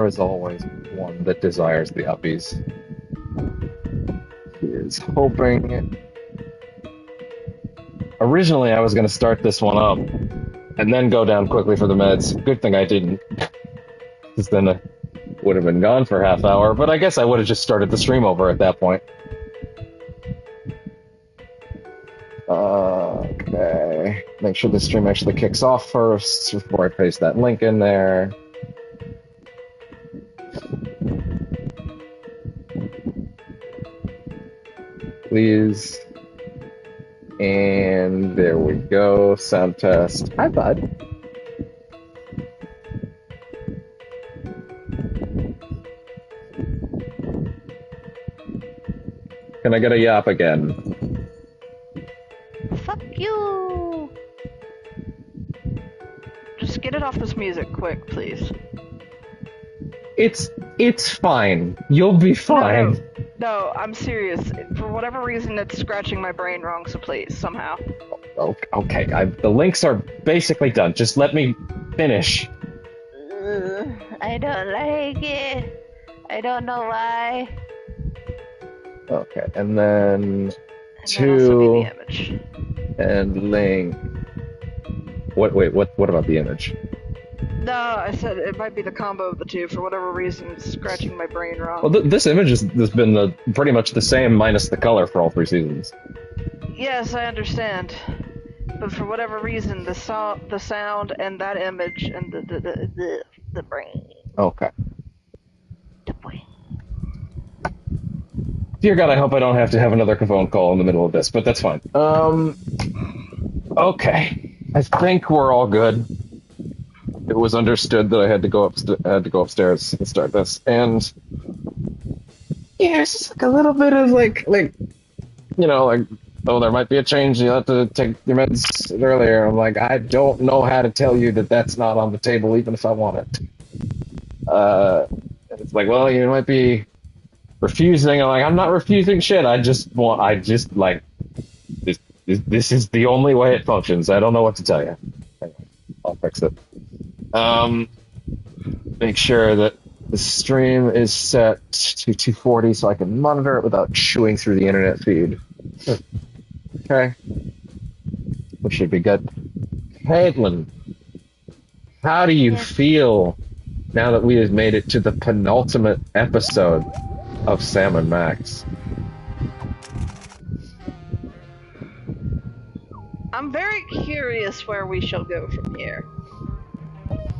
There is always one that desires the uppies. He is hoping. Originally, I was going to start this one up and then go down quickly for the meds. Good thing I didn't, because then I would have been gone for a half hour. But I guess I would have just started the stream over at that point. Okay. Make sure the stream actually kicks off first before I paste that link in there. Please. And there we go. Sound test. Hi, bud. Can I get a yap again? Fuck you! Just get it off this music quick, please. It's fine. You'll be fine. No, I'm serious. For whatever reason, it's scratching my brain wrong, so please, somehow. Okay, the links are basically done. Just let me finish. I don't like it. I don't know why. Okay, and then two, the image. And link. What about the image? No, I said it might be the combo of the two. For whatever reason, it's scratching my brain wrong. Well, this image has been pretty much the same minus the color for all 3 seasons. Yes, I understand. But for whatever reason, the sound and that image and the brain. Okay. The brain. Dear God, I hope I don't have to have another phone call in the middle of this, but that's fine. Okay. I think we're all good. It was understood that I had to go upstairs and start this, and yeah, it's just like a little bit of like oh, there might be a change. You have to take your meds earlier. I'm like, I don't know how to tell you that that's not on the table, even if I want it. It's like, well, you might be refusing. I'm like, I'm not refusing shit. This is the only way it functions. I don't know what to tell you. Anyway, I'll fix it. Make sure that the stream is set to 240 so I can monitor it without chewing through the internet feed. Okay. We should be good. Caitlin, how do you feel now that we have made it to the penultimate episode of Sam and Max? I'm very curious where we shall go from here.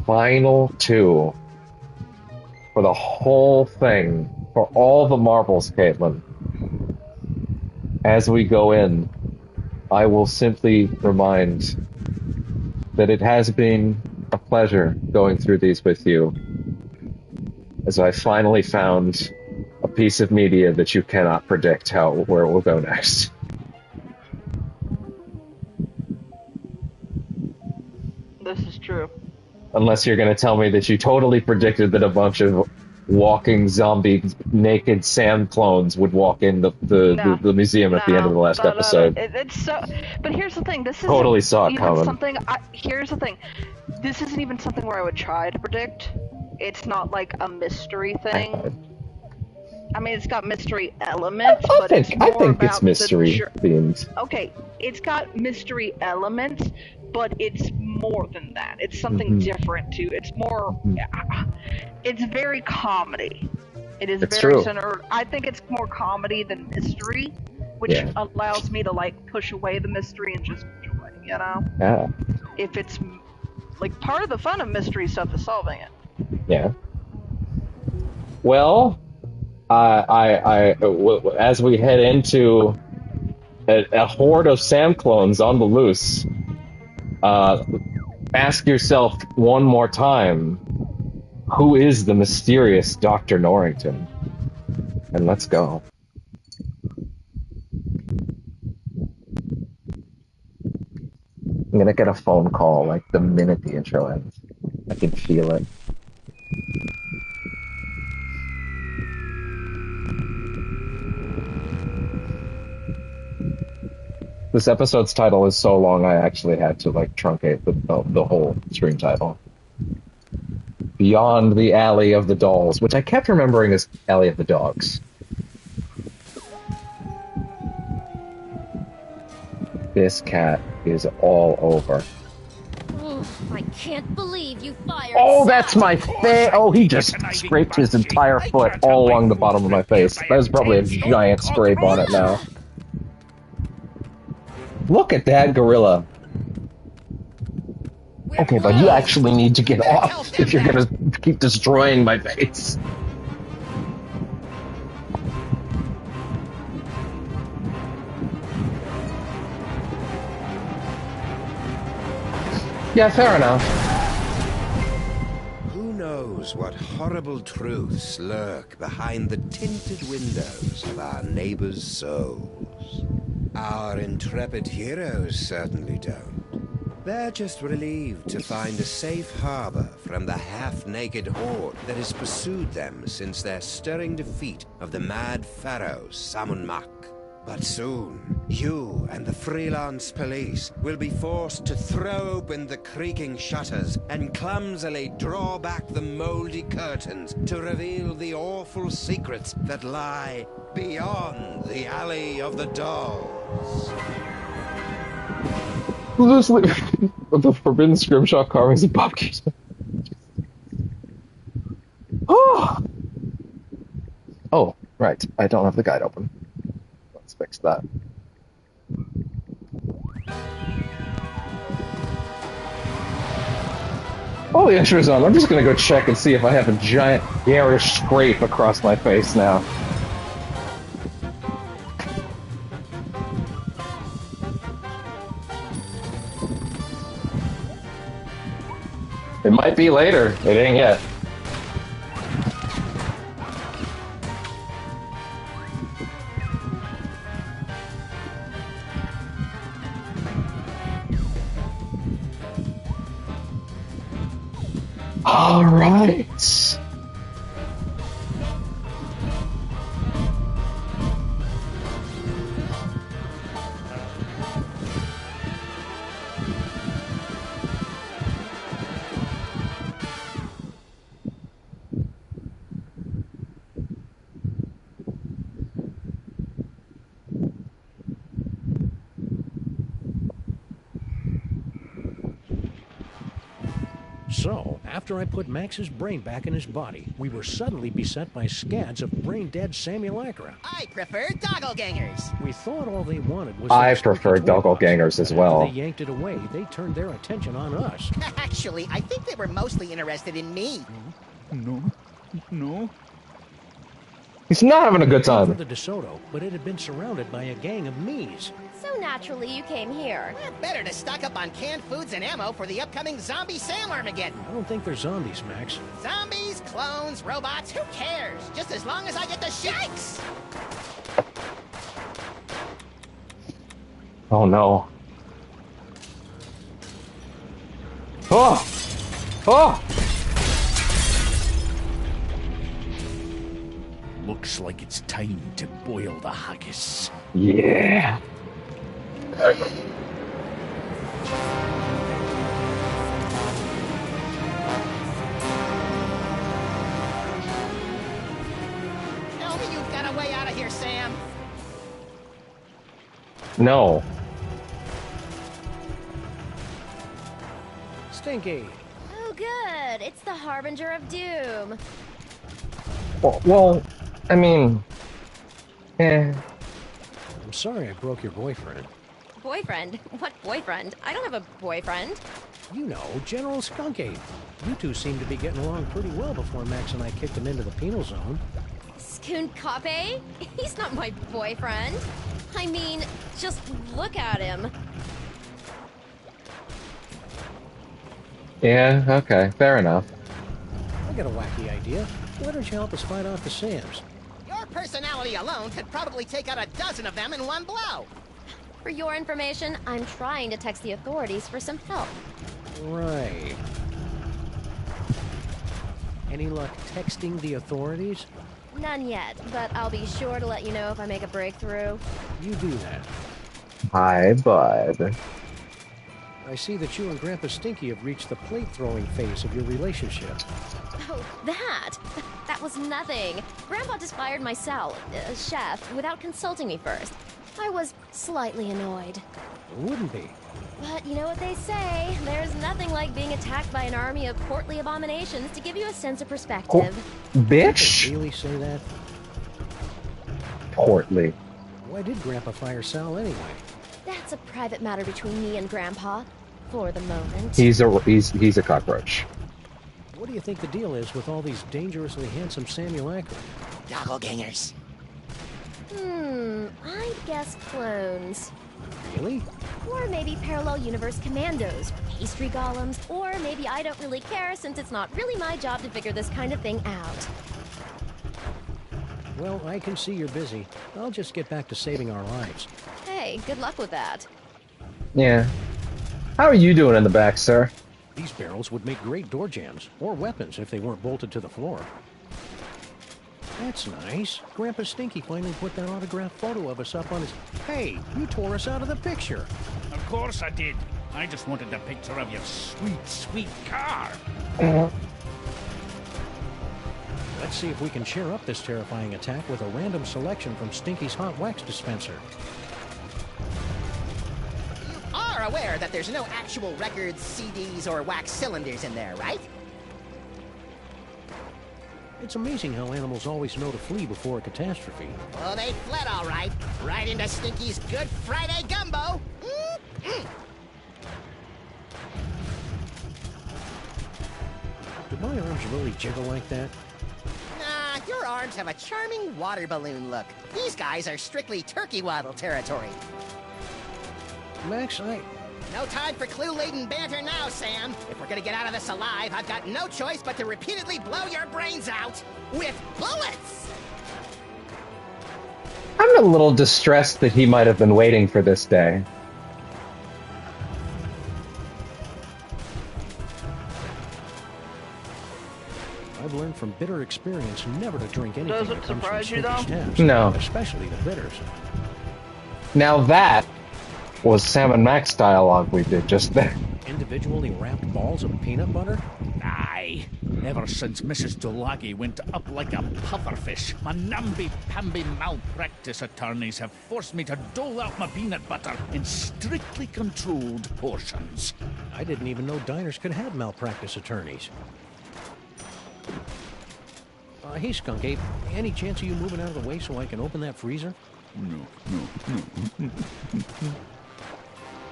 Final 2 for the whole thing, for all the marbles, Caitlin. As we go in, I will simply remind that it has been a pleasure going through these with you, as I finally found a piece of media that you cannot predict where it will go next. This is true. Unless you're going to tell me that you totally predicted that a bunch of walking zombie naked Sam clones would walk in the museum at the end of the last episode. It's so. But here's the thing. This is totally saw it coming. Here's the thing. This isn't even something where I would try to predict. It's not like a mystery thing. I mean, it's got mystery elements, but I think it's mystery themes. Okay, it's got mystery elements, but it's more than that. It's something different too. It's more. It's very comedy. It is very centered. I think it's more comedy than mystery, which allows me to like push away the mystery and just enjoy it. You know? Yeah. If it's like part of the fun of mystery stuff is solving it. Yeah. Well. As we head into a horde of Sam clones on the loose, ask yourself one more time, who is the mysterious Dr. Norrington? And let's go. I'm gonna get a phone call like the minute the intro ends. I can feel it. This episode's title is so long I actually had to like truncate the whole stream title. beyond the alley of the dolls, which I kept remembering as alley of the dogs. This cat is all over. Oh, I can't believe you fired. Oh, that's my face! Oh, he just scraped his entire foot all along the bottom of my face. There's probably a giant scrape on it now. Look at that gorilla. Okay, but you actually need to get off if you're gonna keep destroying my face. Yeah, fair enough. Who knows what horrible truths lurk behind the tinted windows of our neighbors' souls? Our intrepid heroes certainly don't. They're just relieved to find a safe harbor from the half-naked horde that has pursued them since their stirring defeat of the mad pharaoh Samunmak. But soon, you and the freelance police will be forced to throw open the creaking shutters and clumsily draw back the moldy curtains to reveal the awful secrets that lie beyond the Alley of the Dolls. The forbidden scrimshaw carvings of Bob Keaton. Oh, right. I don't have the guide open. Let's fix that. Oh, the extra's on. I'm just gonna go check and see if I have a giant garish scrape across my face now. It might be later. It ain't yet. All right. So, after I put Max's brain back in his body, we were suddenly beset by scads of brain-dead simulacra. I prefer doppelgangers. We thought all they wanted was... I prefer doppelgangers as well. After they yanked it away, they turned their attention on us. Actually, I think they were mostly interested in me. No. He's not having a good time. For the DeSoto, but it had been surrounded by a gang of me's. So naturally you came here. Better to stock up on canned foods and ammo for the upcoming zombie Sam Armageddon. I don't think they're zombies, Max. Zombies, clones, robots, who cares? Just as long as I get the shikes! Oh no. Oh! Oh! Looks like it's time to boil the haggis. Yeah. Tell me you've got a way out of here, Sam. No. Stinky. Oh, good. It's the harbinger of doom. Well, I mean... Eh. I'm sorry I broke your boyfriend. Boyfriend? What boyfriend? I don't have a boyfriend. You know, General Skunky. You two seemed to be getting along pretty well before Max and I kicked him into the penal zone. Skunkape? He's not my boyfriend. I mean, just look at him. Yeah, okay, fair enough. I got a wacky idea. Why don't you help us fight off the Sams? Your personality alone could probably take out a dozen of them in one blow. For your information, I'm trying to text the authorities for some help. Right. Any luck texting the authorities? None yet, but I'll be sure to let you know if I make a breakthrough. You do that. Hi, bud. I see that you and Grandpa Stinky have reached the plate-throwing phase of your relationship. Oh, that? That was nothing. Grandpa just fired my chef, without consulting me first. I was slightly annoyed. Wouldn't be. But you know what they say, there's nothing like being attacked by an army of portly abominations to give you a sense of perspective. Bitch! Did they really say that? Portly. Why did Grandpa fire Sal anyway? That's a private matter between me and Grandpa, for the moment. He's a cockroach. What do you think the deal is with all these dangerously handsome simulacra? Doppelgangers. I'd guess clones. Really? Or maybe parallel universe commandos, pastry golems, or maybe I don't really care since it's not really my job to figure this kind of thing out. Well, I can see you're busy. I'll just get back to saving our lives. Hey, good luck with that. Yeah. How are you doing in the back, sir? These barrels would make great door jams, or weapons if they weren't bolted to the floor. That's nice. Grandpa Stinky finally put that autographed photo of us up on his... Hey, you tore us out of the picture. Of course I did. I just wanted a picture of your sweet, sweet car. Let's see if we can cheer up this terrifying attack with a random selection from Stinky's hot wax dispenser. You are aware that there's no actual records, CDs, or wax cylinders in there, right? It's amazing how animals always know to flee before a catastrophe. Well, they fled all right. Right into Stinky's Good Friday gumbo. Do my arms really jiggle like that? Nah, your arms have a charming water balloon look. These guys are strictly turkey waddle territory. Max, No time for clue-laden banter now, Sam. If we're gonna get out of this alive, I've got no choice but to repeatedly blow your brains out with bullets! I'm a little distressed that he might have been waiting for this day. I've learned from bitter experience never to drink anything Does it that comes from surprise you, Stinky's though? taps. No. Especially the bitters. Now that was Sam and Max dialogue we did just then. Individually wrapped balls of peanut butter? Aye. Ever since Mrs. Dolagi went up like a pufferfish, my namby-pamby malpractice attorneys have forced me to dole out my peanut butter in strictly controlled portions. I didn't even know diners could have malpractice attorneys. Hey, Skunk Ape, any chance of you moving out of the way so I can open that freezer? No.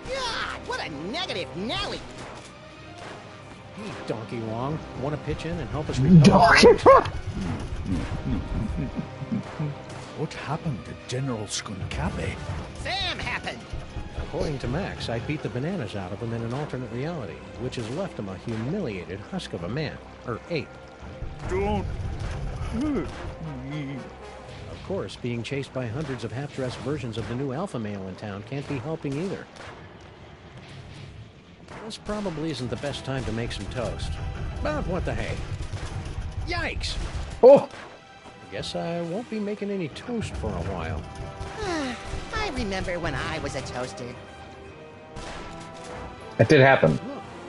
God, what a negative Nelly! Hey, Donkey Wong, want to pitch in and help us Donkey recover? What happened to General Skunkabe? Sam happened! According to Max, I beat the bananas out of him in an alternate reality, which has left him a humiliated husk of a man, or ape. Don't hurt me. Of course, being chased by hundreds of half-dressed versions of the new alpha male in town can't be helping either. This probably isn't the best time to make some toast. But what the hey? Yikes! Oh! Guess I won't be making any toast for a while. I remember when I was a toaster. That did happen.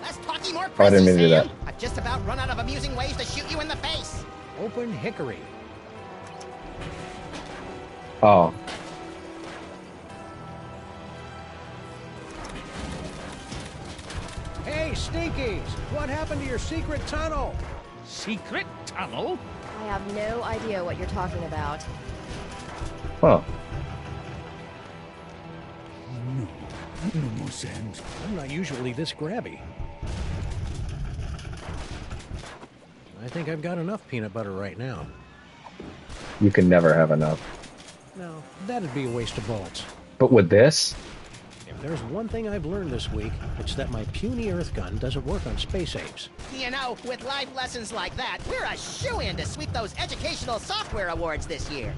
Less talky, more Oh, I didn't prissy, mean to do Sam. that. I've just about run out of amusing ways to shoot you in the face. Open hickory. Oh. Hey, Stinkies! What happened to your secret tunnel? Secret tunnel? I have no idea what you're talking about. Huh. No more sense. I'm not usually this grabby. I think I've got enough peanut butter right now. You can never have enough. No, that'd be a waste of bullets. But with this? If there's one thing I've learned this week, it's that my puny Earth gun doesn't work on space apes. You know, with life lessons like that, we're a shoo-in to sweep those educational software awards this year.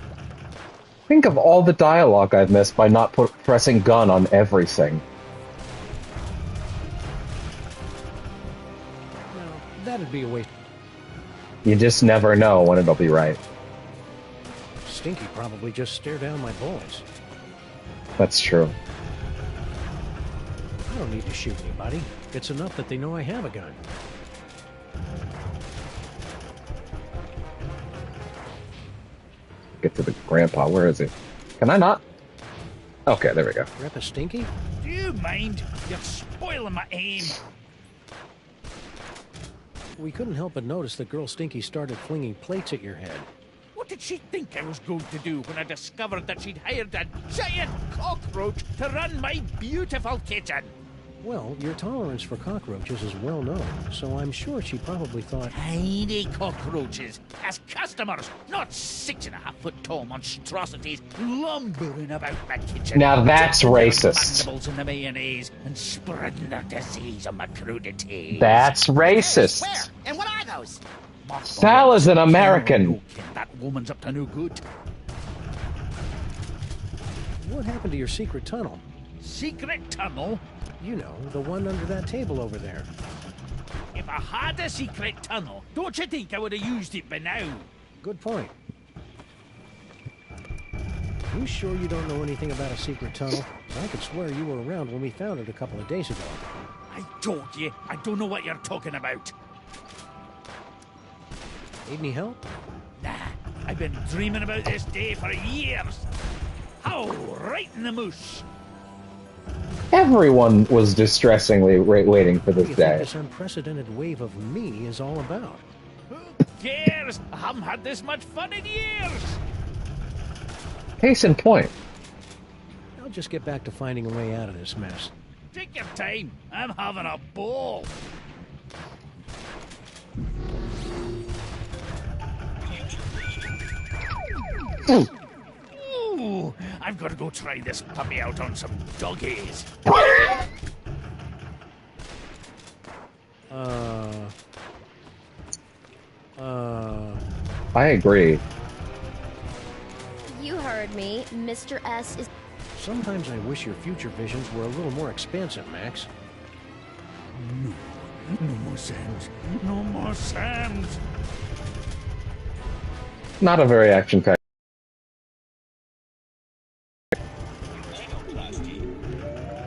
Think of all the dialogue I've missed by not pressing gun on everything. No, that'd be a waste. You just never know when it'll be right. Stinky probably just stared down my bullets. That's true. I don't need to shoot anybody. It's enough that they know I have a gun. Get to the grandpa. Where is he? Can I not? Okay, there we go. Grandpa Stinky? Do you mind? You're spoiling my aim. We couldn't help but notice that girl Stinky started flinging plates at your head. What did she think I was going to do when I discovered that she'd hired a giant cockroach to run my beautiful kitchen? Well, your tolerance for cockroaches is well known, so I'm sure she probably thought... Tiny cockroaches as customers, not 6.5-foot tall monstrosities lumbering about my kitchen. Now that's dipping their racist. mandibles in the mayonnaise and spreading their disease on my crudity. That's racist. Where? And what are those? Sal is an American. That woman's up to no good. What happened to your secret tunnel? Secret tunnel? You know, the one under that table over there. If I had a secret tunnel, don't you think I would have used it by now? Good point. You sure you don't know anything about a secret tunnel? I could swear you were around when we found it a couple of days ago. I told you, I don't know what you're talking about. Need any help? Nah, I've been dreaming about this day for years. Oh, right in the moosh. Everyone was distressingly waiting for What do this you think day. this unprecedented wave of me is all about? Who cares? I haven't had this much fun in years. Case in point. I'll just get back to finding a way out of this mess. Take your time. I'm having a ball. Ooh, I've got to go try this puppy out on some doggies. I agree. You heard me. Mr. S is... Sometimes I wish your future visions were a little more expansive, Max. No more Sams. No more Sams. Not a very action-packed.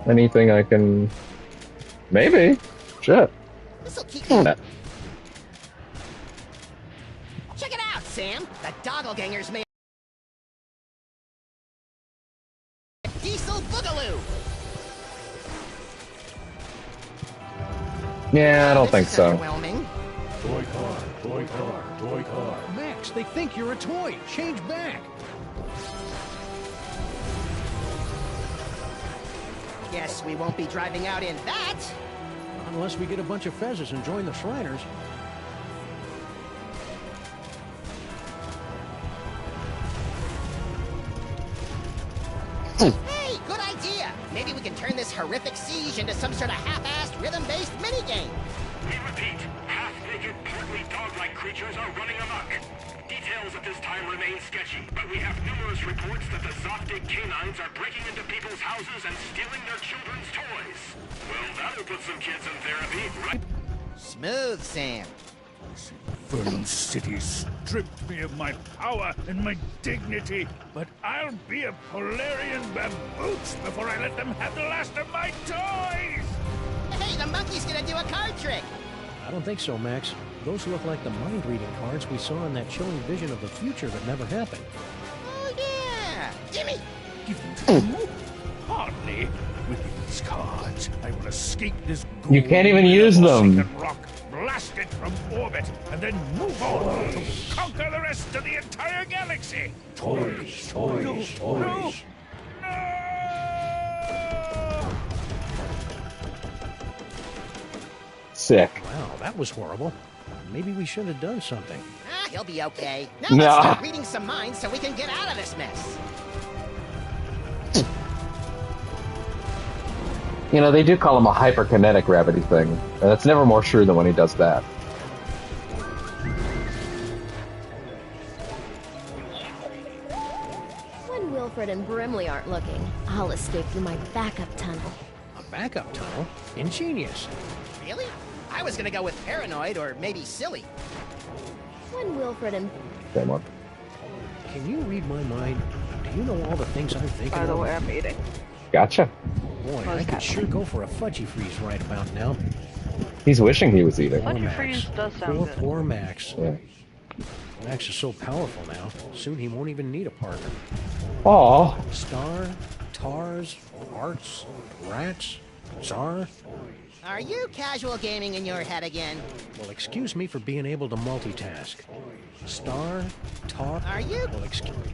Anything I can... Maybe. Shit. This'll keep Hmm. Check it out, Sam. The Doppelgangers made Diesel Boogaloo. Yeah, I don't think This is so. overwhelming. Toy car, toy car, toy car. Max, they think you're a toy. Change back. Guess we won't be driving out in that. Unless we get a bunch of fezzes and join the Shriners. Hey, good idea. Maybe we can turn this horrific siege into some sort of half-assed rhythm-based minigame. We repeat, half-naked, partly dog-like creatures are running amok. Details at this time remain sketchy, but we have numerous reports that the Zoptic canines are breaking into people's houses and stealing their children's toys. Well, that'll put some kids in therapy, right? Smooth, Sam. Infernal city stripped me of my power and my dignity, but I'll be a Polarian baboots before I let them have the last of my toys! Hey, the monkey's gonna do a card trick. I don't think so, Max. Those look like the mind-reading cards we saw in that chilling vision of the future that never happened. Oh, yeah. Gimme. Give them to you? Hardly. With these cards, I will escape this You can't even use them. rock, blast it from orbit, and then move on to conquer the rest of the entire galaxy. Toys, toys, No! Sick. Wow, that was horrible. Maybe we should have done something. Ah, he'll be okay. Now No. let's start reading some minds so we can get out of this mess. You know, they do call him a hyperkinetic rabbity thing. And that's never more true than when he does that. When Wilfred and Brimley aren't looking, I'll escape through my backup tunnel. A backup tunnel? Ingenious. Really? I was gonna go with paranoid or maybe silly. When Wilfred and... Same one. Can you read my mind? Do you know all the things I'm thinking By the of? way, I'm eating. Gotcha. Boy, I could sure go for a fudgy freeze right about now. He's wishing he was eating. Fudgy freeze does sound good. Poor Max. Yeah. Max is so powerful now. Soon he won't even need a partner. Aw. Star, Tars, Arts, Rats, Czar. Are you casual gaming in your head again? Well, excuse me for being able to multitask. Star, Tar. Are you? Well, excuse me.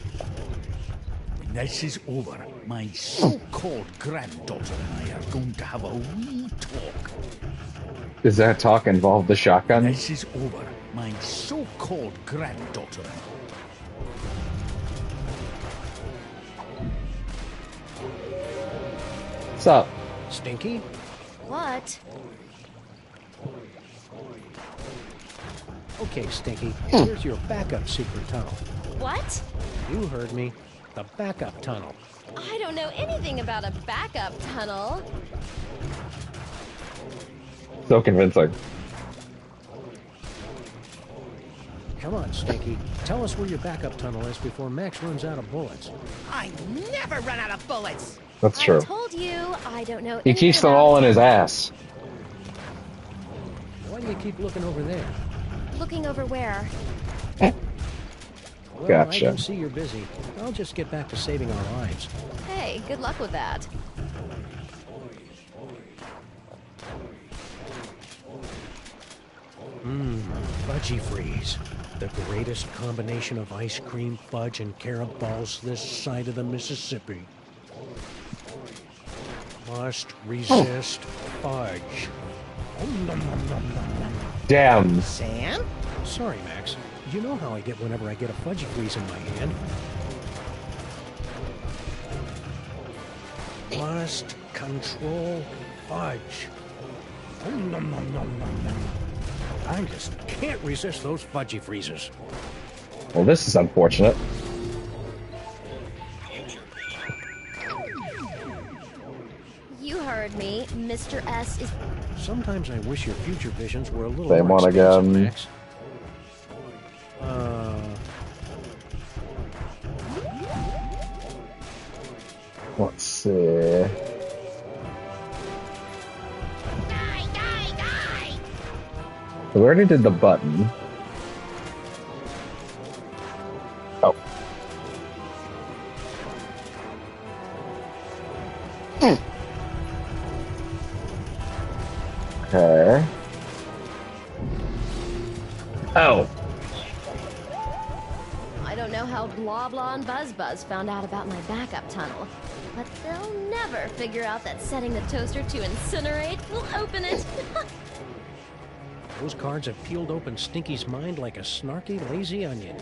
When this is over, my so-called granddaughter and I are going to have a wee talk. Does that talk involve the shotgun? This is over, my so-called granddaughter. What's up? Stinky? What? Okay, Stinky. Here's your backup secret tunnel. What? You heard me. The backup tunnel. I don't know anything about a backup tunnel. So convincing. Come on, Stinky. Tell us where your backup tunnel is before Max runs out of bullets. I never run out of bullets. That's true. I told you, I don't know He anything keeps them about all a in his tunnel. ass. Why do you keep looking over there? Looking over where? Well, Gotcha. I can see you're busy. I'll just get back to saving our lives. Hey, good luck with that. Fudgy Freeze. The greatest combination of ice cream, fudge, and carob balls this side of the Mississippi. Must resist fudge. Nom, nom, nom, nom, nom. Damn. Sam? Sorry, Max. You know how I get whenever I get a Fudgy Freeze in my hand. Must control fudge. Nom, nom, nom, nom, nom. I just can't resist those Fudgy Freezes. Well, this is unfortunate. You heard me. Mr. S is... Sometimes I wish your future visions were a little Same more one expansive, again. Max. Let's see. We already did the button. Oh. Okay. Oh. I don't know how Blah Blah and Buzz Buzz found out about my backup tunnel, but they'll never figure out that setting the toaster to incinerate will open it. Those cards have peeled open Stinky's mind like a snarky, lazy onion.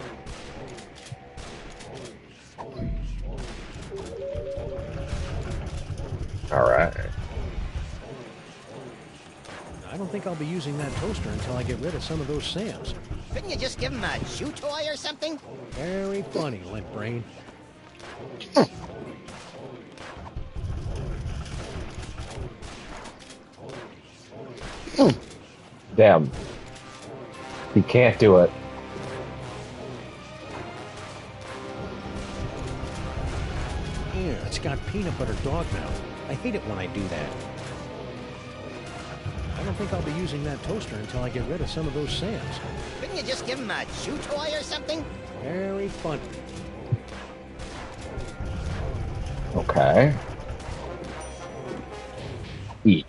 All right. I don't think I'll be using that toaster until I get rid of some of those Sams. Couldn't you just give him a chew toy or something? Very funny, Limp Brain. Damn. He can't do it. Yeah, it's got peanut butter dog mouth. I hate it when I do that. I don't think I'll be using that toaster until I get rid of some of those Sams. Couldn't you just give him a chew toy or something? Very funny. Okay. Eat.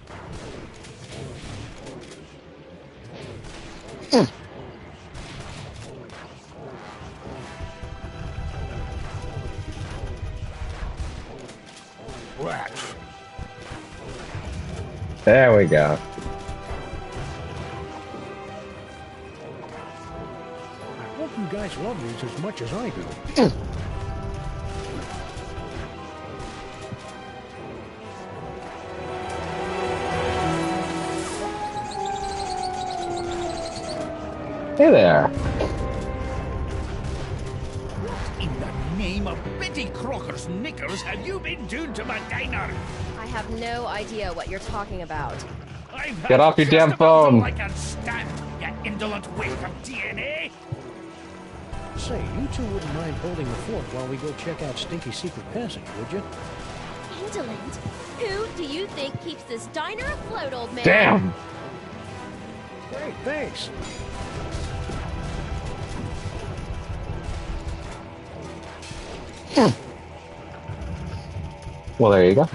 Rats. There we go. I hope you guys love these as much as I do. Hey there. In the name of Betty Crocker's knickers have you been doing to my diner? I have no idea what you're talking about. I've Get off your just damn about all phone. I can stand, you indolent waste of DNA. Say, you two wouldn't mind holding the fort while we go check out Stinky's secret passage, would you? scintillant. Who do you think keeps this diner afloat, old man? Damn! Great, thanks. Well, there you go.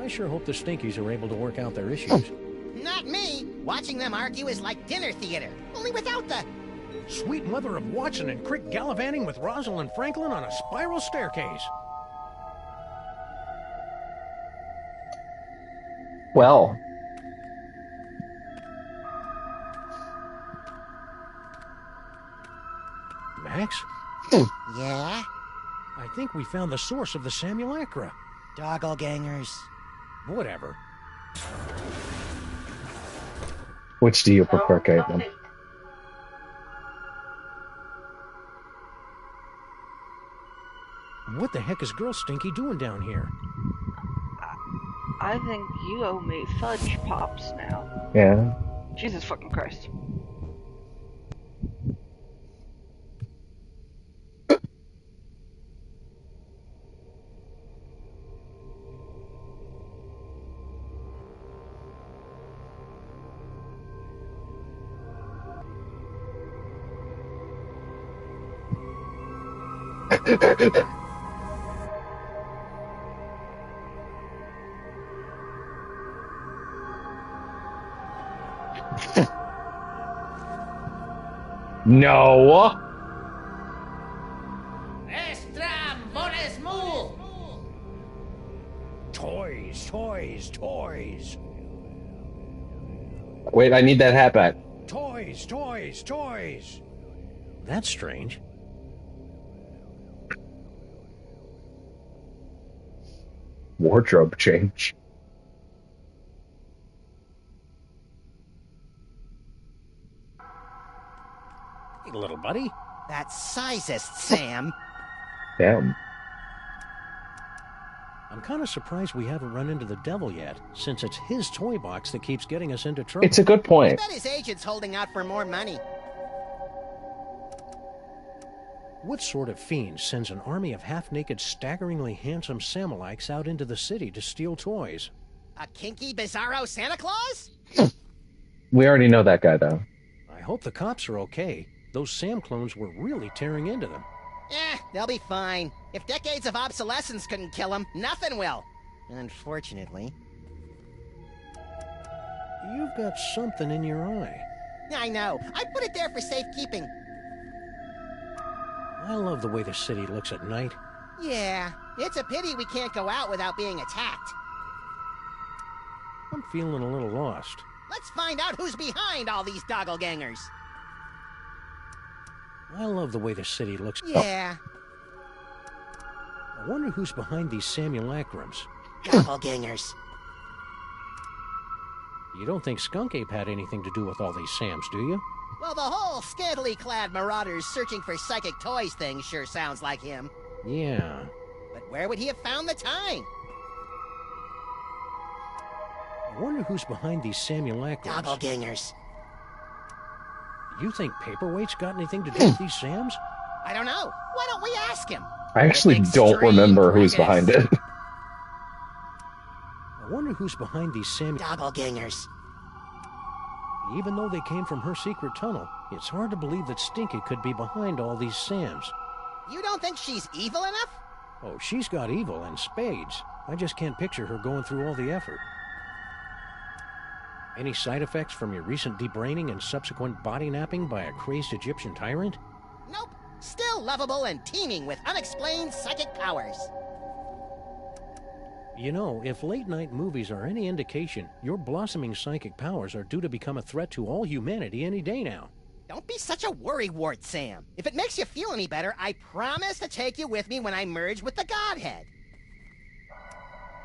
I sure hope the Stinkies are able to work out their issues. Not me. Watching them argue is like dinner theater, only without the... Sweet mother of Watson and Crick gallivanting with Rosalind Franklin on a spiral staircase. Well. Max? Yeah? I think we found the source of the simulacra. Doppelgangers. Whatever. Which do you prefer, Caitlin? What the heck is Girl Stinky doing down here? I think you owe me fudge pops now. Yeah. Jesus fucking Christ. No. Toys, toys, toys. Wait, I need that hat back. Toys, toys, toys. That's strange. Wardrobe change. Hey, little buddy. That's sizest, Sam. Damn. I'm kind of surprised we haven't run into the devil yet, since it's his toy box that keeps getting us into trouble. It's a good I point. bet his agent's holding out for more money. What sort of fiend sends an army of half-naked, staggeringly handsome Samalites out into the city to steal toys? A kinky, bizarro Santa Claus? We already know that guy, though. I hope the cops are okay. Those Sam clones were really tearing into them. They'll be fine. If decades of obsolescence couldn't kill them, nothing will. Unfortunately. You've got something in your eye. I know. I put it there for safekeeping. I love the way the city looks at night. Yeah, it's a pity we can't go out without being attacked. I'm feeling a little lost. Let's find out who's behind all these doppelgangers. I love the way the city looks. Yeah. I wonder who's behind these simulacrums. Doppelgangers. You don't think Skunk Ape had anything to do with all these Sams, do you? Well, the whole scantily clad marauders searching for psychic toys thing sure sounds like him. Yeah. But where would he have found the time? I wonder who's behind these simulacrums. Doppelgangers. You think Paperweight's got anything to do with these Sams? I don't know. Why don't we ask him? I actually don't remember who's behind it. I wonder who's behind these Doppelgangers. Even though they came from her secret tunnel, it's hard to believe that Stinky could be behind all these Sams. You don't think she's evil enough? Oh, she's got evil and spades. I just can't picture her going through all the effort. Any side effects from your recent debraining and subsequent body napping by a crazed Egyptian tyrant? Nope. Still lovable and teeming with unexplained psychic powers. You know, if late-night movies are any indication, your blossoming psychic powers are due to become a threat to all humanity any day now. Don't be such a worrywart, Sam. If it makes you feel any better, I promise to take you with me when I merge with the Godhead.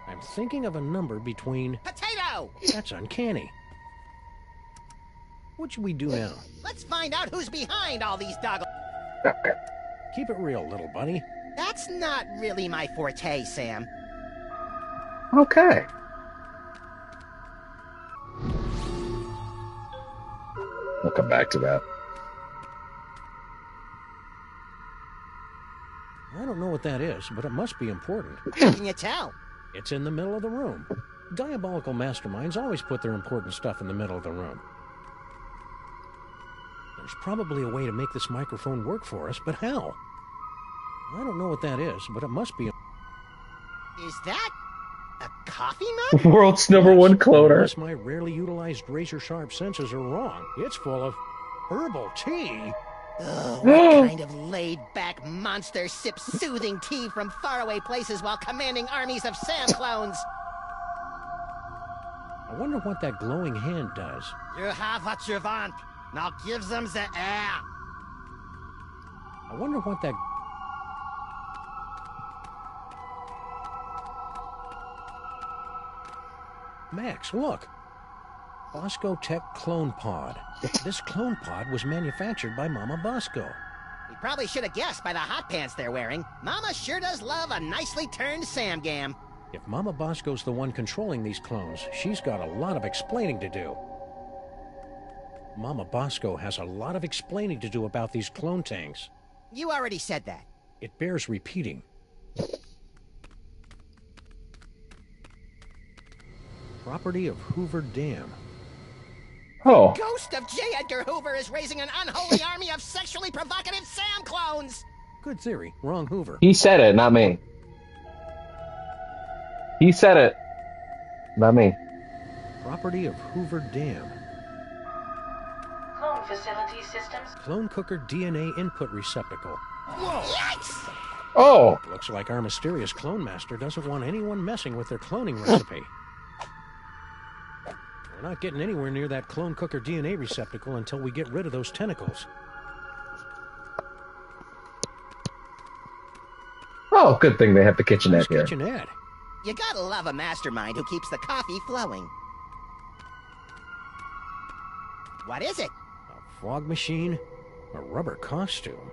I'm thinking of a number between... Potato! That's uncanny. What should we do now? Let's find out who's behind all these doggle... Keep it real, little buddy. That's not really my forte, Sam. Okay. We'll come back to that. don't know what that is, but it must be important. How can you tell? It's in the middle of the room. Diabolical masterminds always put their important stuff in the middle of the room. There's probably a way to make this microphone work for us, but how? I don't know what that is, but it must be... Is that a coffee mug? World's #1 cloner. Unless my rarely utilized razor-sharp senses are wrong. It's full of herbal tea. Oh, what kind of laid-back monster sips soothing tea from faraway places while commanding armies of Sam clones? I wonder what that glowing hand does. You have what you want. Now give them the air. I wonder what that... Max, look. Bosco Tech Clone Pod. This clone pod was manufactured by Mama Bosco. We probably should have guessed by the hot pants they're wearing. Mama sure does love a nicely turned Sam Gam. If Mama Bosco's the one controlling these clones, she's got a lot of explaining to do. Mama Bosco has a lot of explaining to do about these clone tanks. You already said that. It bears repeating. Property of Hoover Dam. Oh. Ghost of J. Edgar Hoover is raising an unholy army of sexually provocative Sam clones! Good theory. Wrong Hoover. He said it, not me. He said it, not me. Property of Hoover Dam. Clone facility systems. Clone cooker DNA input receptacle. Whoa! Yikes! Oh. Looks like our mysterious clone master doesn't want anyone messing with their cloning recipe. We're not getting anywhere near that clone cooker DNA receptacle until we get rid of those tentacles. Oh, good thing they have the kitchenette here. Kitchenette. You gotta love a mastermind who keeps the coffee flowing. What is it? A fog machine, a rubber costume,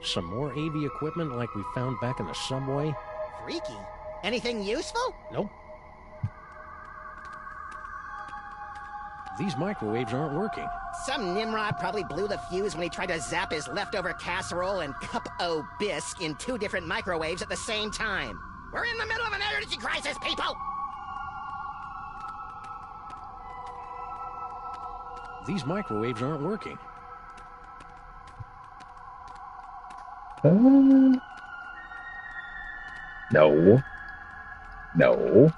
some more AV equipment like we found back in the subway. Freaky. Anything useful? Nope. These microwaves aren't working. Some Nimrod probably blew the fuse when he tried to zap his leftover casserole and cup o' bisque in 2 different microwaves at the same time. We're in the middle of an energy crisis, people! These microwaves aren't working. No. No.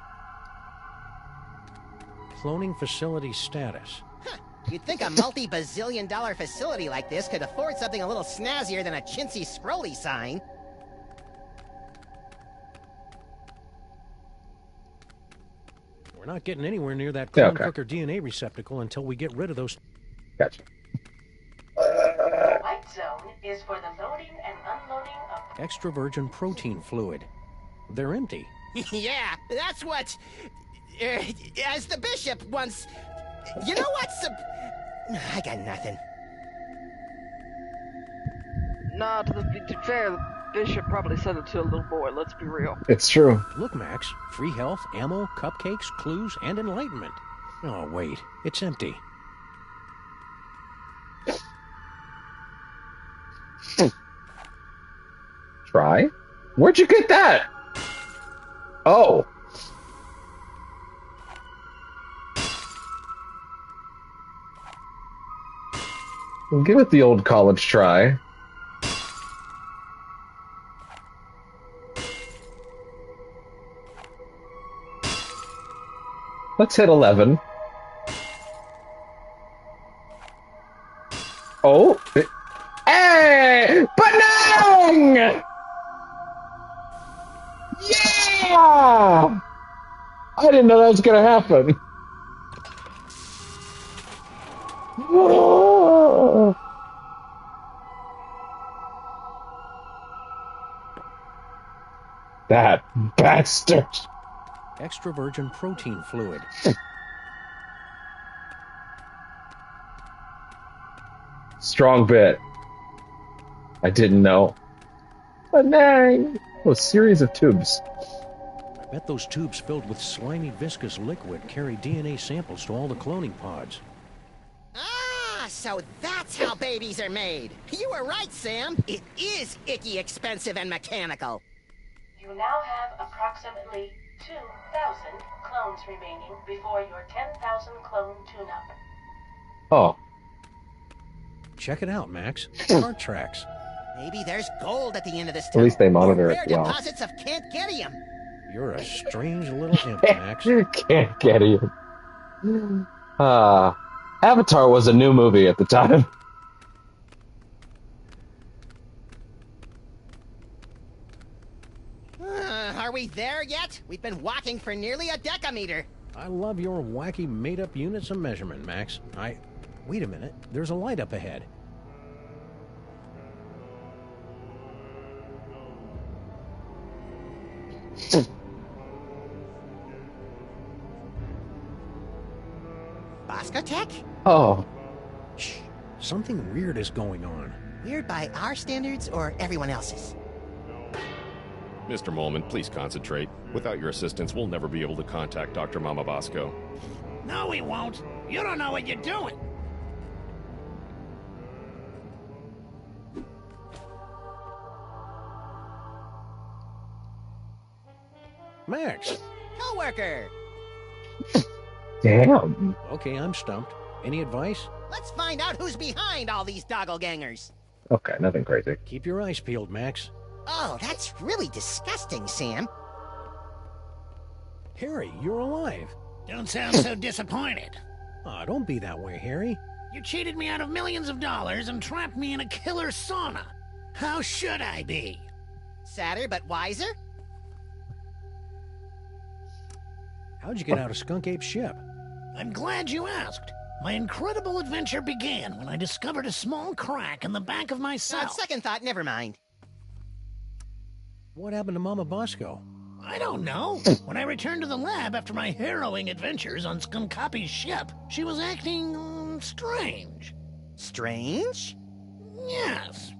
Cloning facility status. Huh. You'd think a multi-bazillion-dollar facility like this could afford something a little snazzier than a chintzy scrolly sign. We're not getting anywhere near that clone Okay. cooker DNA receptacle until we get rid of those... Gotcha. White zone is for the loading and unloading of Extra virgin protein fluid. They're empty. Yeah, that's what... as the bishop once... You know what's... I got nothing. Nah, to be fair, the bishop probably said it to a little boy, let's be real. It's true. Look, Max. Free health, ammo, cupcakes, clues, and enlightenment. Oh, wait. It's empty. Try? Where'd you get that? Oh. We'll give it the old college try. Let's hit 11. Oh. Hey! Banang! Yeah! I didn't know that was gonna happen. Whoa. That bastard. Extra virgin protein fluid. Strong bit. I didn't know. Banang! Oh, a series of tubes. I bet those tubes filled with slimy, viscous liquid carry DNA samples to all the cloning pods. Ah, So that's how babies are made. You were right, Sam. It is icky, expensive, and mechanical. You now have approximately 2,000 clones remaining before your 10,000 clone tune-up. Oh. Check it out, Max. Cart tracks. Maybe there's gold at the end of this At tunnel. least they monitor or it rare well. deposits of Can't-Gettium. You're a strange little imp, Max. Can't get him. Avatar was a new movie at the time. Are we there yet? We've been walking for nearly a decameter. I love your wacky made-up units of measurement, Max. Wait a minute. There's a light up ahead. Bosco Tech? Oh. Shh. Something weird is going on. Weird by our standards or everyone else's? Mr. Molman, please concentrate. Without your assistance, we'll never be able to contact Dr. Mama Bosco. No, we won't. You don't know what you're doing. Max! Co-worker! Damn. Okay, I'm stumped. Any advice? Let's find out who's behind all these doppelgangers. Okay, nothing crazy. Keep your eyes peeled, Max. Oh, that's really disgusting, Sam. Harry, you're alive. Don't sound so disappointed. Aw, don't be that way, Harry. You cheated me out of millions of dollars and trapped me in a killer sauna. How should I be? Sadder but wiser? How'd you get out of Skunk Ape's ship? I'm glad you asked. My incredible adventure began when I discovered a small crack in the back of my cell. On second thought, never mind. What happened to Mama Bosco? I don't know. When I returned to the lab after my harrowing adventures on Skunkapi's ship, she was acting strange. Strange? Yes.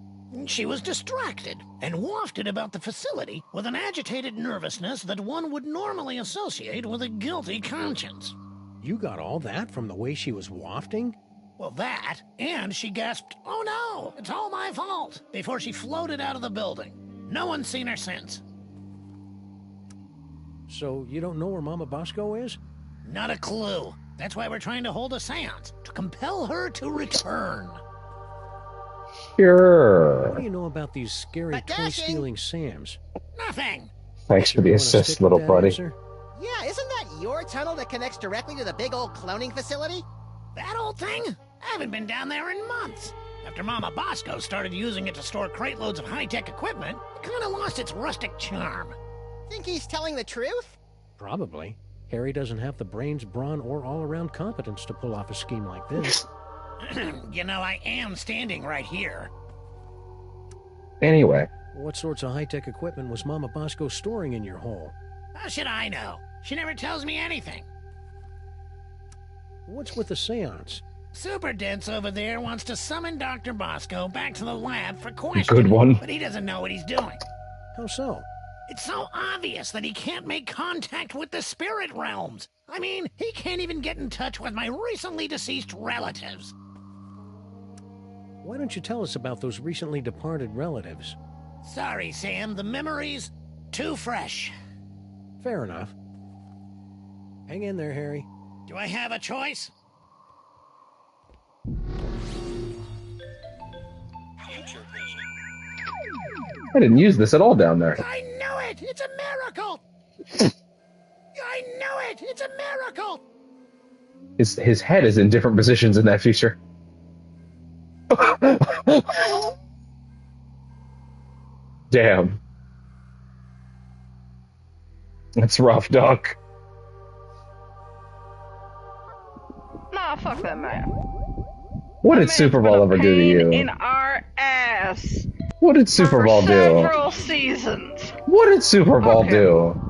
She was distracted and wafted about the facility with an agitated nervousness that one would normally associate with a guilty conscience. You got all that from the way she was wafting? Well, that, and she gasped, "Oh no, it's all my fault," before she floated out of the building. No one's seen her since. So you don't know where Mama Bosco is? Not a clue. That's why we're trying to hold a seance, to compel her to return. Sure. What do you know about these scary toy-stealing Sams? Nothing. Thanks for the You wanna assist, stick little with that buddy. answer? Yeah, isn't that your tunnel that connects directly to the big old cloning facility? That old thing? I haven't been down there in months. After Mama Bosco started using it to store crate loads of high-tech equipment, it kind of lost its rustic charm. Think he's telling the truth? Probably. Harry doesn't have the brains, brawn, or all-around competence to pull off a scheme like this. You know, I am standing right here. Anyway. What sorts of high-tech equipment was Mama Bosco storing in your hole? How should I know? She never tells me anything. What's with the seance? Super Dense over there wants to summon Dr. Bosco back to the lab for questioning. Good one. But he doesn't know what he's doing. How so? It's so obvious that he can't make contact with the spirit realms. I mean, he can't even get in touch with my recently deceased relatives. Why don't you tell us about those recently departed relatives? Sorry, Sam, the memories too fresh. Fair enough. Hang in there, Harry. Do I have a choice? I didn't use this at all down there. I knew it! It's a miracle! I knew it! It's a miracle! His head is in different positions in that feature. Damn. That's rough, Doc. Nah, fuck that man. What did Super Bowl ever do to you? In our ass. What did Super Bowl do? Several seasons. What did Super Bowl do?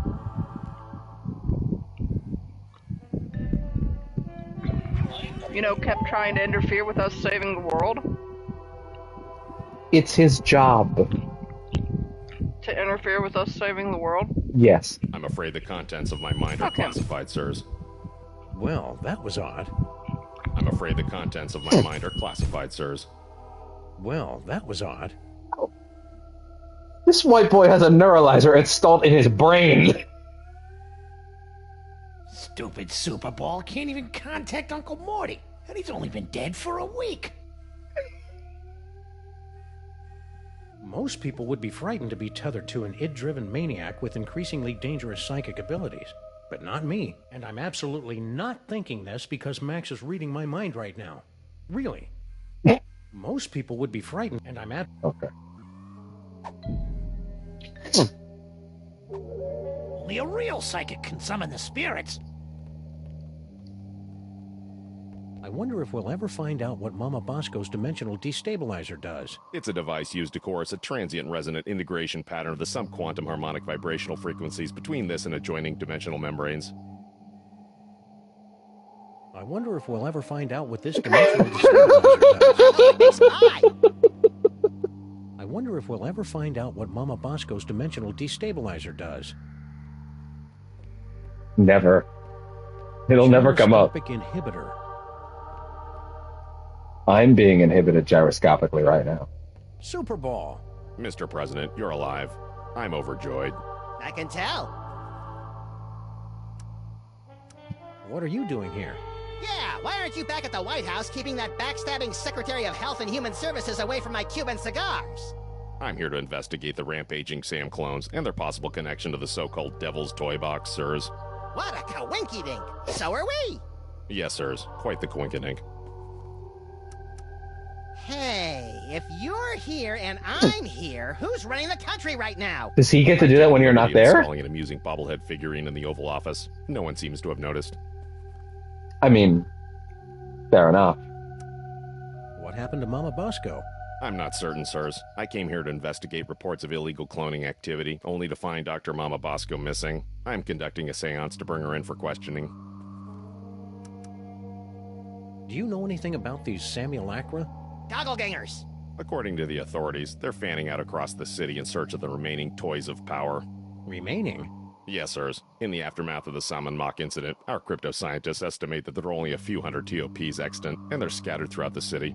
You know, kept trying to interfere with us saving the world. It's his job. To interfere with us saving the world? Yes. I'm afraid the contents of my mind are classified, sirs. Well, that was odd. I'm afraid the contents of my mind are classified, sirs. Well, that was odd. This white boy has a neuralizer installed in his brain. Stupid Super Ball can't even contact Uncle Morty, and he's only been dead for a week. Most people would be frightened to be tethered to an id-driven maniac with increasingly dangerous psychic abilities. But not me. And I'm absolutely not thinking this because Max is reading my mind right now. Really. Most people would be frightened, and I'm at... Okay. Only a real psychic can summon the spirits. I wonder if we'll ever find out what Mama Bosco's dimensional destabilizer does. It's a device used to coerce a transient resonant integration pattern of the subquantum harmonic vibrational frequencies between this and adjoining dimensional membranes. I wonder if we'll ever find out what this dimensional destabilizer does. I wonder if we'll ever find out what Mama Bosco's dimensional destabilizer does. Never. It'll never come up. Gyroscopic inhibitor. I'm being inhibited gyroscopically right now. Super Ball. Mr. President, you're alive. I'm overjoyed. I can tell. What are you doing here? Yeah, why aren't you back at the White House keeping that backstabbing Secretary of Health and Human Services away from my Cuban cigars? I'm here to investigate the rampaging Sam clones and their possible connection to the so-called Devil's Toy Box, sirs. What a coinky-dink! So are we! Yes, sirs. Quite the coinkydink. Hey, if you're here and I'm here, who's running the country right now? Does he get to do that when you're not there? Installing an amusing bobblehead figurine in the Oval Office. No one seems to have noticed. I mean, fair enough. What happened to Mama Bosco? I'm not certain, sirs. I came here to investigate reports of illegal cloning activity, only to find Dr. Mama Bosco missing. I'm conducting a seance to bring her in for questioning. Do you know anything about these simulacra? Gogglegangers! According to the authorities, they're fanning out across the city in search of the remaining toys of power. Remaining? Yes, sirs. In the aftermath of the Salmon Mock incident, our crypto scientists estimate that there are only a few hundred TOPs extant, and they're scattered throughout the city.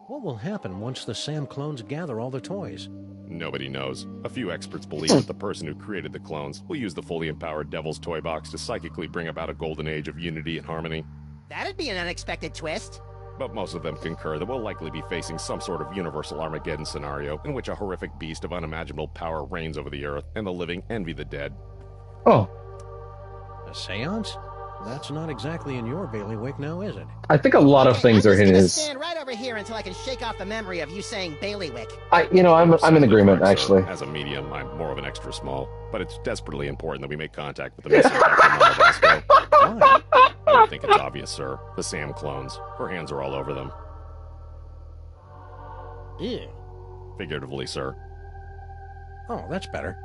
What will happen once the Sam clones gather all the toys? Nobody knows. A few experts believe that the person who created the clones will use the fully empowered Devil's Toy Box to psychically bring about a golden age of unity and harmony. That'd be an unexpected twist. But most of them concur that we'll likely be facing some sort of universal Armageddon scenario in which a horrific beast of unimaginable power reigns over the earth, and the living envy the dead. Oh. A seance? That's not exactly in your bailiwick now, is it? I think a lot of things are in his... Stand right over here until I can shake off the memory of you saying bailiwick. I'm in agreement, actually. As a medium, I'm more of an extra small, but it's desperately important that we make contact with the missing Dr. Mama Bosco. Why? I think it's obvious, sir. The Sam clones. Her hands are all over them. Ew. Figuratively, sir. Oh, that's better.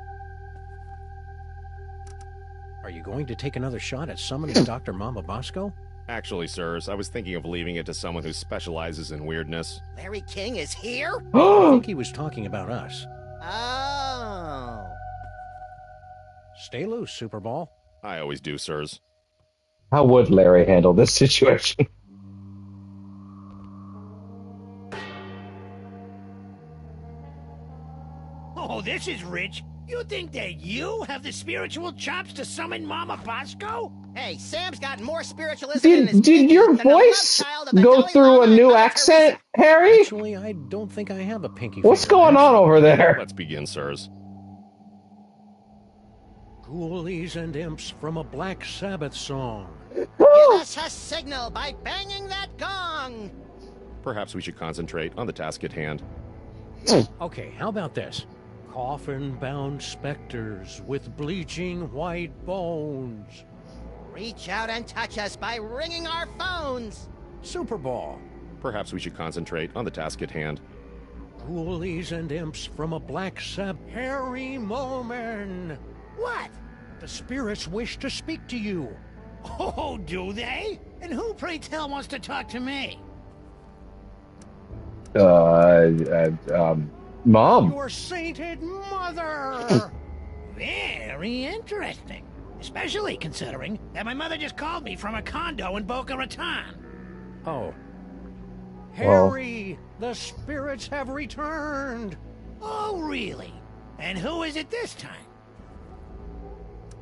Are you going to take another shot at summoning Dr. Mama Bosco? Actually, sirs, I was thinking of leaving it to someone who specializes in weirdness. Larry King is here? I think he was talking about us. Oh. Stay loose, Super Ball. I always do, sirs. How would Larry handle this situation? Oh, this is rich. You think that you have the spiritual chops to summon Mama Bosco? Hey, Sam's got more spiritualism in his Did your voice go through a new accent, Harry? Actually, I don't think I have a pinky What's finger. going on over there? Let's begin, sirs. Ghoulies and imps from a Black Sabbath song. Give us a signal by banging that gong. Perhaps we should concentrate on the task at hand. Okay, how about this? Coffin-bound specters with bleaching white bones. Reach out and touch us by ringing our phones. Super Ball. Perhaps we should concentrate on the task at hand. Ghoulies and imps from a Black Sabbath. Harry Moman. What? The spirits wish to speak to you. Oh, do they? And who, pray tell, wants to talk to me? Mom. Your sainted mother. Very interesting. Especially considering that my mother just called me from a condo in Boca Raton. Oh. Well. Harry, the spirits have returned. Oh, really? And who is it this time?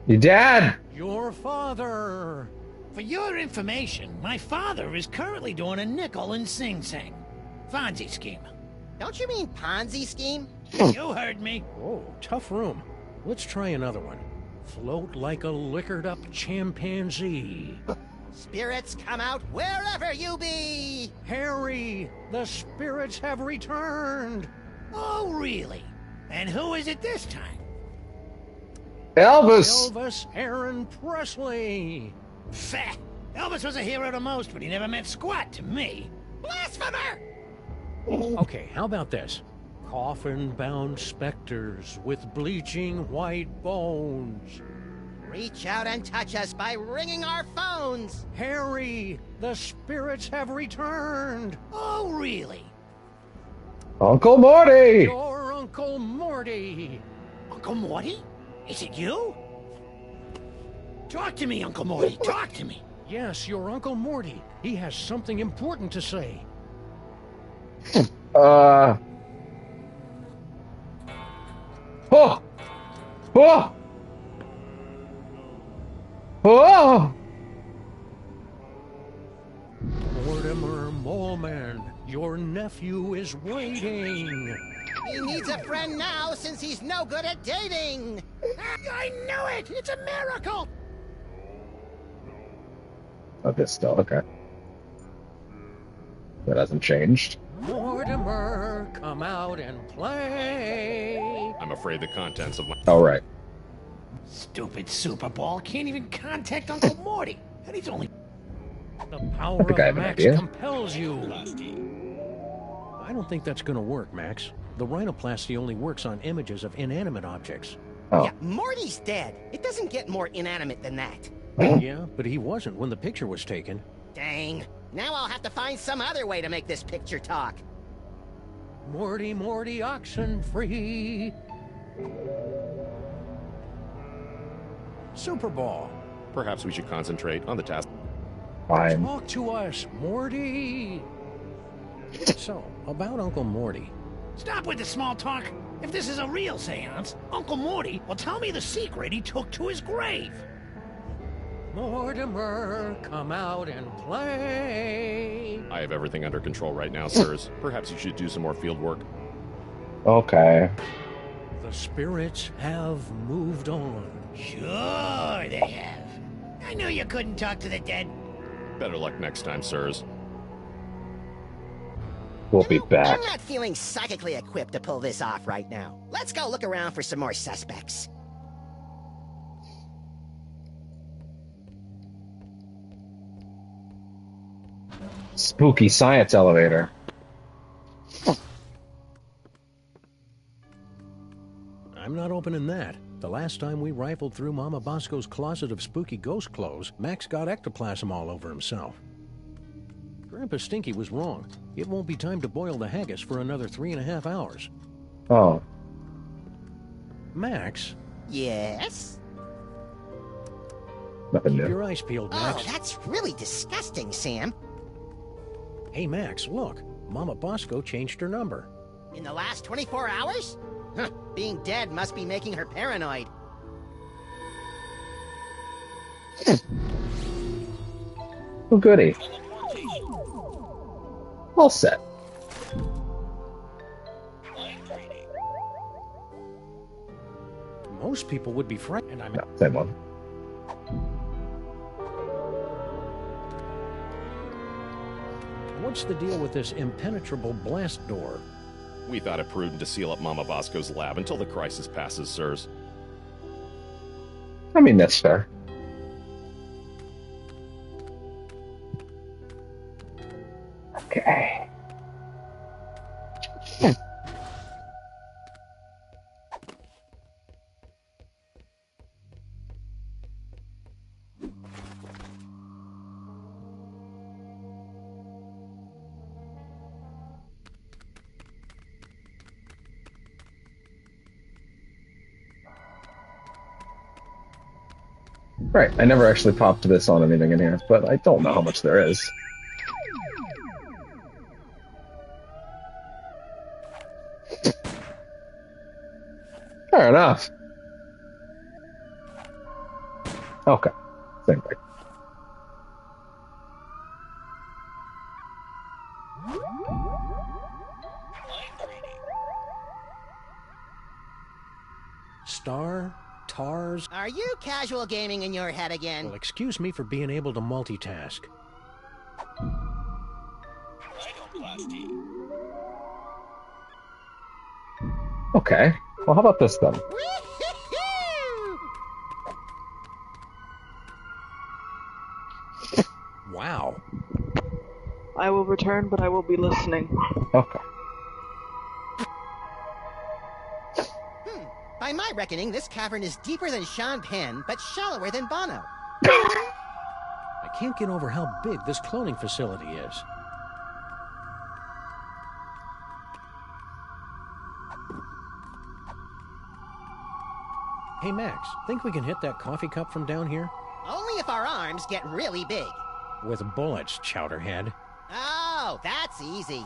Your dad! Your father. For your information, my father is currently doing a nickel in Sing Sing. Fonzie scheme. Don't you mean Ponzi scheme? You heard me. Oh, tough room. Let's try another one. Float like a liquored-up chimpanzee. Spirits come out wherever you be! Harry, the spirits have returned. Oh, really? And who is it this time? Elvis! Elvis Aaron Presley. Feh! Elvis was a hero to most, but he never meant squat to me. Blasphemer! Okay, how about this? Coffin-bound specters with bleaching white bones. Reach out and touch us by ringing our phones! Harry, the spirits have returned. Oh, really? Uncle Morty! Your Uncle Morty. Uncle Morty? Is it you? Talk to me, Uncle Morty. Talk to me. Yes, your Uncle Morty. He has something important to say. Oh! Oh! Oh! Mortimer Moleman, your nephew is waiting. He needs a friend now since he's no good at dating! I knew it! It's a miracle! Oh, this still, okay. That hasn't changed. Mortimer, come out and play. I'm afraid the contents of my... Oh, right. Stupid Super Bowl can't even contact Uncle Morty, and he's only... The power think I of have an Max idea. compels you. I don't think that's gonna work, Max. The rhinoplasty only works on images of inanimate objects. Oh. Yeah, Morty's dead. It doesn't get more inanimate than that. Yeah, but he wasn't when the picture was taken. Dang. Now I'll have to find some other way to make this picture talk. Morty, Morty, oxen free. Super Bowl. Perhaps we should concentrate on the task. Fine. Talk to us, Morty. So, about Uncle Morty. Stop with the small talk. If this is a real seance, Uncle Morty will tell me the secret he took to his grave. Mortimer, come out and play. I have everything under control right now, sirs. Perhaps you should do some more field work. Okay. The spirits have moved on. Sure they have. I knew you couldn't talk to the dead. Better luck next time, sirs. We'll be back. I'm not feeling psychically equipped to pull this off right now. Let's go look around for some more suspects. Spooky science elevator. I'm not opening that. The last time we rifled through Mama Bosco's closet of spooky ghost clothes, Max got ectoplasm all over himself. Grandpa Stinky was wrong. It won't be time to boil the haggis for another 3.5 hours. Oh. Max? Yes? Nothing Keep new. your eyes peeled, Max. Oh, that's really disgusting, Sam. Hey, Max, look. Mama Bosco changed her number. In the last 24 hours? Huh, being dead must be making her paranoid. Oh, goody. All set. Most people would be frightened. No, same one. What's the deal with this impenetrable blast door? We thought it prudent to seal up Mama Bosco's lab until the crisis passes, sirs. I mean, that's fair. Okay. Right, I never actually popped this on anything in here, but I don't know how much there is. Fair enough. Okay, same thing. Star, TARS. Are you casual gaming in your head again? Well, excuse me for being able to multitask. Okay, well, how about this then? Wow. I will return, but I will be listening. Okay. By my reckoning, this cavern is deeper than Sean Penn, but shallower than Bono. I can't get over how big this cloning facility is. Hey, Max, think we can hit that coffee cup from down here? Only if our arms get really big. With bullets, Chowderhead. Oh, that's easy.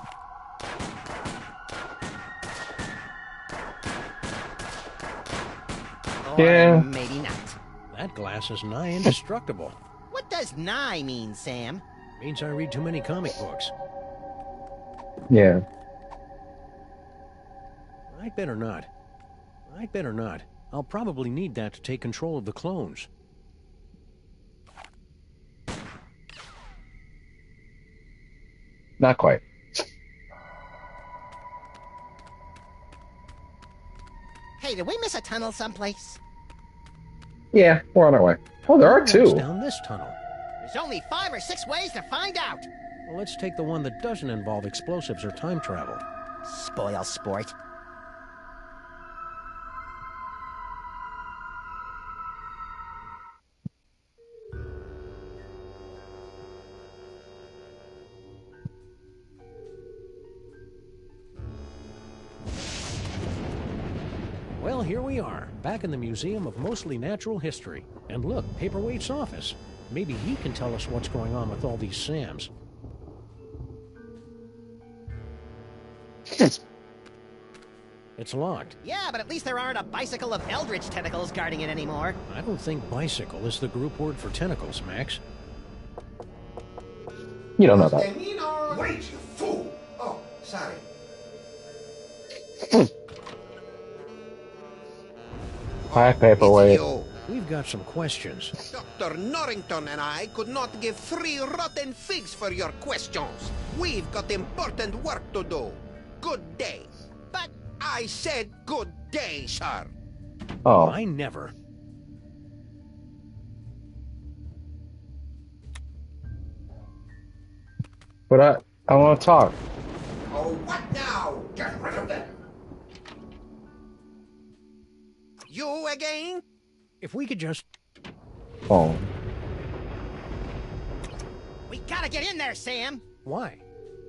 Yeah. Or maybe not. That glass is nigh indestructible. What does nigh mean, Sam? Means I read too many comic books. Yeah. I'd better not. I'd better not. I'll probably need that to take control of the clones. Not quite. Hey, did we miss a tunnel someplace? Yeah, we're on our way. Oh, there are two. Down this tunnel. There's only 5 or 6 ways to find out. Well, let's take the one that doesn't involve explosives or time travel. Spoil sport. Well, here we are, back in the Museum of Mostly Natural History. And look, Paperweight's office. Maybe he can tell us what's going on with all these Sams. It's locked. Yeah, but at least there aren't a bicycle of eldritch tentacles guarding it anymore. I don't think bicycle is the group word for tentacles, Max. You don't know that. Wait, you fool! Oh, sorry. Hi, Paperweight. We've got some questions. Dr. Norrington and I could not give 3 rotten figs for your questions. We've got important work to do. Good day. But I said good day, sir. Oh. I never. But I want to talk. Oh, what now? Get rid of them. You again? If we could just... Oh. We gotta get in there, Sam. Why?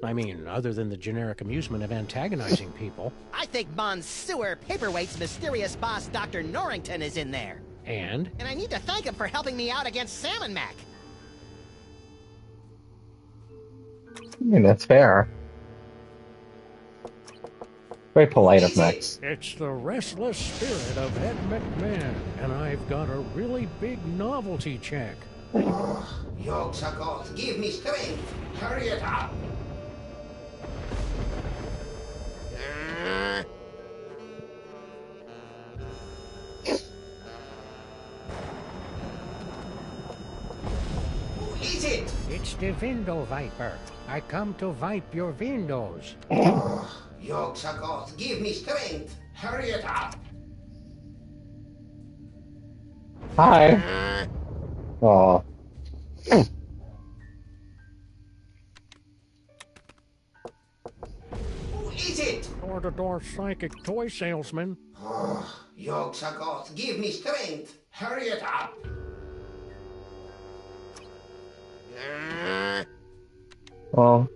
I mean, other than the generic amusement of antagonizing people. I think Monsieur Paperweight's mysterious boss, Dr. Norrington, is in there. And? And I need to thank him for helping me out against Sam and Mac. I mean, that's fair. Very polite of Max. It's the restless spirit of Ed McMahon, and I've got a really big novelty check. Yokes are God, give me strength. Hurry it up. Who is it? It's the window viper. I come to wipe your windows. Yokes are God, give me strength. Hurry it up. Hi. Aw. Who is it? Door-to-door psychic toy salesman. Yokes are God, give me strength. Hurry it up. Well.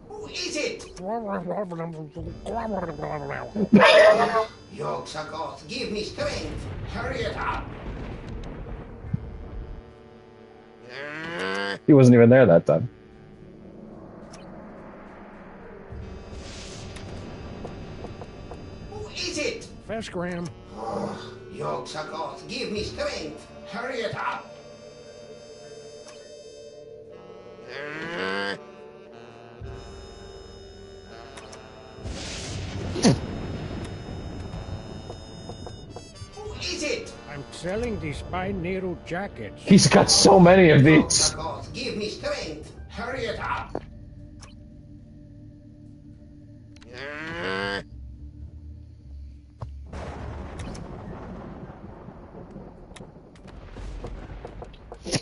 Who is it? Yolks are gods, give me strength. Hurry it up. He wasn't even there that time. Who is it? Fast, Graham. Yolks are gods, give me strength. Hurry it up. Who is it? I'm selling these spine needle jackets. He's got so many of these. Gods, give me strength. Hurry it up.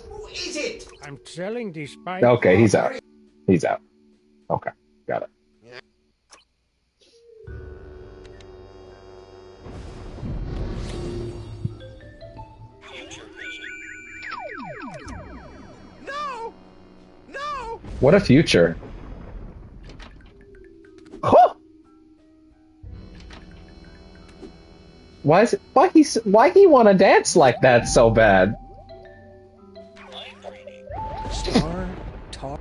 Who is it? I'm selling these spine. Okay, he's out. He's out. Okay, got it. No! No! What a future. Huh. Why he want to dance like that so bad?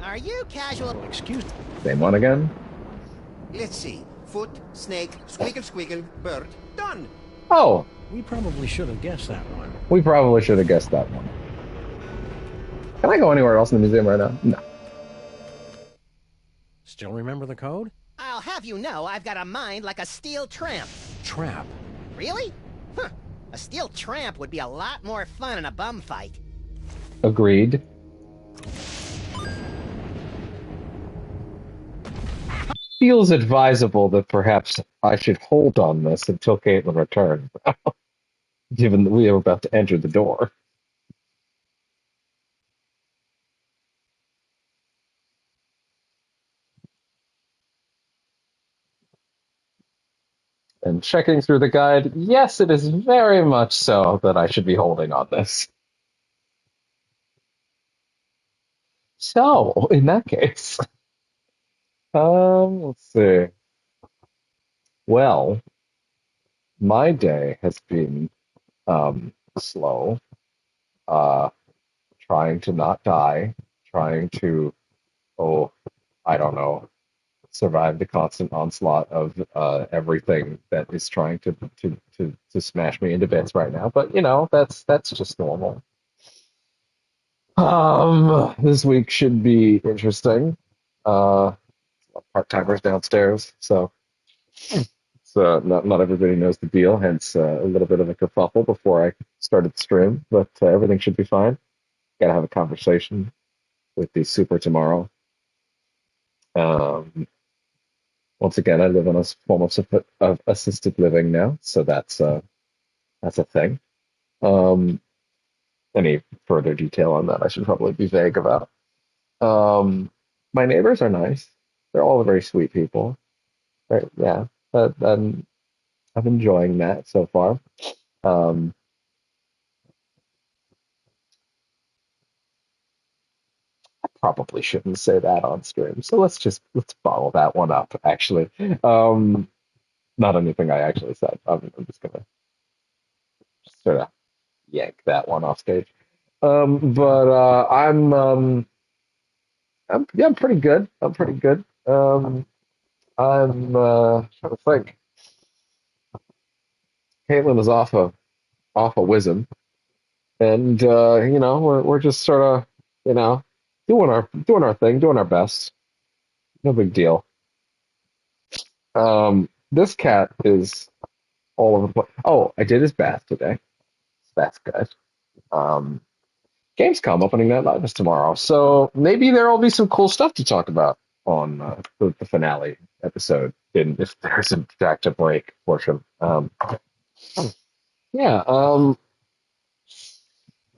Are you casual? Excuse me. Same one again? Let's see. Foot, snake, squeakle squeakle, bird. Done. Oh, We probably should have guessed that one. we probably should have guessed that one. Can I go anywhere else in the museum right now? No. Still remember the code? I'll have you know I've got a mind like a steel tramp. Trap. Really? Huh. A steel tramp would be a lot more fun in a bum fight. Agreed. Feels advisable that perhaps I should hold on this until Caitlin returns, given that we are about to enter the door. And checking through the guide, yes, it is very much so that I should be holding on this. So, in that case, let's see. Well, my day has been slow, trying to not die, trying to, I don't know, survive the constant onslaught of everything that is trying to smash me into bits right now. But you know, that's just normal. This week should be interesting. Part-timers downstairs, so it's, not everybody knows the deal. Hence, a little bit of a kerfuffle before I started the stream, but everything should be fine. Got to have a conversation with the super tomorrow. Once again, I live in a form of assisted living now, so that's a thing. Any further detail on that, I should probably be vague about. My neighbors are nice. They're all very sweet people. Right, yeah, I'm enjoying that so far. I probably shouldn't say that on stream, so let's follow that one up. Actually, not anything I actually said. I'm just gonna sort of yank that one off stage. But I'm pretty good. I'm pretty good. I'm trying to think. Caitlin is off a whizm, and you know, we're just sort of, you know, doing our thing, doing our best. No big deal. This cat is all over the place. Oh, I did his bath today. That's good. Gamescom opening night live is tomorrow, so maybe there will be some cool stuff to talk about on the finale episode, if there's in fact a break portion. Yeah. Oh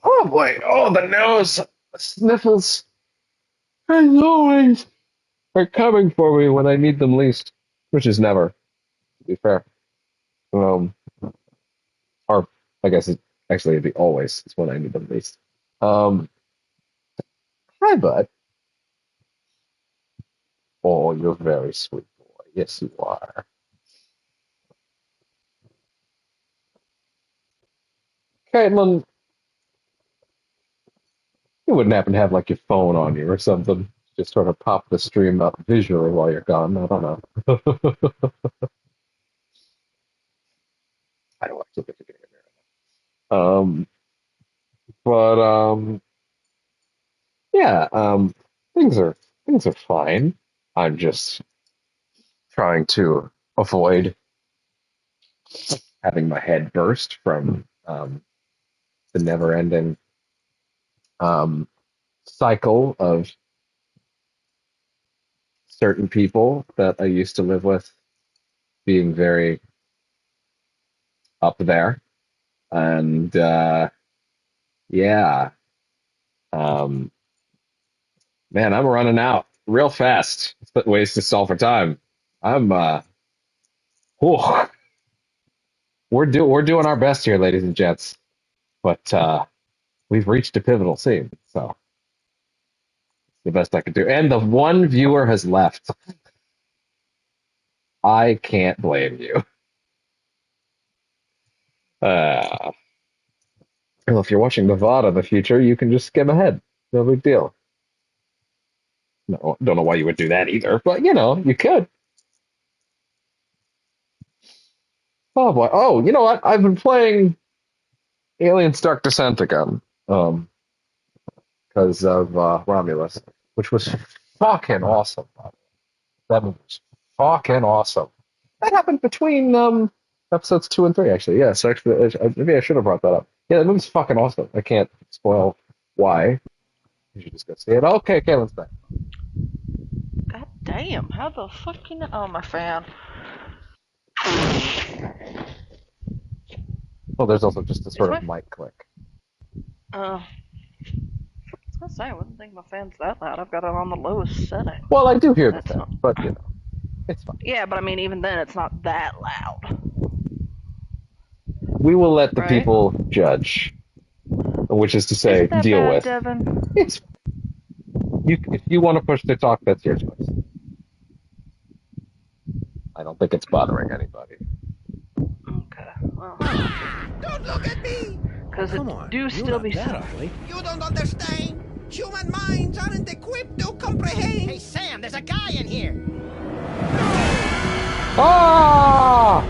boy. Oh, the nose sniffles, as always, are coming for me when I need them least, which is never, to be fair. Or I guess it'd be always is when I need them least. Hi, bud. Oh, you're very sweet boy. Yes, you are. Caitlin, you wouldn't happen to have like your phone on you or something. Just sort of pop the stream up visually while you're gone. I don't know. I don't actually think you're getting it. But yeah, things are fine. I'm just trying to avoid having my head burst from the never-ending cycle of certain people that I used to live with being very up there. And yeah, um, man, I'm running out real fast. But ways to solve for time. I'm whew, we're doing our best here, ladies and gents. But we've reached a pivotal scene, so it's the best I could do. And the one viewer has left. I can't blame you. Well, if you're watching the VOD in the future, you can just skim ahead. No big deal. No, don't know why you would do that either, but you know, you could. Oh boy. Oh, you know what? I've been playing Alien Dark Descent again. Because of Romulus, which was fucking awesome. That was fucking awesome. That happened between episodes 2 and 3, actually. Yes, actually, maybe I should have brought that up. Yeah, that movie's fucking awesome. I can't spoil why. You should just go see it. Okay, let's back. God damn, how the fuck you know? Oh, my fan. Well, there's also just a sort of mic click. I was gonna say, I wouldn't think my fan's that loud. I've got it on the lowest setting. Well, I do hear the fan, but you know, it's fine. Yeah, but I mean, even then, it's not that loud. We will let the people judge, which is to say, deal bad, with. Devin? It's if you want to push the talk, that's your choice. I don't think it's bothering anybody. Okay, well. Don't look at me! Because it do still be that ugly. You don't understand. Human minds aren't equipped to comprehend. Hey, Sam, there's a guy in here. Ah!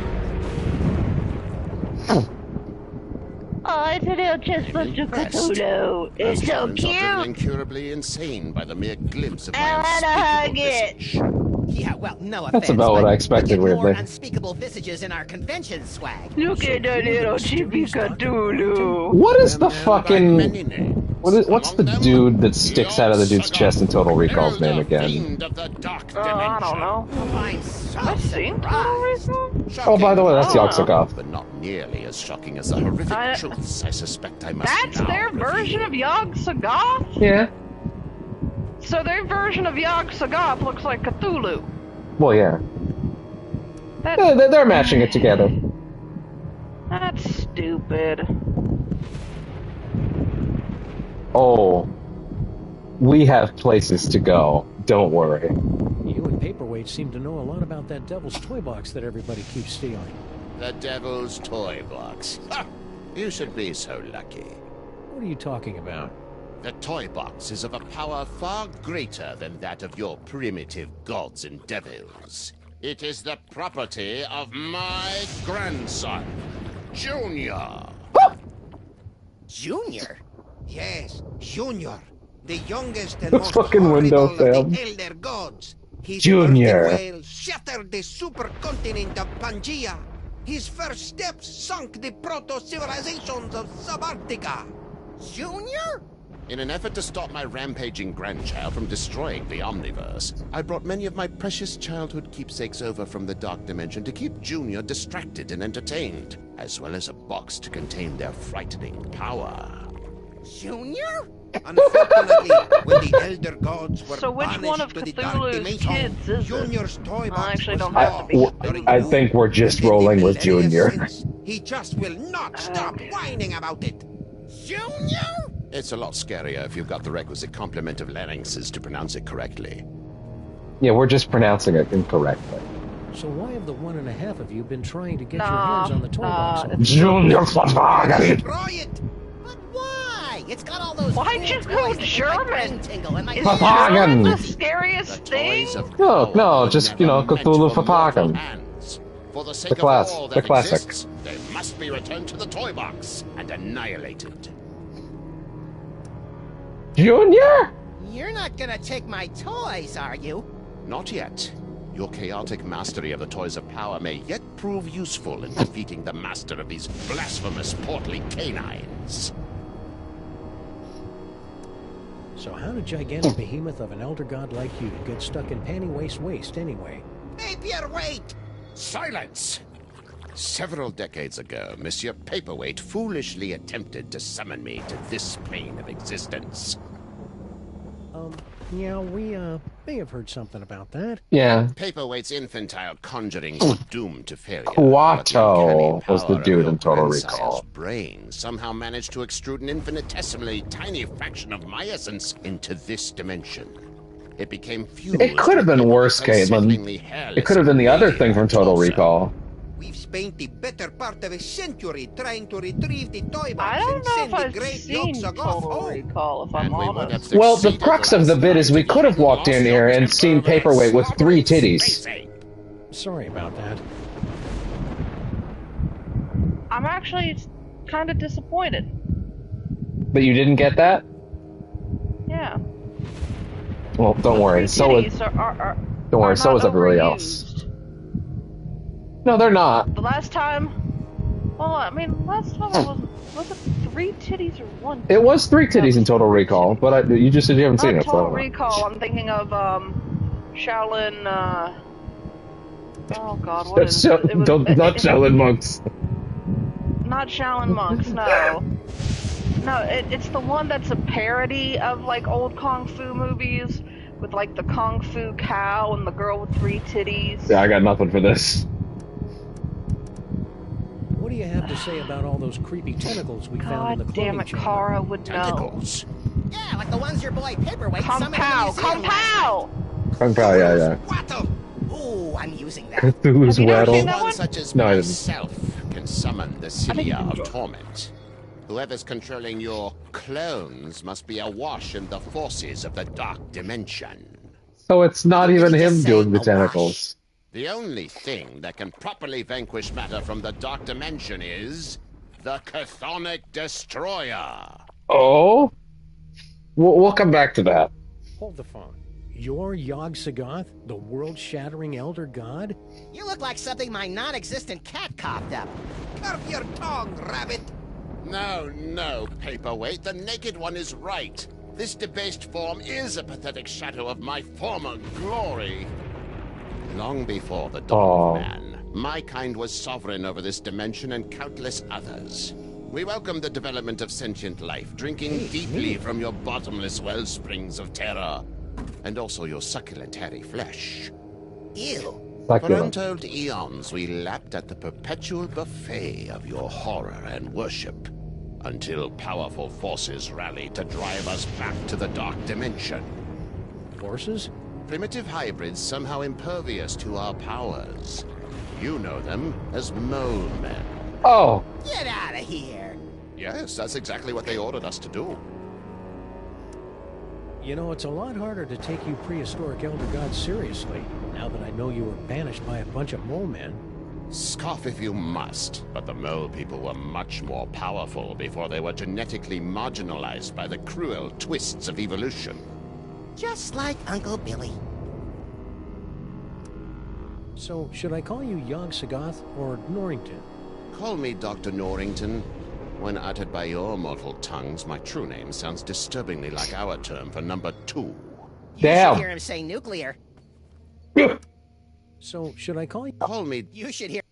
Oh, it's a little just Mr. Cthulhu. It's so cute. Incurably insane by the mere glimpse of I my wanna hug unspeakable visage. Yeah, well, no offense. That's about what I expected, we get more weirdly. unspeakable visages in our convention swag. Look at the little chippy Cthulhu. What is the fucking... What's the dude that sticks out of the dude's chest in Total Recall's name again? I don't know. I've seen Total Recall? Oh, by the way, that's Yogg-Sothoth. But not nearly as shocking as the horrific truths I suspect I must That's now their version of Yogg-Sothoth? Yeah. So their version of Yogg-Sothoth looks like Cthulhu. Well, yeah. They're matching it together. That's stupid. Oh, we have places to go. Don't worry. You and Paperweight seem to know a lot about that Devil's Toy Box that everybody keeps stealing. The Devil's Toy Box. Ha! You should be so lucky. What are you talking about? The toy box is of a power far greater than that of your primitive gods and devils. It is the property of my grandson, Junior. Junior? Yes, Junior. The youngest and The most fucking horrible window of failed. the Elder Gods. His Junior. earthen whale shattered the supercontinent of Pangaea. His first steps sunk the proto-civilizations of Subarctica. Junior? In an effort to stop my rampaging grandchild from destroying the Omniverse, I brought many of my precious childhood keepsakes over from the Dark Dimension to keep Junior distracted and entertained, as well as a box to contain their frightening power. Junior? Unfortunately, when the Elder Gods were So which one of banished to the Dark Cthulhu's Dimension, kids is it? Junior's toy I box actually was don't have to be lost Cthulhu. during I the think war. we're just In the rolling with millennia Junior. since, he just will not stop whining about it. Junior? It's a lot scarier if you've got the requisite complement of larynxes to pronounce it correctly. Yeah, we're just pronouncing it incorrectly. So why have the 1.5 of you been trying to get your hands on the toy box? Junior Versagen! Destroy it! But why? It's got all those Why'd cool you go toys that make my brain German? tingle and my Is Versagen! German the scariest thing? No, just, you know, Cthulhu Versagen. For the sake The class, of all the that classic. exists, they must be returned to the toy box and annihilated. Junior? You're not gonna take my toys, are you? Not yet. Your chaotic mastery of the toys of power may yet prove useful in defeating the master of these blasphemous portly canines. So how did gigantic behemoth of an elder god like you get stuck in panty waste anyway? Paperweight! Silence! Several decades ago, Monsieur Paperweight foolishly attempted to summon me to this plane of existence. Yeah, we, may have heard something about that. Yeah. Paperweight's infantile conjurings were doomed to failure. Kuato was the dude in Total Grandsire's Recall. brain somehow managed to extrude an infinitesimally tiny fraction of my essence into this dimension. It became fused. It could have been worse, Caitlin. It could have been the other thing from Total Recall. We've spent the better part of a century trying to retrieve the toy box I don't and know send if the I've great seen Yogg-Sothoth Total home. Recall, if I'm honest. Well, the crux of the bit is we could have walked in here and seen Paperweight with 3 titties. Sorry about that. I'm actually kind of disappointed. But you didn't get that? Yeah. Well, don't worry. So was, don't worry. So was everybody else. No, they're not. The last time, well, I mean, last time it was it 3 titties or 1? It was 3 titties in Total Recall, but you just said you haven't seen it. Total So. Recall. I'm thinking of Shaolin. Oh God, what is it? It was, not Shaolin monks. Not Shaolin monks. No. No, it's the one that's a parody of like old kung fu movies with like the kung fu cow and the girl with 3 titties. Yeah, I got nothing for this. What do you have to say about all those creepy tentacles we found in the God damn it, Kara would know. Yeah, like the ones your boy Paperweight Kung summoned Pao, in the museum Kung Pao! Kung Pao, yeah. Ooh, I'm using that. Cthulhu's Waddle. One such as No, I didn't. myself can summon the Cilia of Torment. Whoever's controlling your clones must be awash in the forces of the Dark Dimension. So it's not even him doing the tentacles. The only thing that can properly vanquish matter from the Dark Dimension is the Chthonic Destroyer. Oh? We'll come back to that. Hold the phone. You're Yogg-Sothoth, the world-shattering elder god? You look like something my non-existent cat coughed up. Curb your tongue, rabbit! No, Paperweight. The Naked One is right. This debased form is a pathetic shadow of my former glory. Long before the dawn of man, my kind was sovereign over this dimension and countless others. We welcome the development of sentient life, drinking deeply from your bottomless well springs of terror, and also your succulent hairy flesh. Ew. For untold eons, we lapped at the perpetual buffet of your horror and worship, until powerful forces rallied to drive us back to the Dark Dimension. Forces? Primitive hybrids somehow impervious to our powers. You know them as mole men. Oh. Get out of here. Yes, that's exactly what they ordered us to do. You know, it's a lot harder to take you prehistoric elder gods seriously, now that I know you were banished by a bunch of mole men. Scoff if you must, but the mole people were much more powerful before they were genetically marginalized by the cruel twists of evolution. Just like Uncle Billy. So, should I call you Yogg-Sothoth or Norrington? Call me Dr. Norrington. When uttered by your mortal tongues, my true name sounds disturbingly like our term for number 2. You should hear him say nuclear. So, should I call you? Call me. You should hear.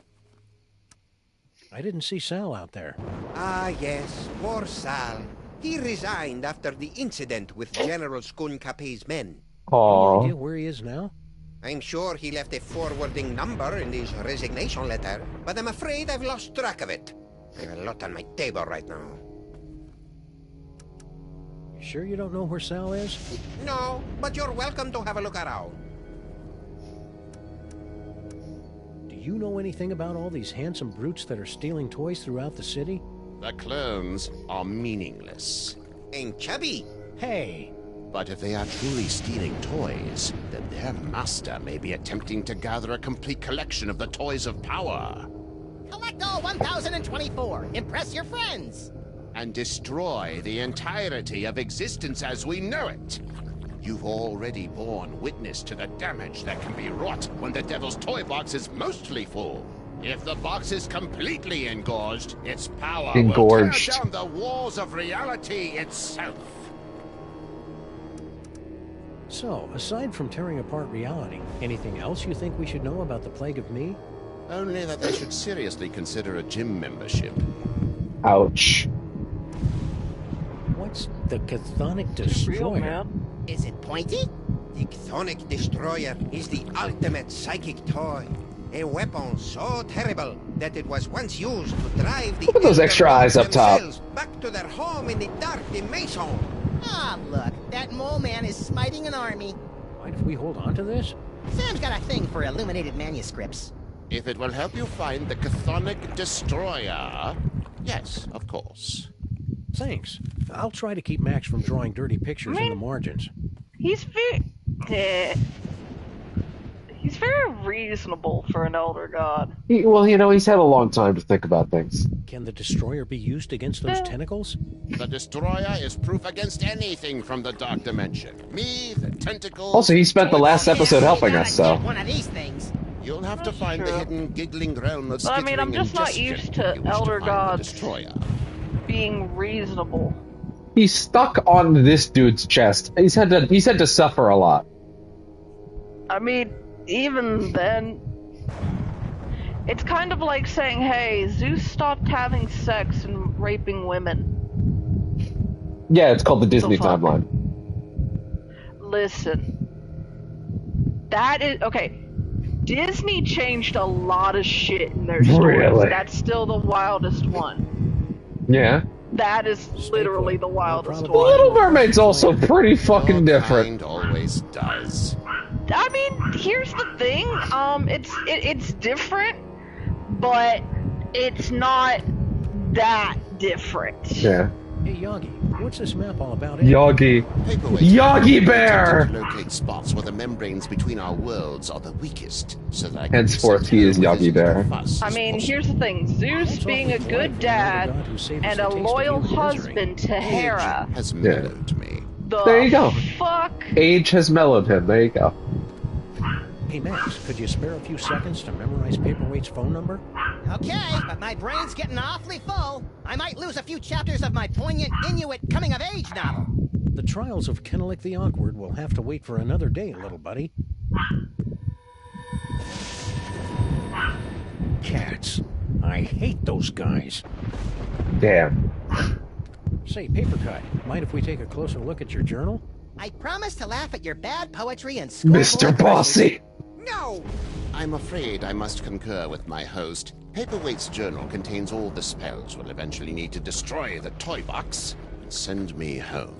I didn't see Sal out there. Ah, yes, poor Sal. He resigned after the incident with General Skunkapé's men. Aww. Any idea where he is now? I'm sure he left a forwarding number in his resignation letter, but I'm afraid I've lost track of it. I have a lot on my table right now. You sure you don't know where Sal is? No, but you're welcome to have a look around. you know anything about all these handsome brutes that are stealing toys throughout the city? The clones are meaningless. And chubby. Hey! But if they are truly stealing toys, then their master may be attempting to gather a complete collection of the toys of power. Collect all 1,024. Impress your friends. And destroy the entirety of existence as we know it. You've already borne witness to the damage that can be wrought when the Devil's Toy Box is mostly full. If the box is completely engorged, its power will tear down the walls of reality itself. So, aside from tearing apart reality, anything else you think we should know about the Plague of Me? Only that they should seriously consider a gym membership. Ouch. What's the Chthonic Destroyer? Is it pointy? The Chthonic Destroyer is the ultimate psychic toy. A weapon so terrible that it was once used to drive the Look at those extra eyes up top. back to their home in the dark dimension. Ah, look, that mole man is smiting an army. Mind if we hold on to this? Sam's got a thing for illuminated manuscripts. If it will help you find the Chthonic Destroyer, yes, of course. Thanks. I'll try to keep Max from drawing dirty pictures in the margins. He's very reasonable for an elder god. Well, you know, he's had a long time to think about things. Can the Destroyer be used against those tentacles? The Destroyer is proof against anything from the Dark Dimension. Me, the tentacles... Also, he spent the last episode helping us, so... One of these things. You'll have to find the hidden giggling realm of I mean, I'm just not used to elder gods being reasonable. He's stuck on this dude's chest. He's had to suffer a lot. I mean, even then, it's kind of like saying, hey, Zeus stopped having sex and raping women. Yeah, it's called the Disney timeline. Listen. That is... Okay. Disney changed a lot of shit in their stories. Really? That's still the wildest one. Yeah. That is literally the wildest The one. Little Mermaid's also pretty fucking different. Always does. I mean, here's the thing. It's different, but it's not that different. Yeah. Hey, Yagi, what's this map all about? Yagi. Yagi Bear! Locate spots where the membranes between our worlds are the weakest, so that I can Henceforth, he is Yagi Bear. I mean, here's the thing. Zeus being a good dad and a loyal husband to Hera. Has mellowed me. There you go. Fuck? Age has mellowed him. There you go. Hey, Max, could you spare a few seconds to memorize Paperweight's phone number? Okay, but my brain's getting awfully full. I might lose a few chapters of my poignant Inuit coming-of-age novel. The trials of Kennelik the Awkward will have to wait for another day, little buddy. Cats. I hate those guys. Damn. Say, Papercut, mind if we take a closer look at your journal? I promise to laugh at your bad poetry and Mr. Bossy! No! I'm afraid I must concur with my host. Paperweight's journal contains all the spells we'll eventually need to destroy the toy box and send me home.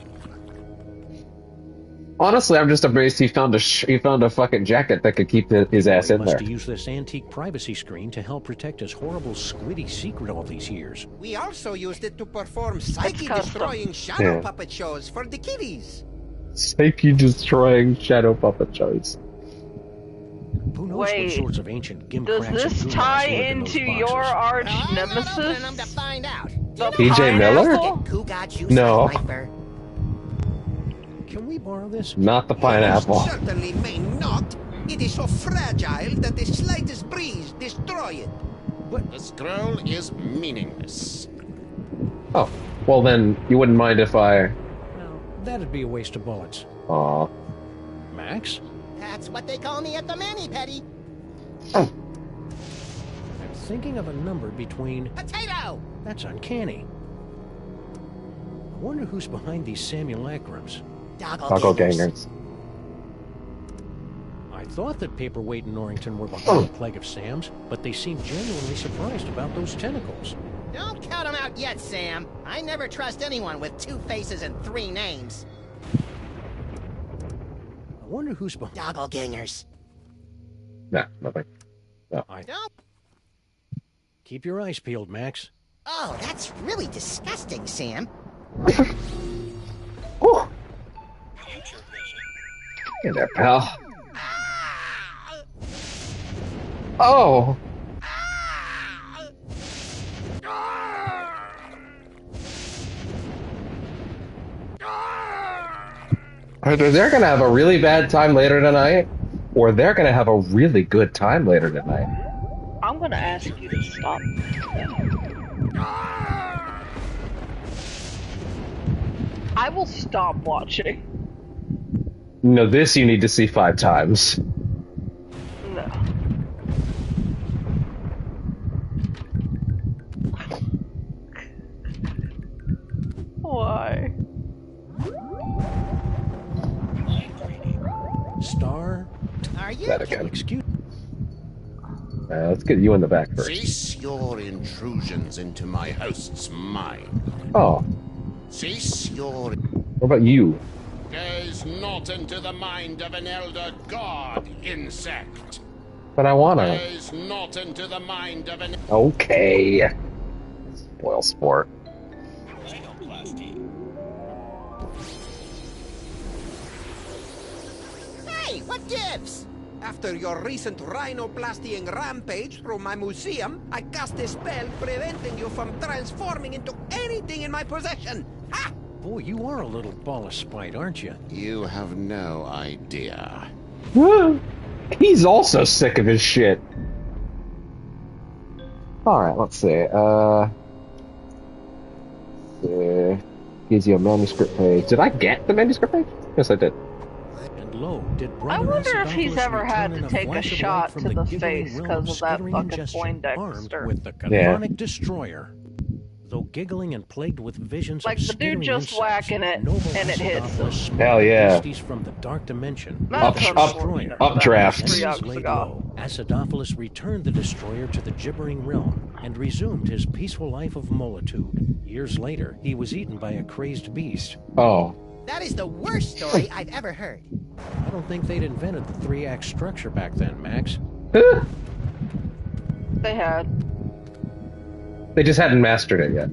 Honestly, I'm just amazed he found a fucking jacket that could keep his ass in there. Must use this antique privacy screen to help protect his horrible squiddy secret all these years. We also used it to perform psyche-destroying shadow puppet shows for the kiddies. Psyche-destroying shadow puppet shows. Who knows Wait, what sorts of ancient gimp does cracks this and tie goulash lurk in into those your boxes? arch nemesis? Them to find out. The PJ Miller? pineapple? No. Can we borrow this? Not the pineapple. Certainly may not. It is so fragile that the slightest breeze destroy it. But the scroll is meaningless. Oh, well then, you wouldn't mind if I... Well, that'd be a waste of bullets. Aw. Max? That's what they call me at the mani-pedi. Oh. I'm thinking of a number between... Potato! That's uncanny. I wonder who's behind these simulacrums. Doppelgangers. I thought that Paperweight and Norrington were behind the Plague of Sam's, but they seem genuinely surprised about those tentacles. Don't count them out yet, Sam. I never trust anyone with 2 faces and 3 names. I wonder who's behind... Doppelgangers. Nah, nothing. No. Keep your eyes peeled, Max. Oh, that's really disgusting, Sam. Oh. Hey there, pal. Oh. Either they're gonna have a really bad time later tonight, or they're gonna have a really good time later tonight. I'm gonna ask you to stop. I will stop watching. No, this you need to see 5 times. No. Why? Star? Are you? That again. Excuse. Let's get you in the back first. Cease your intrusions into my host's mind. Oh. Cease your... What about you? Gaze not into the mind of an elder god, insect. But I wanna. Gaze not into the mind of an... Okay. Spoil sport. Hey, what gives? After your recent rhinoplasty rampage through my museum, I cast a spell preventing you from transforming into anything in my possession. Ha! Boy, you are a little ball of spite, aren't you? You have no idea. He's also sick of his shit. Alright, let's see. Gives you a manuscript page. Did I get the manuscript page? Yes, I did. And lo, did I Brother wonder if he's Acidophilus ever had return to in take a flash of shot light from to the giggling face realm because of that skittering fucking ingestion, armed Poindexter. with the chthonic destroyer. Though giggling and plagued with visions Like of the dude skittering just insects, whacking it, noble and it hits Acidophilus him. smelled Hell yeah. beasties from the dark dimension. Updraft. As days laid low, Acidophilus returned the destroyer to the gibbering realm and resumed his peaceful life of molitude. Years later, he was eaten by a crazed beast. Oh. That is the worst story I've ever heard. I don't think they'd invented the 3-act structure back then, Max. They had. They just hadn't mastered it yet.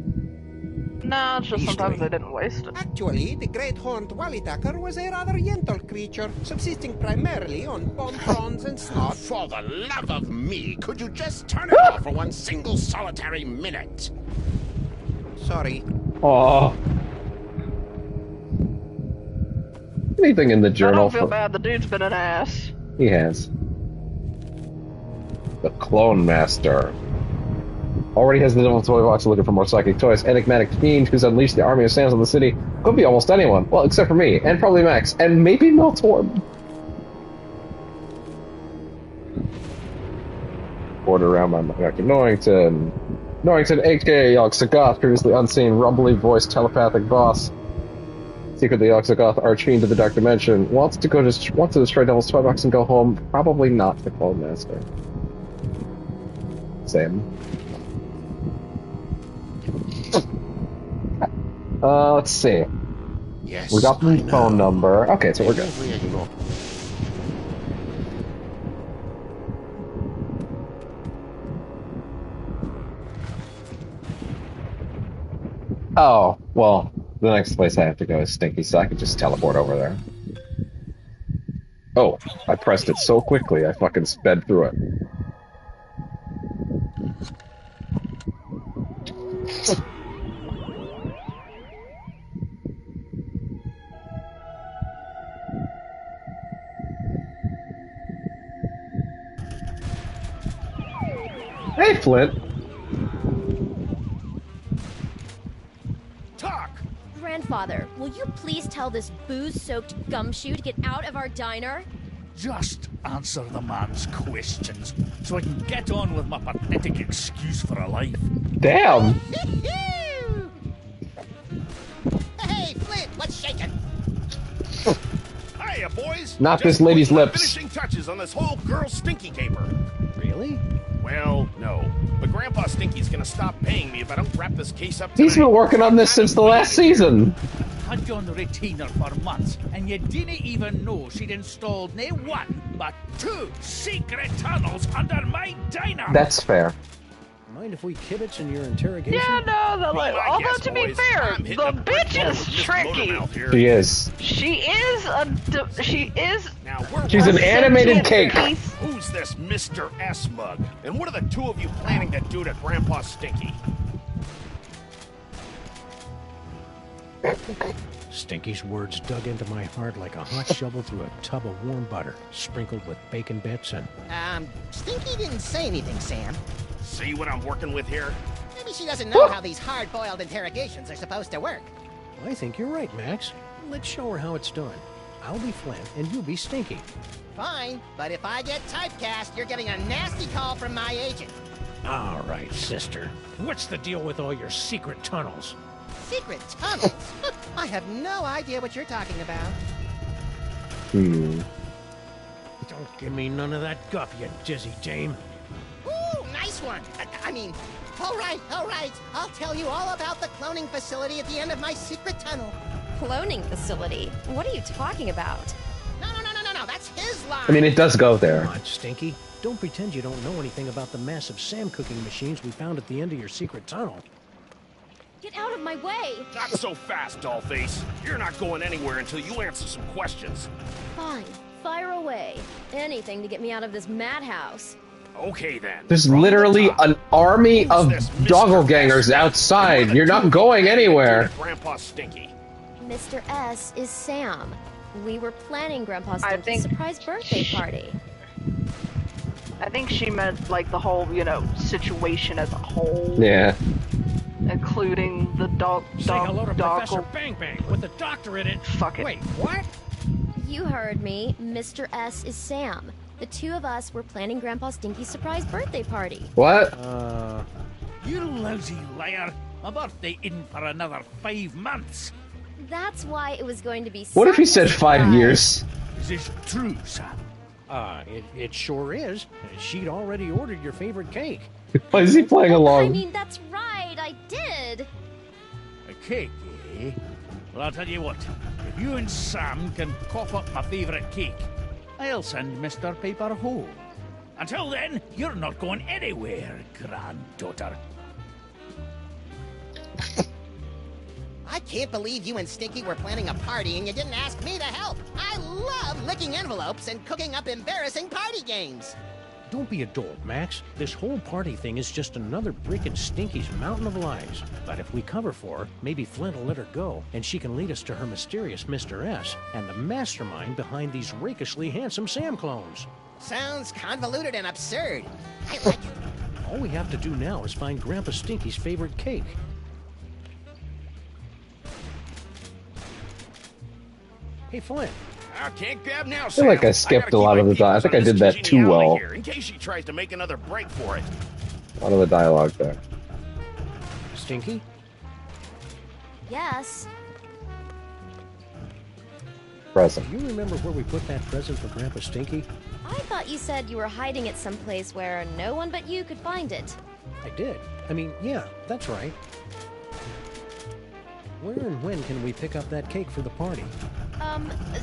No, it's just sometimes they didn't waste it. Actually, the great horned Wallitaker was a rather gentle creature, subsisting primarily on bone prawns and snot. For the love of me, could you just turn it off for one single solitary minute? Sorry. Aw. Anything in the I journal? don't feel bad, the dude's been an ass. He has. The Clone Master. Already has the Devil Toy Box looking for more psychic toys. Enigmatic Fiend, who's unleashed the army of Sands on the city. Could be almost anyone. Well, except for me. And probably Max. And maybe Miltorm. Order around my Dr. Norrington. Norrington, aka Yogg-Sagoth, previously unseen, rumbly voiced telepathic boss. Secretly Yogg-Sagoth, archfiend of the Dark Dimension. Wants to destroy Devil's Toy Box and go home. Probably not the Clone Master. Same. Let's see. Yes, We got the phone number. Okay, so we're good. Oh, well, the next place I have to go is Stinky, so I could just teleport over there. Oh, I pressed it so quickly, I fucking sped through it. Hey, Flint. Grandfather, will you please tell this booze-soaked gumshoe to get out of our diner? Just answer the man's questions so I can get on with my pathetic excuse for a life. Damn! Hey, Flint, what's shaking? Hiya, boys. Not Just this lady's putting the lips. Finishing touches on this whole girl stinky caper. Really? Well, no. But Grandpa Stinky's gonna stop paying me if I don't wrap this case up tonight. He's been working on this since the last season. Had you on the retainer for months, and you didn't even know she'd installed nae one, but 2 secret tunnels under my diner. That's fair. Mind if we kibitz in your interrogation? Yeah, no, although to be fair, the bitch is tricky. She is. She's an animated cake. Who's this Mr. S mug? And what are the two of you planning to do to Grandpa Stinky? Stinky's words dug into my heart like a hot shovel through a tub of warm butter, sprinkled with bacon bits and... Stinky didn't say anything, Sam. See what I'm working with here? Maybe she doesn't know how these hard-boiled interrogations are supposed to work. I think you're right, Max. Let's show her how it's done. I'll be Flint, and you'll be Stinky. Fine, but if I get typecast, you're getting a nasty call from my agent. All right, sister. What's the deal with all your secret tunnels? Secret tunnels? I have no idea what you're talking about. Don't give me none of that guff, you dizzy dame. Ooh, nice one. I mean, all right. I'll tell you all about the cloning facility at the end of my secret tunnel. Cloning facility? What are you talking about? No, that's his line. I mean, it does go there. Come on, Stinky. Don't pretend you don't know anything about the massive Sam cooking machines we found at the end of your secret tunnel. Get out of my way! Not so fast, Dollface. You're not going anywhere until you answer some questions. Fine. Fire away. Anything to get me out of this madhouse. Okay, then. There's literally an army of doppelgangers outside. You're not going anywhere. Grandpa Stinky. Mr. S is Sam. We were planning Grandpa Stinky's surprise birthday party. I think she meant like the whole, situation as a whole. Yeah. Including the Say hello to Professor Bang Bang with a doctor in it. Fuck it. Wait, what? You heard me. Mr. S is Sam. The two of us were planning Grandpa Stinky's surprise birthday party. What? You lousy liar. My birthday isn't for another 5 months. That's why it was going to be What if he said 5 years? Is this true, sir? It sure is. She'd already ordered your favorite cake. Why is he playing along? I mean, that's right, I did. A cake, eh? Well, I'll tell you what. If you and Sam can cough up my favourite cake, I'll send Mr. Paper home. Until then, you're not going anywhere, granddaughter. I can't believe you and Stinky were planning a party and you didn't ask me to help. I love licking envelopes and cooking up embarrassing party games. Don't be a dolt, Max. This whole party thing is just another brick in Stinky's mountain of lies. But if we cover for her, maybe Flint will let her go, and she can lead us to her mysterious Mr. S and the mastermind behind these rakishly handsome Sam clones. Sounds convoluted and absurd. I like it. All we have to do now is find Grandpa Stinky's favorite cake. Hey, Flint. I can't grab now, I feel like I skipped a lot of the dialogue. I think I did that too well. In case she tries to make another break for it. A lot of the dialogue there. Stinky? Yes. Present. Do you remember where we put that present for Grandpa Stinky? I thought you said you were hiding it someplace where no one but you could find it. I did. I mean, yeah, that's right. Where and when can we pick up that cake for the party?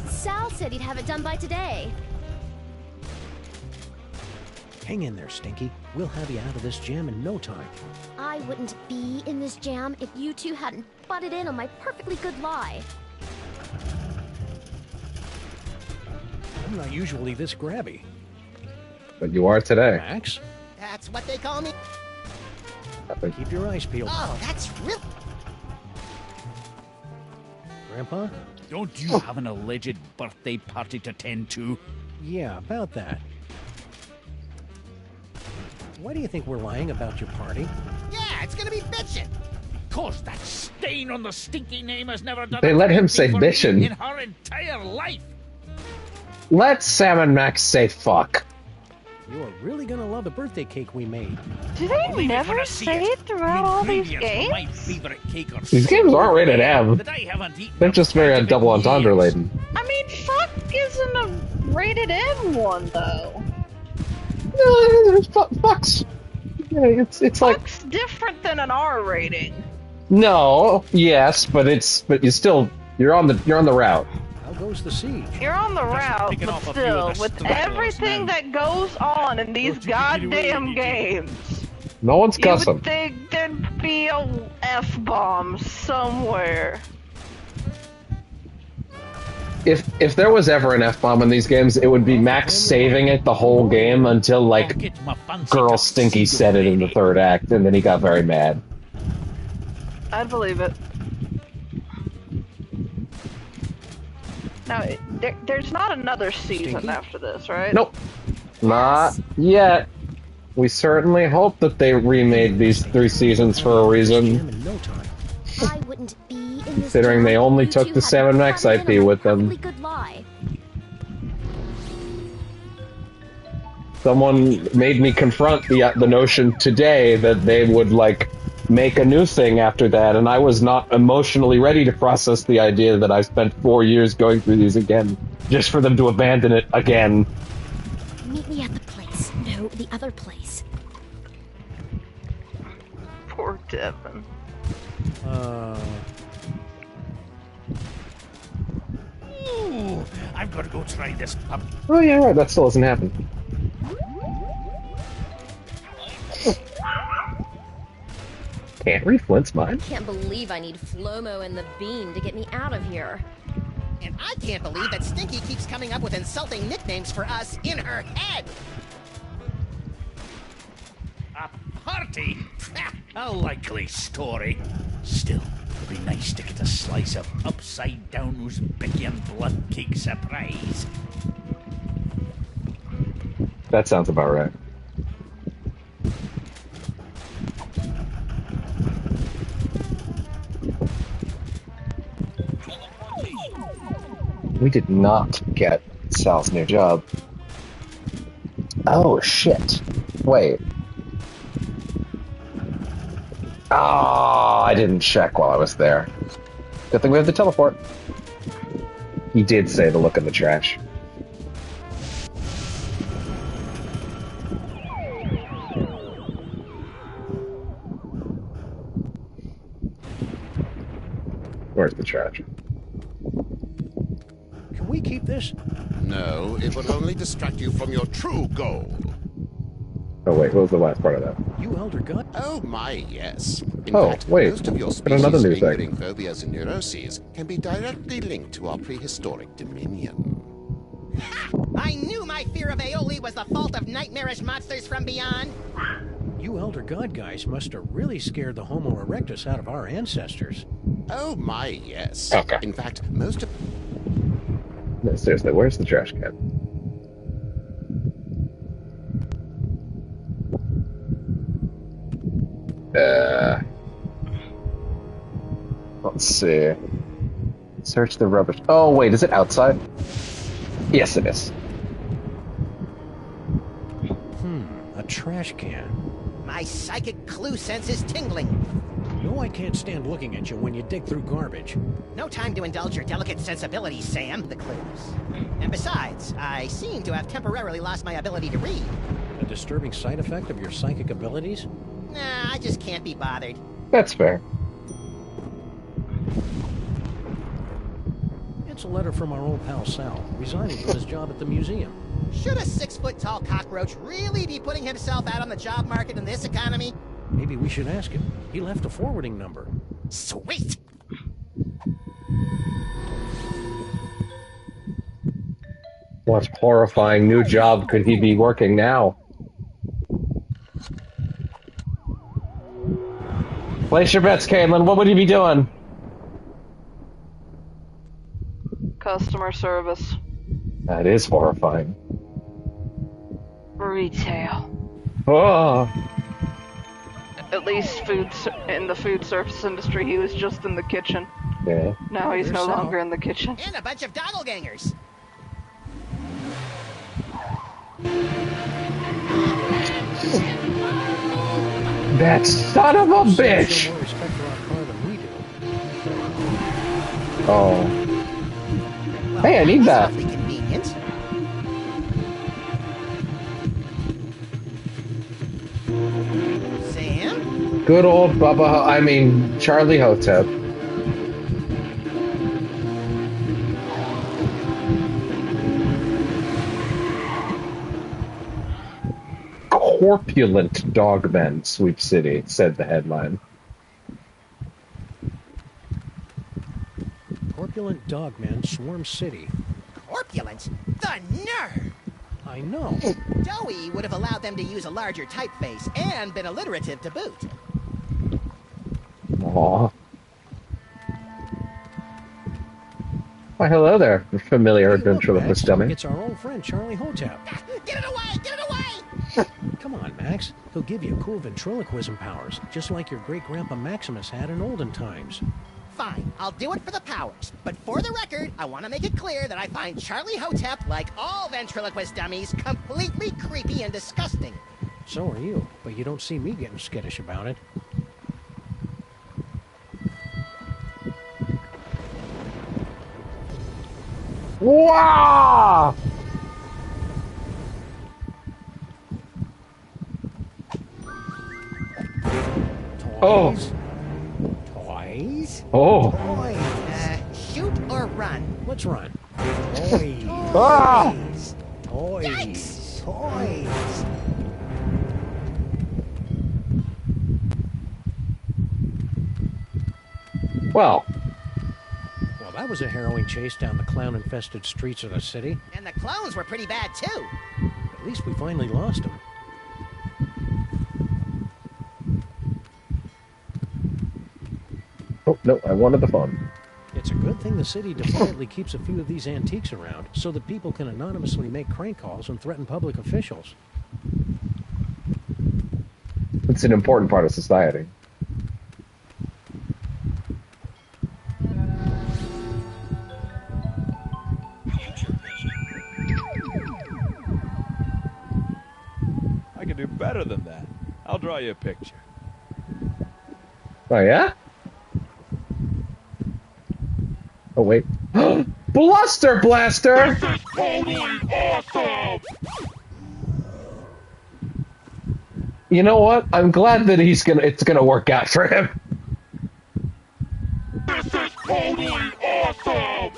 Sal said he'd have it done by today. Hang in there, Stinky. We'll have you out of this jam in no time. I wouldn't be in this jam if you two hadn't butted in on my perfectly good lie. I'm not usually this grabby. But you are today. Max? That's what they call me. Keep your eyes peeled. Oh, that's real. Grandpa? Don't you have an alleged birthday party to tend to? Yeah, about that. Why do you think we're lying about your party? Yeah, it's gonna be bitchin'. Cause that stain on the Stinky name has never done They let him say anything for bitchin'. me in her entire life. Let Sam and Max say fuck. You are really gonna love the birthday cake we made. Do they never say it throughout all these games? My favorite cake are These games aren't rated M. that I haven't eaten. They're just very double entendre laden. I mean, fuck isn't a rated M one though. No, fuck's. Yeah, it's like Fuck's different than an R rating. no, yes, but you still you're on the route. I'll goes the siege. You're on the route, picking but off a few still, of the with stragglers everything now. that goes on in these Don't you get away, goddamn you games, No one's you cussing. would think there'd be a F-bomb somewhere. If there was ever an F-bomb in these games, it would be Max saving it the whole game until, like, Get my fancy Girl cup Stinky seagull, said it in the lady. third act, and then he got very mad. I'd believe it. Now, there's not another season Stinky? after this, right? Nope. Not yet. We certainly hope that they remade these 3 seasons for a reason, In no time. I wouldn't be in this considering they job only if you took two the hadn't 7 Max butted in IP on with my them. perfectly good lie. Someone made me confront the notion today that they would, like, make a new thing after that, and I was not emotionally ready to process the idea that I spent 4 years going through these again, just for them to abandon it again. Meet me at the place. No, the other place. Poor Devin. Ooh, I've got to go try this pub. Oh yeah, right, that still hasn't happened. Can't reflints mine. Can't believe I need Flomo and the Bean to get me out of here. And I can't believe that Stinky keeps coming up with insulting nicknames for us in her head. A party? A likely story. Still, it'd be nice to get a slice of upside-down Uzbekian blood cake surprise. That sounds about right. We did not get Sal's new job. Oh, shit. Wait. Oh, I didn't check while I was there. Good thing we have the teleport. He did say to look in the trash. Where's the trash? Can we keep this? No, it will only distract you from your true goal. Oh wait, what was the last part of that? You Elder God? Oh my, yes. In Oh, fact, wait. most of your Got another species' new thing. lingering phobias and neuroses can be directly linked to our prehistoric dominion. I knew my fear of aioli was the fault of nightmarish monsters from beyond. You Elder God guys must have really scared the Homo erectus out of our ancestors. Oh my, yes. Okay. In fact, most of... No, seriously, where's the trash can? Let's see. Search the rubbish. Oh, wait, is it outside? Yes, it is. A trash can. My psychic clue sense is tingling. No, I can't stand looking at you when you dig through garbage. No time to indulge your delicate sensibilities, Sam. The clues. And besides, I seem to have temporarily lost my ability to read. A disturbing side effect of your psychic abilities? Nah, I just can't be bothered. That's fair. It's a letter from our old pal Sal, resigning from his job at the museum. Should a 6-foot-tall cockroach really be putting himself out on the job market in this economy? Maybe we should ask him. He left a forwarding number. Sweet! What horrifying new job could he be working now? Place your bets, Caitlin. What would he be doing? Customer service. That is horrifying. Retail. Oh. At least in the food service industry, he was just in the kitchen. Yeah. Now he's no longer in the kitchen. And a bunch of doppelgangers. That son of a bitch! Show more respect for our car than we do. Oh. Hey, I need that. Awfully convenient. Sam? Good old Bubba, I mean, Charlie Hotep. corpulent dogmen sweep city, said the headline. Corpulent dogmen swarm city. Corpulent? The nerve! I know. Doughy would have allowed them to use a larger typeface and been alliterative to boot. Aww. Why, hello there, familiar ventriloquist dummy. It's our old friend Charlie Hotep. Get it away! Get it away! Come on, Max. He'll give you cool ventriloquism powers, just like your great-grandpa Maximus had in olden times. Fine, I'll do it for the powers. But for the record, I want to make it clear that I find Charlie Hotep, like all ventriloquist dummies, completely creepy and disgusting. So are you, but you don't see me getting skittish about it. Wow! Toys? Toys? Oh! Toys. Shoot or run? Let's run. Toys. Ah! Toys. Yikes! Toys. Well, that was a harrowing chase down the clown-infested streets of the city. And the clones were pretty bad, too. At least we finally lost them. oh, no, I wanted the fun. It's a good thing the city defiantly keeps a few of these antiques around so that people can anonymously make crank calls and threaten public officials. It's an important part of society. Do better than that. I'll draw you a picture. Oh, yeah? Oh, wait. Bluster Blaster! This is totally awesome! You know what? I'm glad that it's gonna work out for him. This is totally awesome!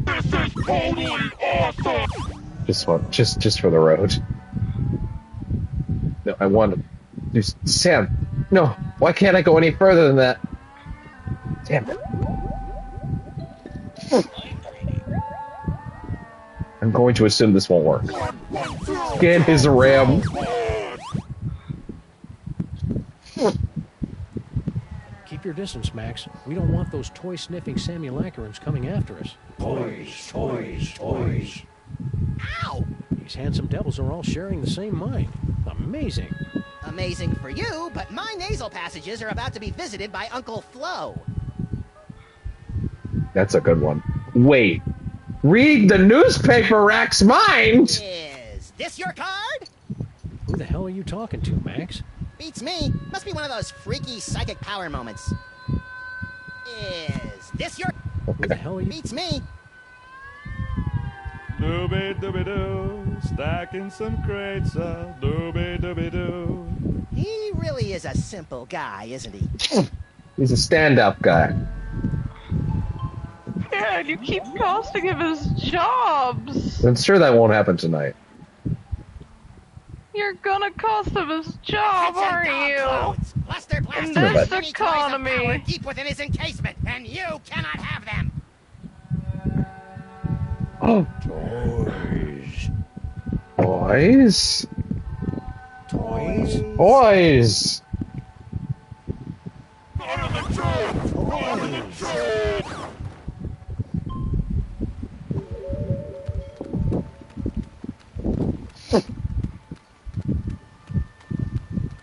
This is totally awesome! Just for the road. No, I want to. Sam, no. Why can't I go any further than that? Damn it. I'm going to assume this won't work. Scan his RAM. Keep your distance, Max. We don't want those toy-sniffing simulacrons coming after us. Toys, toys, toys. Ow! These handsome devils are all sharing the same mind. Amazing. Amazing for you, but my nasal passages are about to be visited by Uncle Flo. That's a good one. Wait. Read the newspaper rack's mind! Is this your card? Who the hell are you talking to, Max? Beats me. Must be one of those freaky psychic power moments. Is this your... Who the hell are you... Beats me. Dooby-dooby-doo, stacking some crates up, dooby-dooby-doo. He really is a simple guy, isn't he? He's a stand-up guy. Yeah, and you keep costing him his jobs. I'm sure that won't happen tonight. You're gonna cost him his job, aren't you? Blaster, In this economy. Deep within his encasement, and you cannot have them. Oh. Toys. Toys? Toys.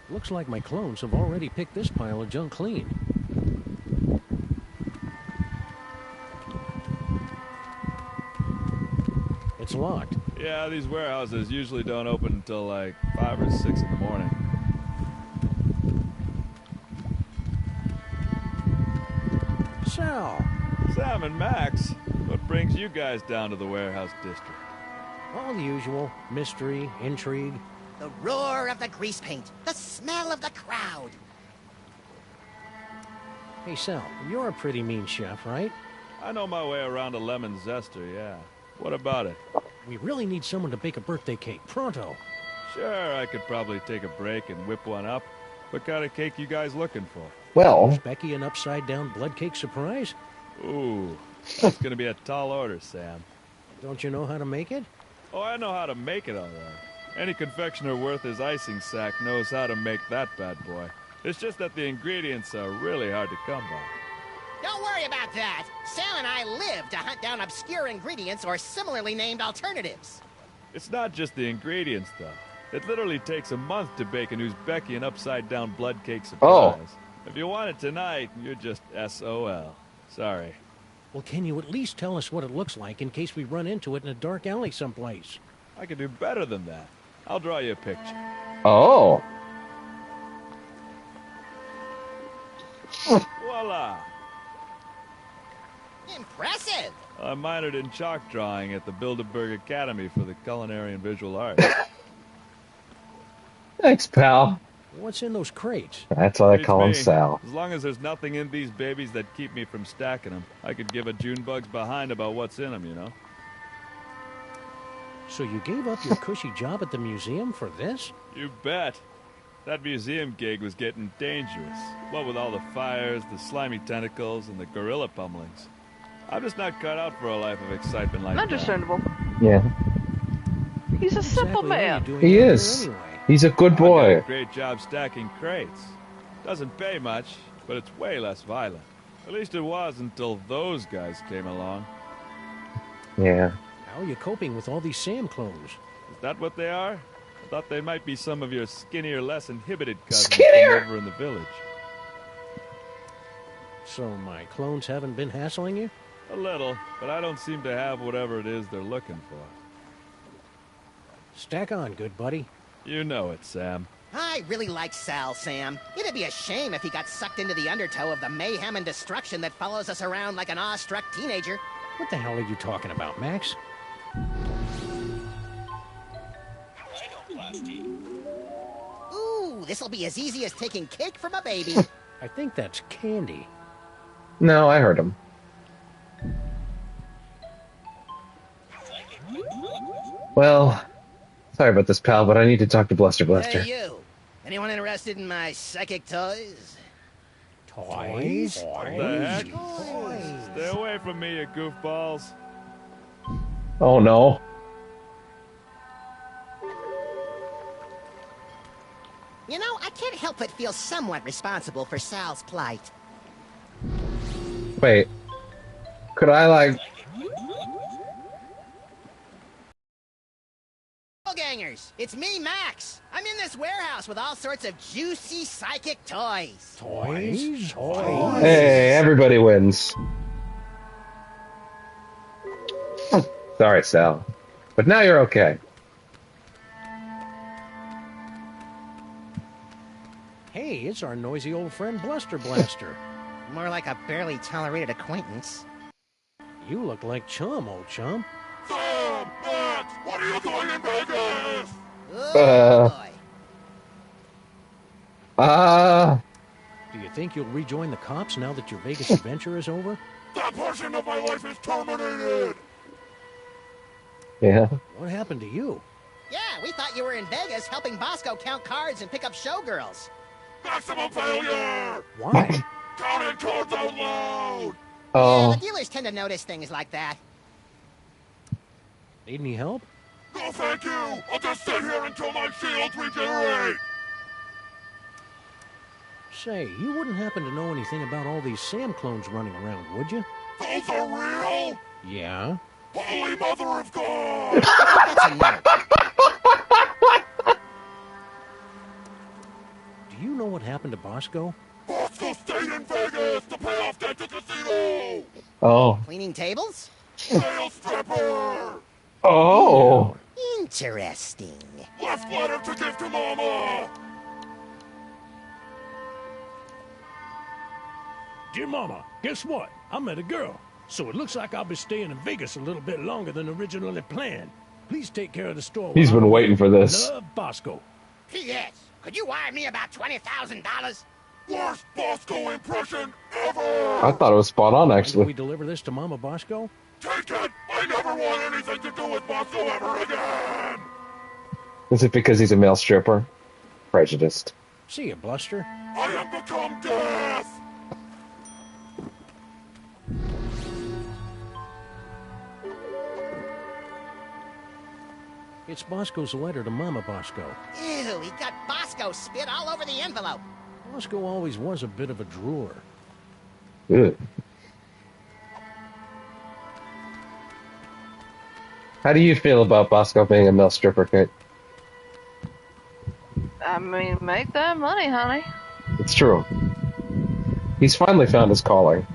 Looks like my clones have already picked this pile of junk clean. It's locked. Yeah, these warehouses usually don't open until like 5 or 6 in the morning. Sal. Sam and Max, what brings you guys down to the warehouse district? All the usual. Mystery, intrigue. The roar of the grease paint, the smell of the crowd. Hey, Sal, you're a pretty mean chef, right? I know my way around a lemon zester, yeah. What about it? We really need someone to bake a birthday cake, pronto. Sure, I could probably take a break and whip one up. What kind of cake you guys looking for? Well... Is Becky an upside-down blood cake surprise? Ooh, that's gonna be a tall order, Sam. Don't you know how to make it? Oh, I know how to make it all right. Any confectioner worth his icing sack knows how to make that bad boy. It's just that the ingredients are really hard to come by. Don't worry about that. Sal and I live to hunt down obscure ingredients or similarly named alternatives. It's not just the ingredients, though. It literally takes a month to bake an Uzbeki and upside-down blood cake surprise. Oh. If you want it tonight, you're just SOL. Sorry. Well, can you at least tell us what it looks like in case we run into it in a dark alley someplace? I can do better than that. I'll draw you a picture. Oh. Voila! Impressive! I minored in chalk drawing at the Bilderberg Academy for the Culinary and Visual Arts. Thanks, pal. What's in those crates? That's why I call him Sal. As long as there's nothing in these babies that keep me from stacking them, I could give a Junebug's behind about what's in them, you know? So you gave up your cushy job at the museum for this? You bet. That museum gig was getting dangerous. What with all the fires, the slimy tentacles, and the gorilla pummelings. I'm just not cut out for a life of excitement like that. Understandable. Yeah. He's a simple man. He is. He's a good boy. I did a great job stacking crates. Doesn't pay much, but it's way less violent. At least it was until those guys came along. Yeah. How are you coping with all these Sam clones? Is that what they are? I thought they might be some of your skinnier, less inhibited cousins from over in the village. So my clones haven't been hassling you? A little, but I don't seem to have whatever it is they're looking for. Stack on, good buddy. You know it, Sam. I really like Sal, Sam. It'd be a shame if he got sucked into the undertow of the mayhem and destruction that follows us around like an awestruck teenager. What the hell are you talking about, Max? Ooh, this'll be as easy as taking cake from a baby. I think that's candy. No, I heard him. Well, sorry about this, pal, but I need to talk to Bluster. Hey, you. Anyone interested in my psychic toys? Toys? What the heck? Stay away from me, you goofballs. Oh, no. You know, I can't help but feel somewhat responsible for Sal's plight. Wait. Could I, like... Gangers, it's me, Max. I'm in this warehouse with all sorts of juicy psychic toys. Toys? Hey, everybody wins. Sorry, Sal. But now you're okay. Hey, it's our noisy old friend Bluster Blaster. More like a barely tolerated acquaintance. You look like Chum, old chum. Sam! Max! What are you doing in Vegas? Do you think you'll rejoin the cops now that your Vegas adventure is over? That portion of my life is terminated! Yeah. What happened to you? Yeah, we thought you were in Vegas helping Bosco count cards and pick up showgirls. Maximum failure! Why? Counting cards out loud! Oh. Yeah, the dealers tend to notice things like that. Need any help? No, thank you! I'll just sit here until my shields regenerate! Say, you wouldn't happen to know anything about all these Sam clones running around, would you? Those are real? Yeah? Holy Mother of God! Do you know what happened to Bosco? Bosco stayed in Vegas to pay off debt to casino! Oh. Cleaning tables? Male stripper! Oh. Interesting. Left letter to give to Mama! Dear Mama, guess what? I met a girl. So it looks like I'll be staying in Vegas a little bit longer than originally planned. Please take care of the store. He's been waiting for this. Love, Bosco. P.S. Could you wire me about $20,000? Worst Bosco impression ever! I thought it was spot on, When actually. do we deliver this to Mama Bosco? Take it! I never want anything to do with Bosco ever again! Is it because he's a male stripper? Prejudiced. See ya, Bluster. I have become death! It's Bosco's letter to Mama Bosco. Ew, he got Bosco spit all over the envelope. Bosco always was a bit of a drooler. Good. How do you feel about Bosco being a male stripper, Kate? I mean, make that money, honey. It's true. He's finally found his calling.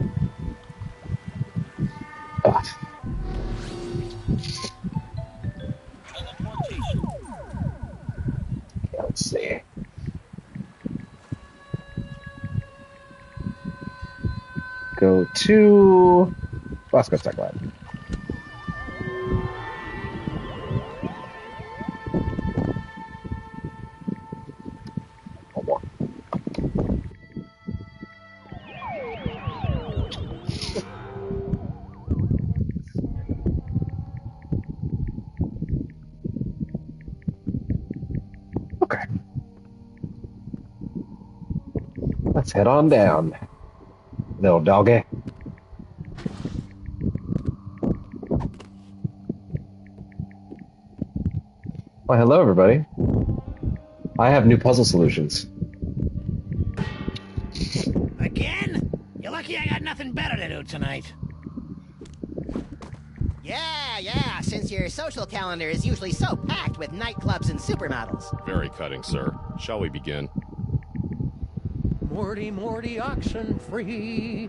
Ugh. Let's see. Go to Bosco's tech lab. Okay. Let's head on down, little doggy. Well, hello, everybody. I have new puzzle solutions. Again? You're lucky I got nothing better to do tonight. Yeah, since your social calendar is usually so packed with nightclubs and supermodels. Very cutting, sir. Shall we begin? Morty, Morty, oxen free.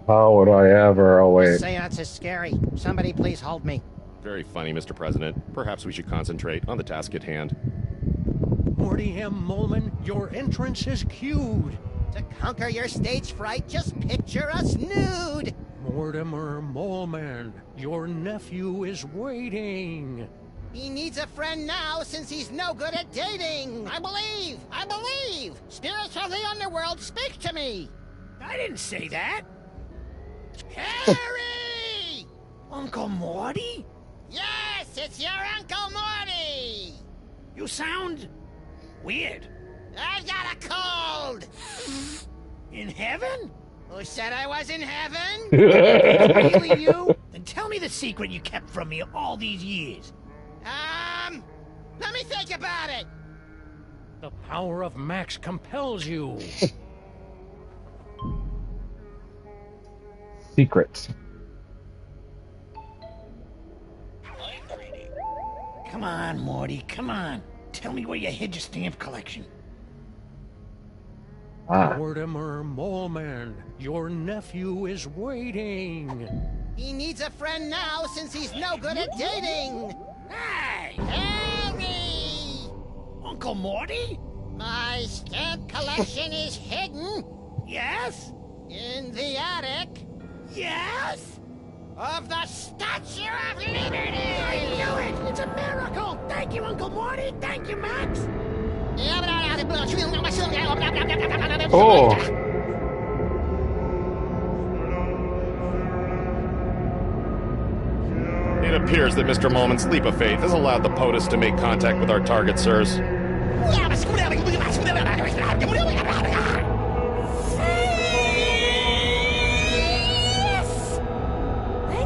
How would I ever? Oh, wait. This seance is scary. Somebody please hold me. Very funny, Mr. President. Perhaps we should concentrate on the task at hand. Morty M. Molman, your entrance is cued. To conquer your stage fright, just picture us nude. Mortimer Molman, your nephew is waiting. He needs a friend now since he's no good at dating. I believe. Spirits of the underworld, speak to me. I didn't say that. Harry! Uncle Morty? Yes, it's your Uncle Morty. You sound weird. I've got a cold. In heaven? Who said I was in heaven? Really you? Then tell me the secret you kept from me all these years. Let me think about it. The power of Max compels you. Secrets. Come on, Morty, come on. Tell me where you hid your stamp collection. Mortimer Molman, your nephew is waiting. He needs a friend now since he's no good at dating. Hey! Harry! Uncle Morty? My stamp collection is hidden. Yes? In the attic. Yes? Of the Statue of Liberty! I knew it! It's a miracle! Thank you, Uncle Morty! Thank you, Max! Oh! It appears that Mr. Molman's leap of faith has allowed the POTUS to make contact with our target, sirs.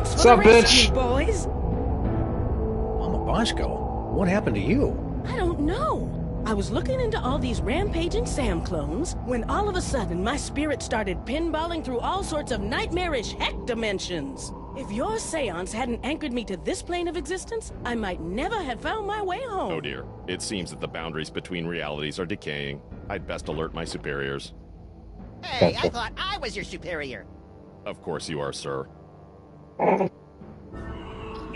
What's up, bitch? Boys? Mama Bosco, what happened to you? I don't know. I was looking into all these rampaging Sam clones when all of a sudden my spirit started pinballing through all sorts of nightmarish heck dimensions. If your seance hadn't anchored me to this plane of existence, I might never have found my way home. Oh dear. It seems that the boundaries between realities are decaying. I'd best alert my superiors. Hey, I thought I was your superior. Of course you are, sir.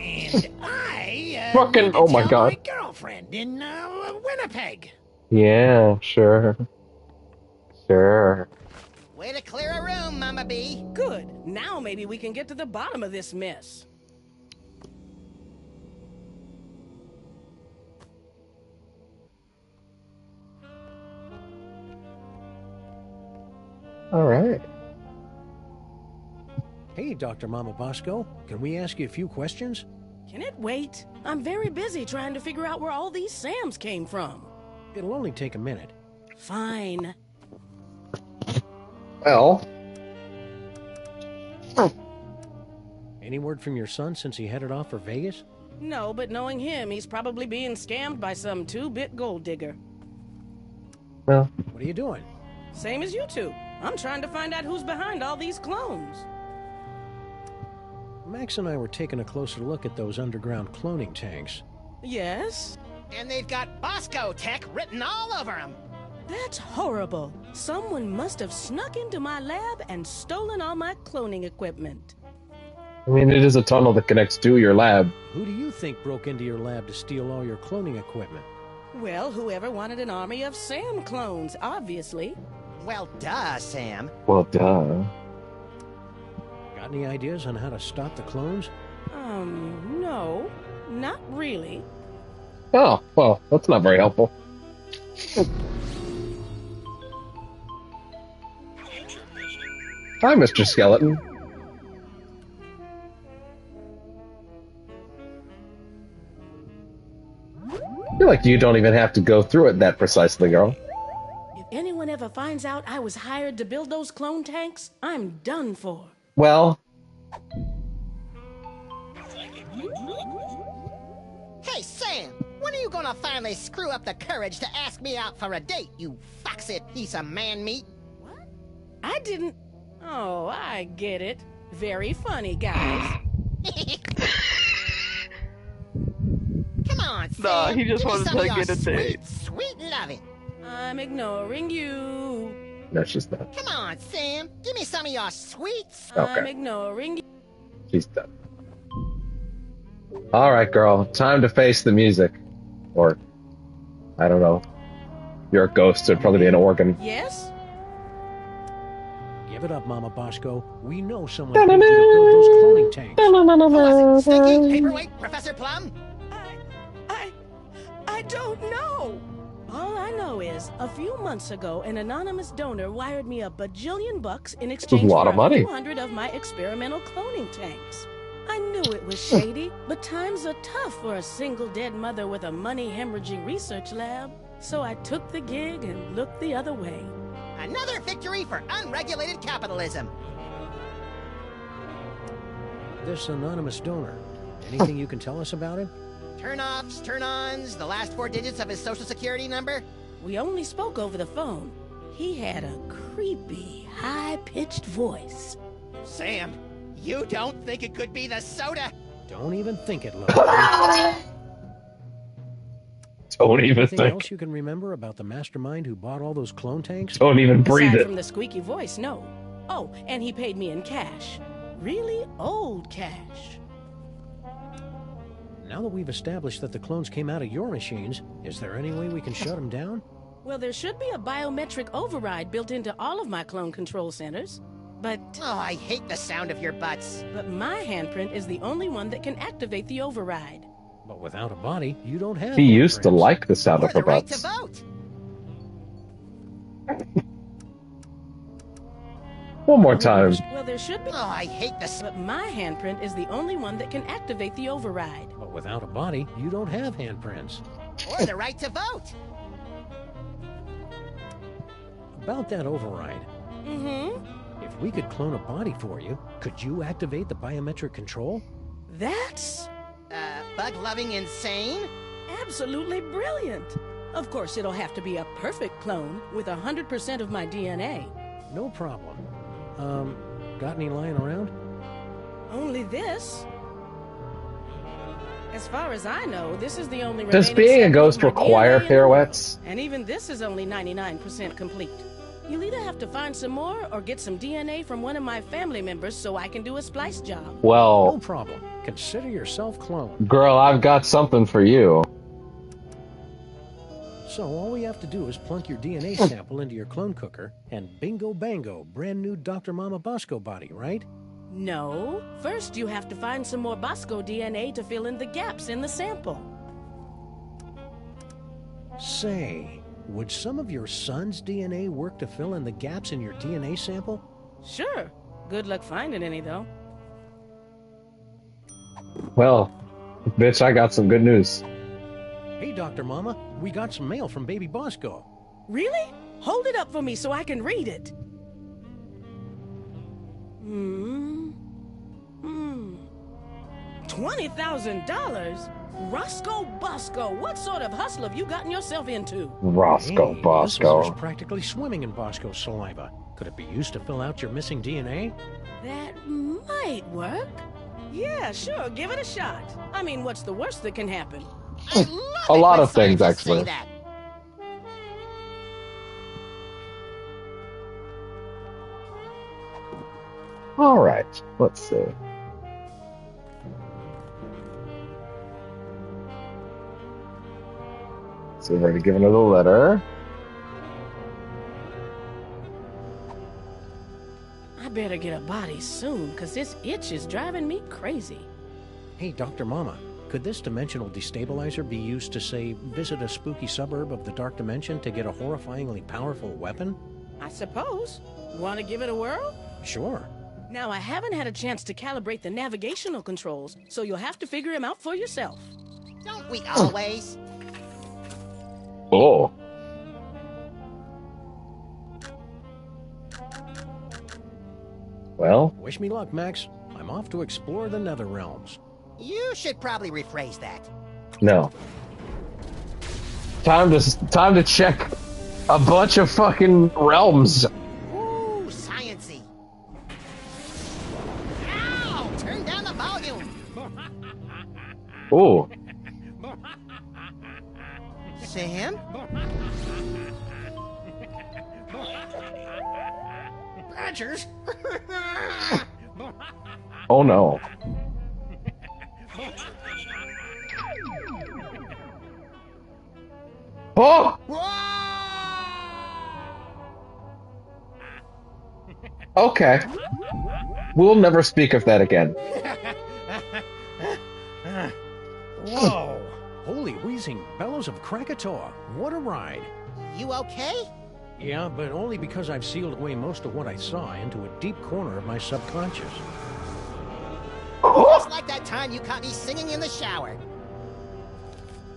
And I, Fucking, oh my god. my girlfriend in, Winnipeg. Yeah, sure. Sure. Way to clear a room, Mama B. Good. Now maybe we can get to the bottom of this mess. All right. Hey, Dr. Mama Bosco, can we ask you a few questions? Can it wait? I'm very busy trying to figure out where all these Sams came from. It'll only take a minute. Fine. Well. Any word from your son since he headed off for Vegas? No, but knowing him, he's probably being scammed by some two-bit gold digger. Well. What are you doing? Same as you two. I'm trying to find out who's behind all these clones. Max and I were taking a closer look at those underground cloning tanks. Yes? And they've got Bosco Tech written all over them. That's horrible. Someone must have snuck into my lab and stolen all my cloning equipment. I mean, it is a tunnel that connects to your lab. Who do you think broke into your lab to steal all your cloning equipment? Well, whoever wanted an army of Sam clones, obviously. Well, duh, Sam. Well, duh. Got any ideas on how to stop the clones? No. Not really. Oh, well, that's not very helpful. Hi, Mr. Skeleton. I feel like you don't even have to go through it that precisely, girl. If anyone ever finds out I was hired to build those clone tanks, I'm done for. Well... Hey, Sam! When are you gonna finally screw up the courage to ask me out for a date, you foxy piece of man-meat? What? I didn't... Oh, I get it. Very funny, guys. Come on, Sam. Nah, he just Give me wanted some to of your get a date. Sweet loving. I'm ignoring you. No, she's not. Come on, Sam. Give me some of your sweets. Okay. I'm ignoring you. She's done. Alright, girl. Time to face the music. Or, I don't know. You're a ghost, so it'd probably be an organ. Yes? Give it up, Mama Bosco. We know someone paid you to build those cloning tanks. Who was it? Stinky? Paperweight? Professor Plum? I don't know. All I know is, a few months ago, an anonymous donor wired me a bajillion bucks in exchange a lot for of money. a few hundred of my experimental cloning tanks. I knew it was shady, but times are tough for a single dead mother with a money-hemorrhaging research lab. So I took the gig and looked the other way. Another victory for unregulated capitalism. This anonymous donor. Anything you can tell us about him? Turn-offs, turn-ons, the last 4 digits of his social security number? We only spoke over the phone. He had a creepy, high-pitched voice. Sam, you don't think it could be the soda? Don't even think it, Lo. Don't even Anything think. else you can remember about the mastermind who bought all those clone tanks? Don't even breathe Aside it. from the squeaky voice, no. Oh, and he paid me in cash. Really old cash. Now that we've established that the clones came out of your machines, is there any way we can shut them down? Well, there should be a biometric override built into all of my clone control centers. But... Oh, I hate the sound of your butts. But my handprint is the only one that can activate the override. But without a body, you don't have He used to handprints. like the sound of her Or the right to butts. vote. One more time. Well, there should be... Oh, I hate this. But my handprint is the only one that can activate the override. But without a body, you don't have handprints. Or the right to vote. About that override, Mm-hmm. if we could clone a body for you, could you activate the biometric control? That's... bug-loving insane? absolutely brilliant. Of course, it'll have to be a perfect clone with 100% of my DNA. No problem. Got any lying around? Only this. As far as I know, this is the only Does remaining being a sample ghost of my require DNA in the pirouettes? world. And even this is only 99% complete. You'll either have to find some more or get some DNA from one of my family members so I can do a splice job. No Well, problem. Consider yourself cloned. girl, I've got something for you. So all we have to do is plunk your DNA sample into your clone cooker, and bingo bango, brand new Dr. Mama Bosco body, right? No. First, you have to find some more Bosco DNA to fill in the gaps in the sample. Say, would some of your son's DNA work to fill in the gaps in your DNA sample? Sure. Good luck finding any, though. Well, bitch, I got some good news. Hey, Dr. Mama, we got some mail from Baby Bosco. Really? Hold it up for me so I can read it. $20,000? Roscoe Bosco, what sort of hustle have you gotten yourself into? Roscoe Bosco. This was practically swimming in Bosco's saliva. Could it be used to fill out your missing DNA? That might work. Yeah, sure, give it a shot. I mean, what's the worst that can happen? A lot of things, actually. All right, let's see. So we've already given her the letter. I better get a body soon, because this itch is driving me crazy. Hey, Dr. Mama, could this dimensional destabilizer be used to, say, visit a spooky suburb of the Dark Dimension to get a horrifyingly powerful weapon? I suppose. Want to give it a whirl? Sure. Now, I haven't had a chance to calibrate the navigational controls, so you'll have to figure them out for yourself. Don't we always? Oh. Well? Wish me luck, Max. I'm off to explore the Nether Realms. You should probably rephrase that. No. Time to check a bunch of fucking realms. Ooh, science-y. Ow! Turn down the volume. Ooh. Sam? Badgers? Oh no. Oh! Okay. We'll never speak of that again. Whoa! Holy wheezing bellows of Krakatoa. What a ride. You okay? Yeah, but only because I've sealed away most of what I saw into a deep corner of my subconscious. Just like that time you caught me singing in the shower.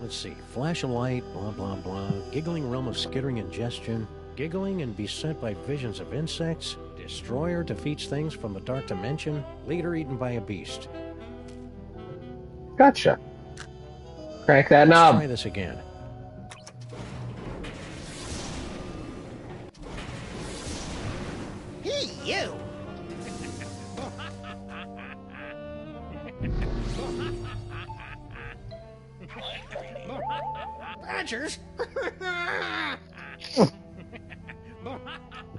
Let's see. Flash of light, blah, blah, blah. Giggling realm of skittering ingestion. Giggling and beset by visions of insects. Destroyer defeats things from the Dark Dimension. Leader eaten by a beast. Gotcha. Crank that Let's knob. try this again. Hey, you! Badgers?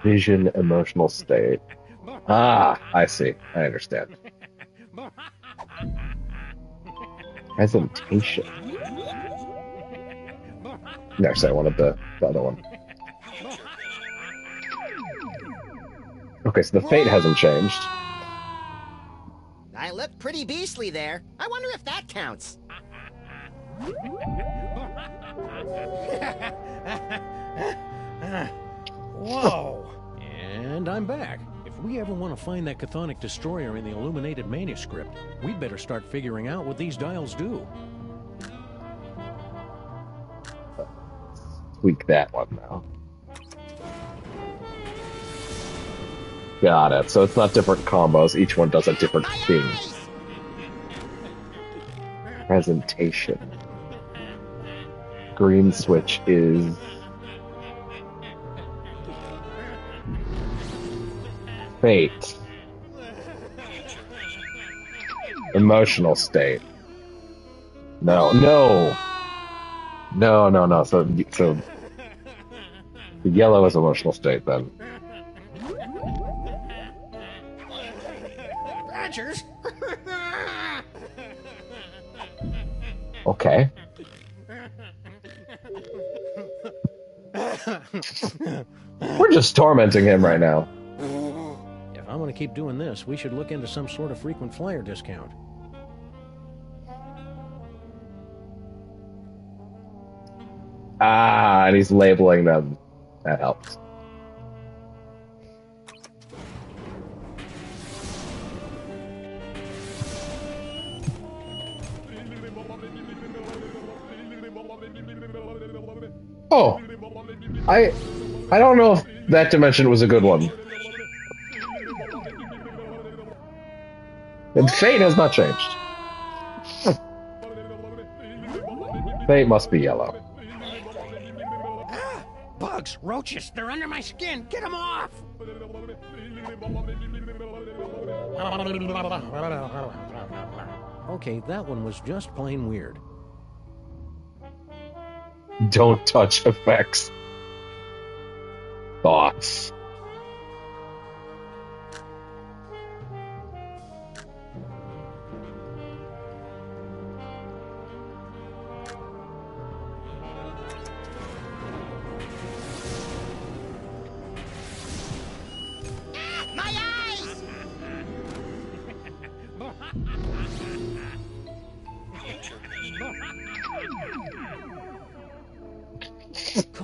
Vision, emotional state. Ah, I see. I understand. Presentation. No, sorry, I wanted the other one. Okay, so the fate hasn't changed. I look pretty beastly there. I wonder if that counts. Whoa! And I'm back. If we ever want to find that chthonic destroyer in the illuminated manuscript, we'd better start figuring out what these dials do. Tweak that one now. Got it. So it's not different combos. Each one does a different thing. Presentation. Green switch is... fate. Emotional state. No. So the yellow is emotional state then. Badgers? Okay. We're just tormenting him right now. If I'm going to keep doing this, we should look into some sort of frequent flyer discount. Ah, and he's labeling them. That helps. Oh, I don't know if that dimension was a good one. And fate has not changed. Fate must be yellow. Bugs, roaches, they're under my skin. Get them off! Okay, that one was just plain weird. Don't touch effects. Thoughts.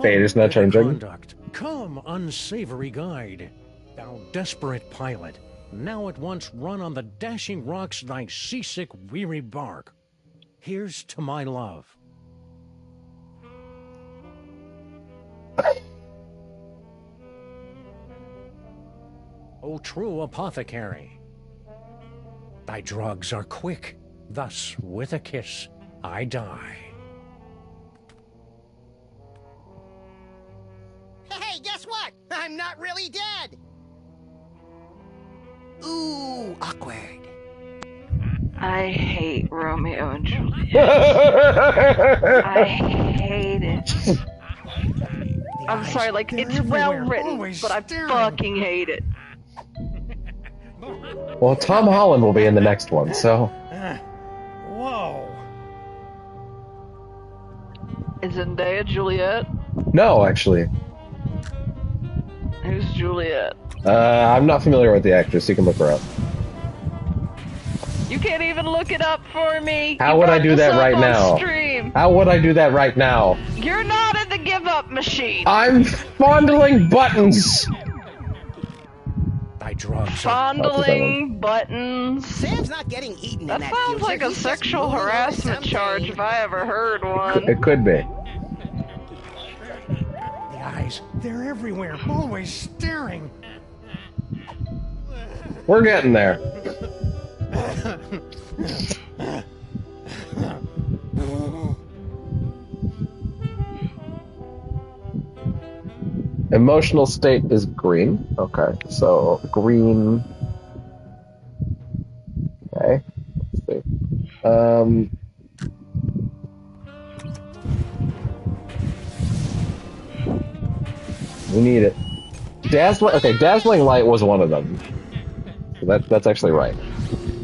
Fate is not changing. Conduct. Come, unsavory guide. Thou desperate pilot, now at once run on the dashing rocks thy seasick, weary bark. Here's to my love. O true apothecary, thy drugs are quick, thus with a kiss I die. Hey, guess what? I'm not really dead! Ooh, awkward. I hate Romeo and Juliet. I hate it. I'm sorry, like, it's well written, but I fucking hate it. Well, Tom Holland will be in the next one, so... Whoa. Is Zendaya Juliet? No, actually. Who's Juliet? I'm not familiar with the actress. You can look her up. You can't even look it up for me. How would I do that right now? Stream. How would I do that right now? You're not in the give-up machine. I'm fondling buttons. Thy drugs. Fondling buttons. Sam's not getting eaten that in that sounds future. like a He's sexual just moving harassment charge if I ever heard one. It could be. The eyes, they're everywhere, always staring. We're getting there. Emotional state is green. Okay, so green. Okay, let's see. We need it. Dazzling. Okay, dazzling light was one of them. So that's actually right.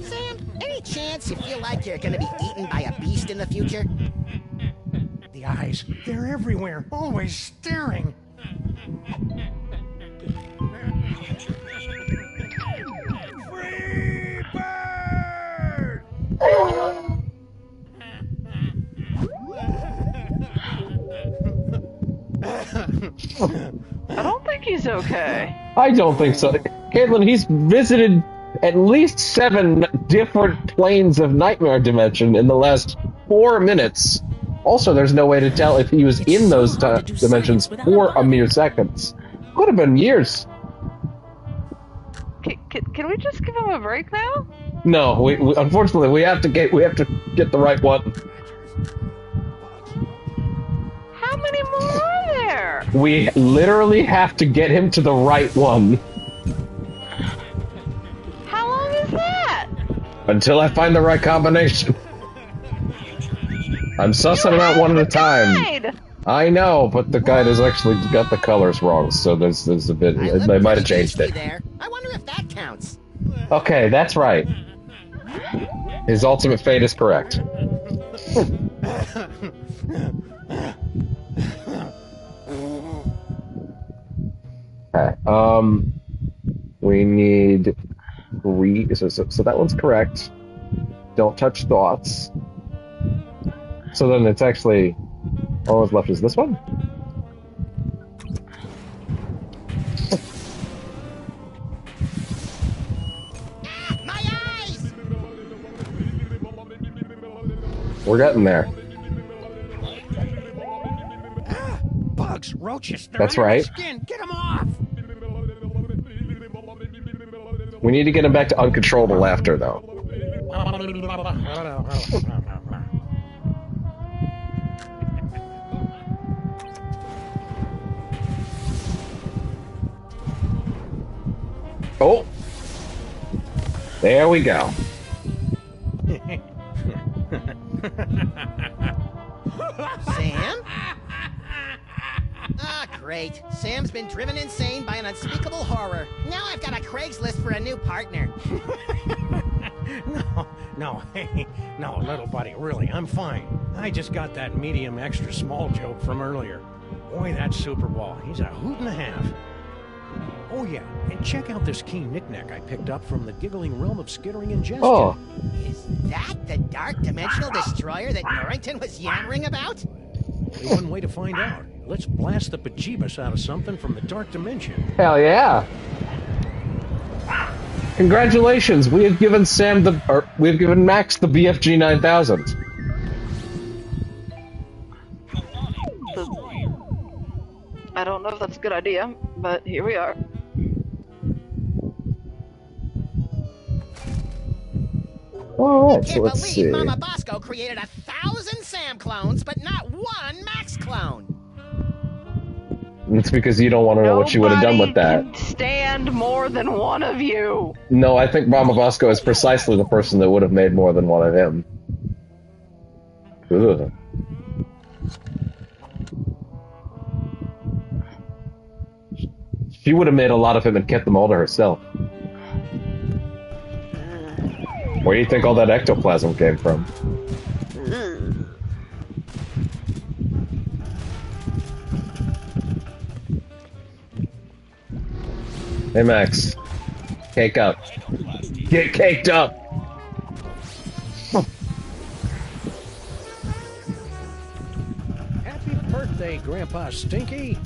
Sam, any chance you feel like you're gonna be eaten by a beast in the future? The eyes, they're everywhere, always staring. Free bird! I don't think he's okay. I don't think so. Caitlin, he's visited at least 7 different planes of nightmare dimension in the last 4 minutes. Also, there's no way to tell if he was in those dimensions for a mere seconds. Could have been years. Can we just give him a break now? No, we unfortunately we have to get the right one. How many more are there? We literally have to get him to the right one. How long is that? Until I find the right combination. I'm sussing them out one at a time. Guide. I know, but the guide has actually got the colors wrong, so there's a bit. They might have changed it. There. I wonder if that counts. Okay, that's right. His ultimate fate is correct. Okay. We need green. So that one's correct. Don't touch thoughts. So then it's actually All that's left is this one? We're getting there. Bugs, roaches, they're That's under my right. skin. Get them off! We need to get him back to uncontrollable laughter, though. Oh! There we go. Sam? Ah, great. Sam's been driven insane by an unspeakable horror. Now I've got a Craigslist for a new partner. No, little buddy, really, I'm fine. I just got that medium extra small joke from earlier. Boy, that Super Ball, he's a hoot and a half. Oh yeah, and check out this key knick-knack I picked up from the giggling realm of skittering ingestion. Oh. Is that the dark dimensional destroyer that Norrington was yammering about? Only one way to find out. Let's blast the bejeebus out of something from the dark dimension. Hell yeah! Congratulations, we have given we've given Max the BFG 9000. I don't know if that's a good idea, but here we are. Alright, so let's see. Can't believe Mama Bosco created 1,000 Sam clones, but not one Max clone. It's because you don't want to know what she would have done with that. Nobody can stand more than one of you. No, I think Mama Bosco is precisely the person that would have made more than one of him. Ugh. She would have made a lot of him and kept them all to herself. Where do you think all that ectoplasm came from? Hey Max, cake up. Get caked up! Happy birthday, Grandpa Stinky!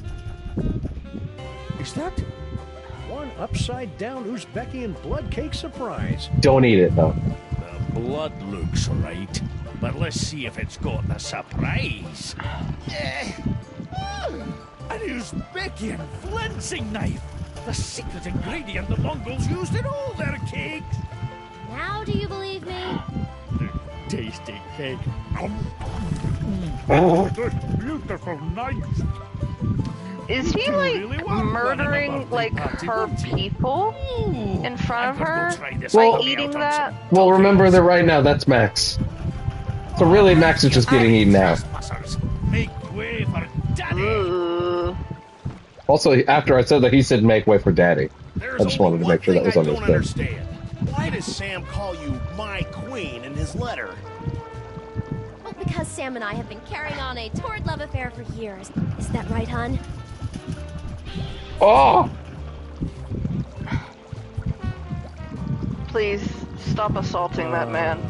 Is that one upside-down Uzbekian blood cake surprise? Don't eat it, though. The blood looks right, but let's see if it's got the surprise. An Uzbekian flensing knife! The secret ingredient the Mongols used in all their cakes! Now do you believe me? Tasty cake. Beautiful knife. Is he like murdering like her people in front of her by eating that? Well, remember that right now, that's Max. So really, Max is just getting eaten out. Make way for Daddy! Also, after I said that, he said make way for Daddy. I just wanted to make sure that was understood. Why does Sam call you my queen in his letter? Well, because Sam and I have been carrying on a torrid love affair for years. Is that right, hon? Oh! Please stop assaulting that man.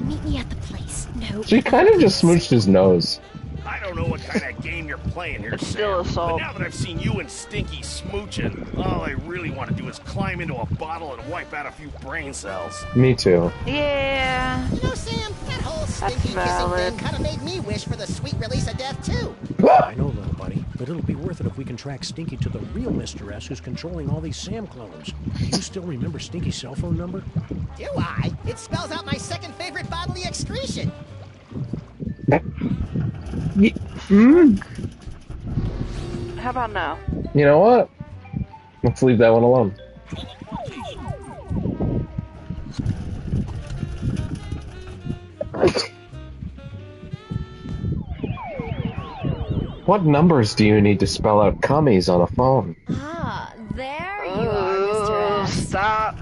Meet me at the place. No. She kind of just smooched his nose. I don't know what kind of game you're playing here, It's Sam. still assault. But now that I've seen you and Stinky smooching, all I really want to do is climb into a bottle and wipe out a few brain cells. Me too. Yeah. You know, Sam, that whole stinky kissing valid. thing kind of made me wish for the sweet release of death, too. I know, little buddy, but it'll be worth it if we can track Stinky to the real Mr. S who's controlling all these Sam clones. Do you still remember Stinky's cell phone number? Do I? It spells out my second favorite bodily excretion. How about now? You know what? Let's leave that one alone. What numbers do you need to spell out cummies on a phone? Ah, there you are, Mr. S. Stop.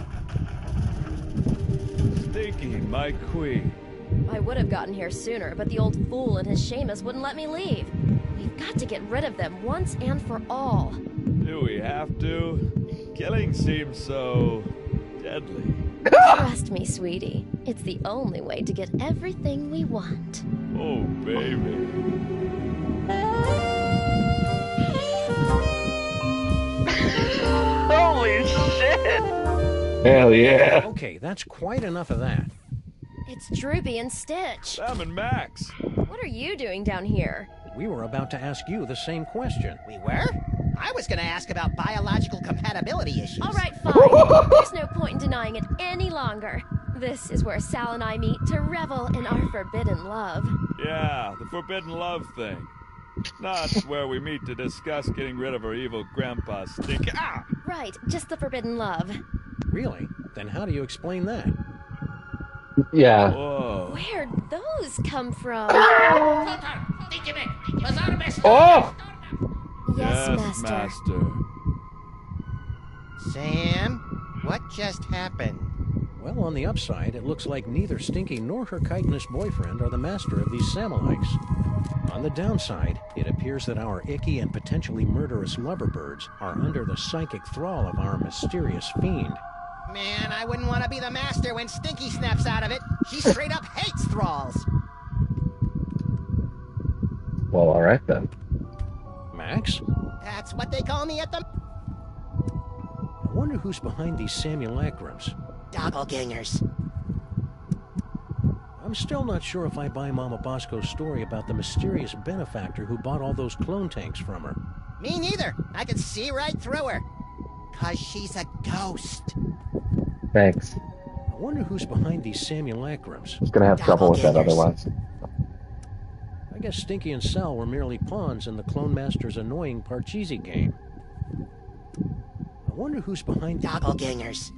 Stinky, my queen. I would have gotten here sooner, but the old fool and his Seamus wouldn't let me leave. We've got to get rid of them once and for all. Do we have to? Killing seems so deadly. Trust me, sweetie. It's the only way to get everything we want. Oh, baby. Holy shit! Hell yeah. Okay, that's quite enough of that. It's Droopy and Stitch. Sam and Max. What are you doing down here? We were about to ask you the same question. We were? I was gonna ask about biological compatibility issues. All right, fine. There's no point in denying it any longer. This is where Sal and I meet to revel in our forbidden love. Yeah, the forbidden love thing. Not where we meet to discuss getting rid of our evil grandpa Stinky. Ah! Right, just the forbidden love. Really? Then how do you explain that? Yeah. Whoa. Where'd those come from? Oh! Yes, Yes, Master. Sam, what just happened? Well, on the upside, it looks like neither Stinky nor her chitinous boyfriend are the master of these Samuelites. On the downside, it appears that our icky and potentially murderous loverbirds are under the psychic thrall of our mysterious fiend. Man, I wouldn't want to be the master when Stinky snaps out of it. She straight up hates thralls. Well, all right then. Max? That's what they call me at the... I wonder who's behind these simulacrums. Doppelgangers. I'm still not sure if I buy Mama Bosco's story about the mysterious benefactor who bought all those clone tanks from her. Me neither. I could see right through her. 'Cause she's a ghost. Thanks. I wonder who's behind these simulacrums. I was gonna have trouble with that otherwise. I guess Stinky and Sal were merely pawns in the Clone Master's annoying Parcheesi game. I wonder who's behind... Doppelgangers.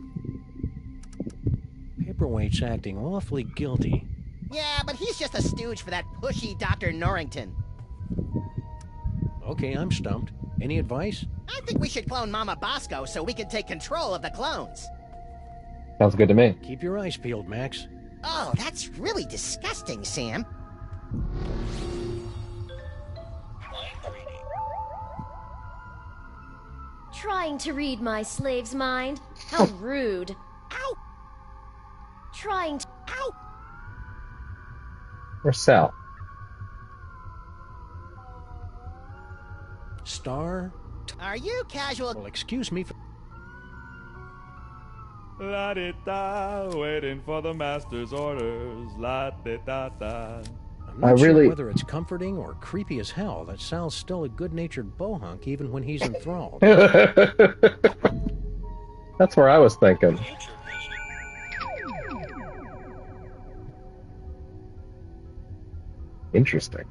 Paperweight's acting awfully guilty. Yeah, but he's just a stooge for that pushy Dr. Norrington. Okay, I'm stumped. Any advice? I think we should clone Mama Bosco so we can take control of the clones. Sounds good to me. Keep your eyes peeled, Max. Oh, that's really disgusting, Sam. Trying to read my slave's mind? How rude. Ow! Trying to... Ow! Or Sal. Star? Are you casual? Well, excuse me for... La-di-da, waiting for the master's orders. La-di-da-da. I'm not sure whether it's comforting or creepy as hell that Sal's still a good-natured bohunk even when he's enthralled. That's where I was thinking. Interesting.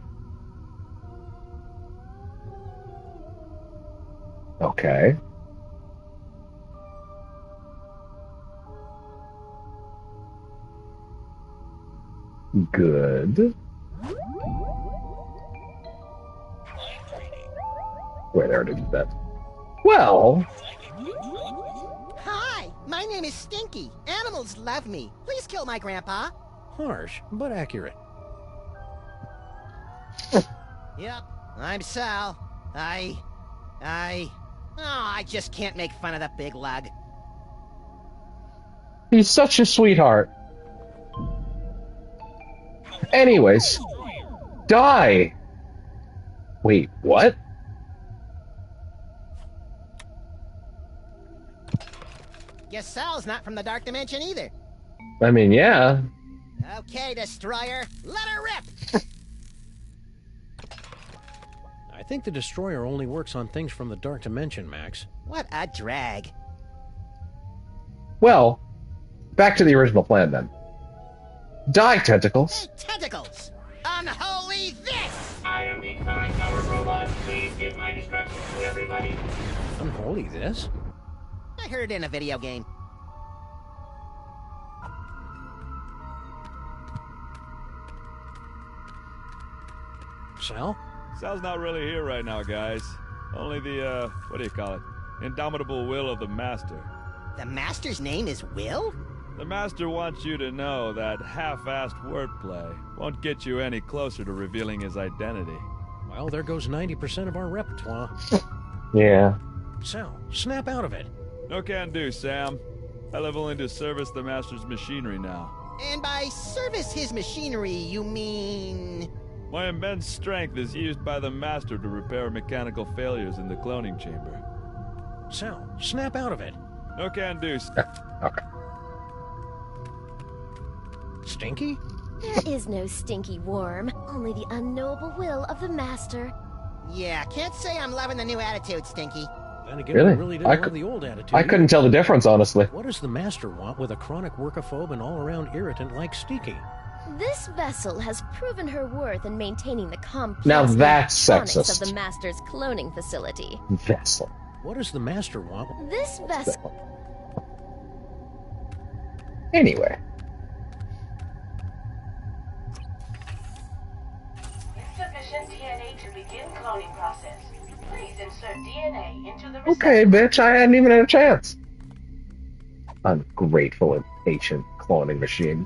Okay. Good. Wait, I already did that. Well... Hi, my name is Stinky. Animals love me. Please kill my grandpa. Harsh, but accurate. Yep, I'm Sal. I just can't make fun of the big lug. He's such a sweetheart. Anyways, die! Wait, what? Guess Sal's not from the Dark Dimension either. I mean, yeah. Okay, Destroyer, let her rip! I think the Destroyer only works on things from the Dark Dimension, Max. What a drag. Well, back to the original plan then. Die, tentacles! Hey, tentacles! Unholy this! I am the incoming power robot. Please give my instructions to everybody. Unholy this? I heard it in a video game. Sal? Sal's not really here right now, guys. Only the, what do you call it? Indomitable will of the Master. The Master's name is Will? The Master wants you to know that half-assed wordplay won't get you any closer to revealing his identity. Well, there goes 90% of our repertoire. Yeah. Sal, snap out of it. No can do, Sam. I live only to service the Master's machinery now. And by service his machinery, you mean... My immense strength is used by the Master to repair mechanical failures in the cloning chamber. Sal, snap out of it. No can do. Okay. Stinky? There is no stinky worm, only the unknowable will of the Master. Yeah, can't say I'm loving the new attitude, Stinky. Then again, Really? we really didn't love the old attitude. I couldn't tell the difference, honestly. What does the Master want with a chronic workophobe and all-around irritant like Stinky? This vessel has proven her worth in maintaining the complex Now that's electronics sexist. of the Master's cloning facility. Vessel. What does the Master want? This vessel... Anyway. Insufficient DNA to begin cloning process. Please insert DNA into the Okay, bitch, I hadn't even had a chance. Ungrateful and patient cloning machine.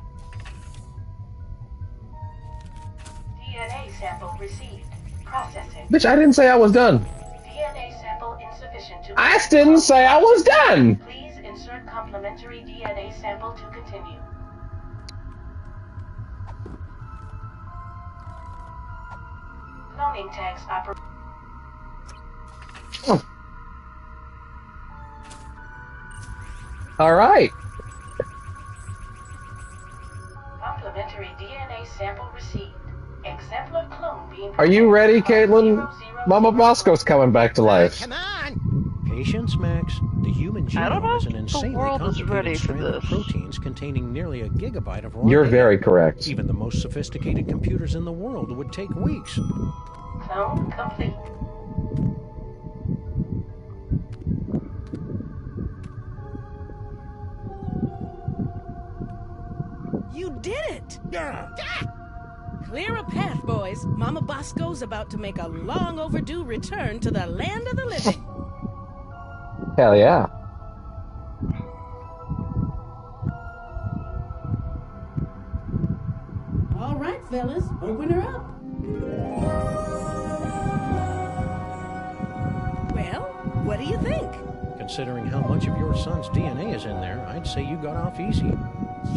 DNA sample received. Processing. Bitch, I didn't say I was done. DNA sample insufficient to... I didn't say I was done! Please insert complementary DNA sample to continue. Cloning tags operate. Alright. Complementary DNA sample received. Exemplar clone being... Are you ready, Caitlin? Mama Bosco's coming back to life. Come on! Patience, Max. The human I don't genome know is an if the insanely world is ready complicated for strand of this. proteins containing nearly a gigabyte of raw You're data. very correct. Even the most sophisticated computers in the world would take weeks. Clone complete. You did it! Clear a path, boys. Mama Bosco's about to make a long overdue return to the land of the living. Hell yeah. All right, fellas, open her up. Well, what do you think? Considering how much of your son's DNA is in there, I'd say you got off easy.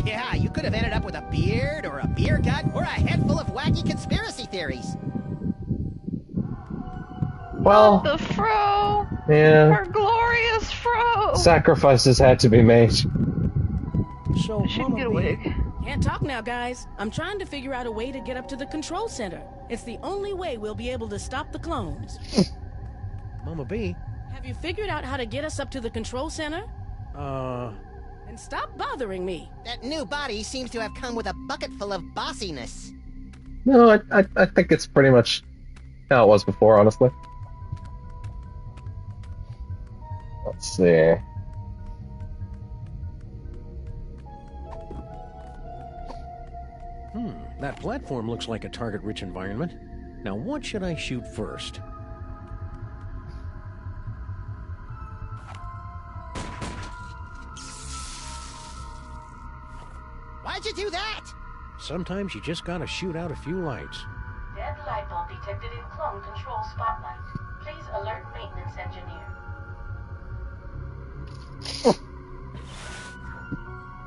Yeah, you could have ended up with a beard, or a beer gut, or a head full of wacky conspiracy theories. Well, The fro! yeah. Her glorious fro! Sacrifices had to be made. So, She can get a wig. Can't talk now, guys. I'm trying to figure out a way to get up to the control center. It's the only way we'll be able to stop the clones. Mama B. Have you figured out how to get us up to the control center? And stop bothering me. That new body seems to have come with a bucket full of bossiness. No, I think it's pretty much how it was before, honestly. Let's see. That platform looks like a target-rich environment. Now, what should I shoot first? Why'd you do that? Sometimes you just gotta shoot out a few lights. Dead light bulb detected in clone control spotlight. Please alert maintenance engineer.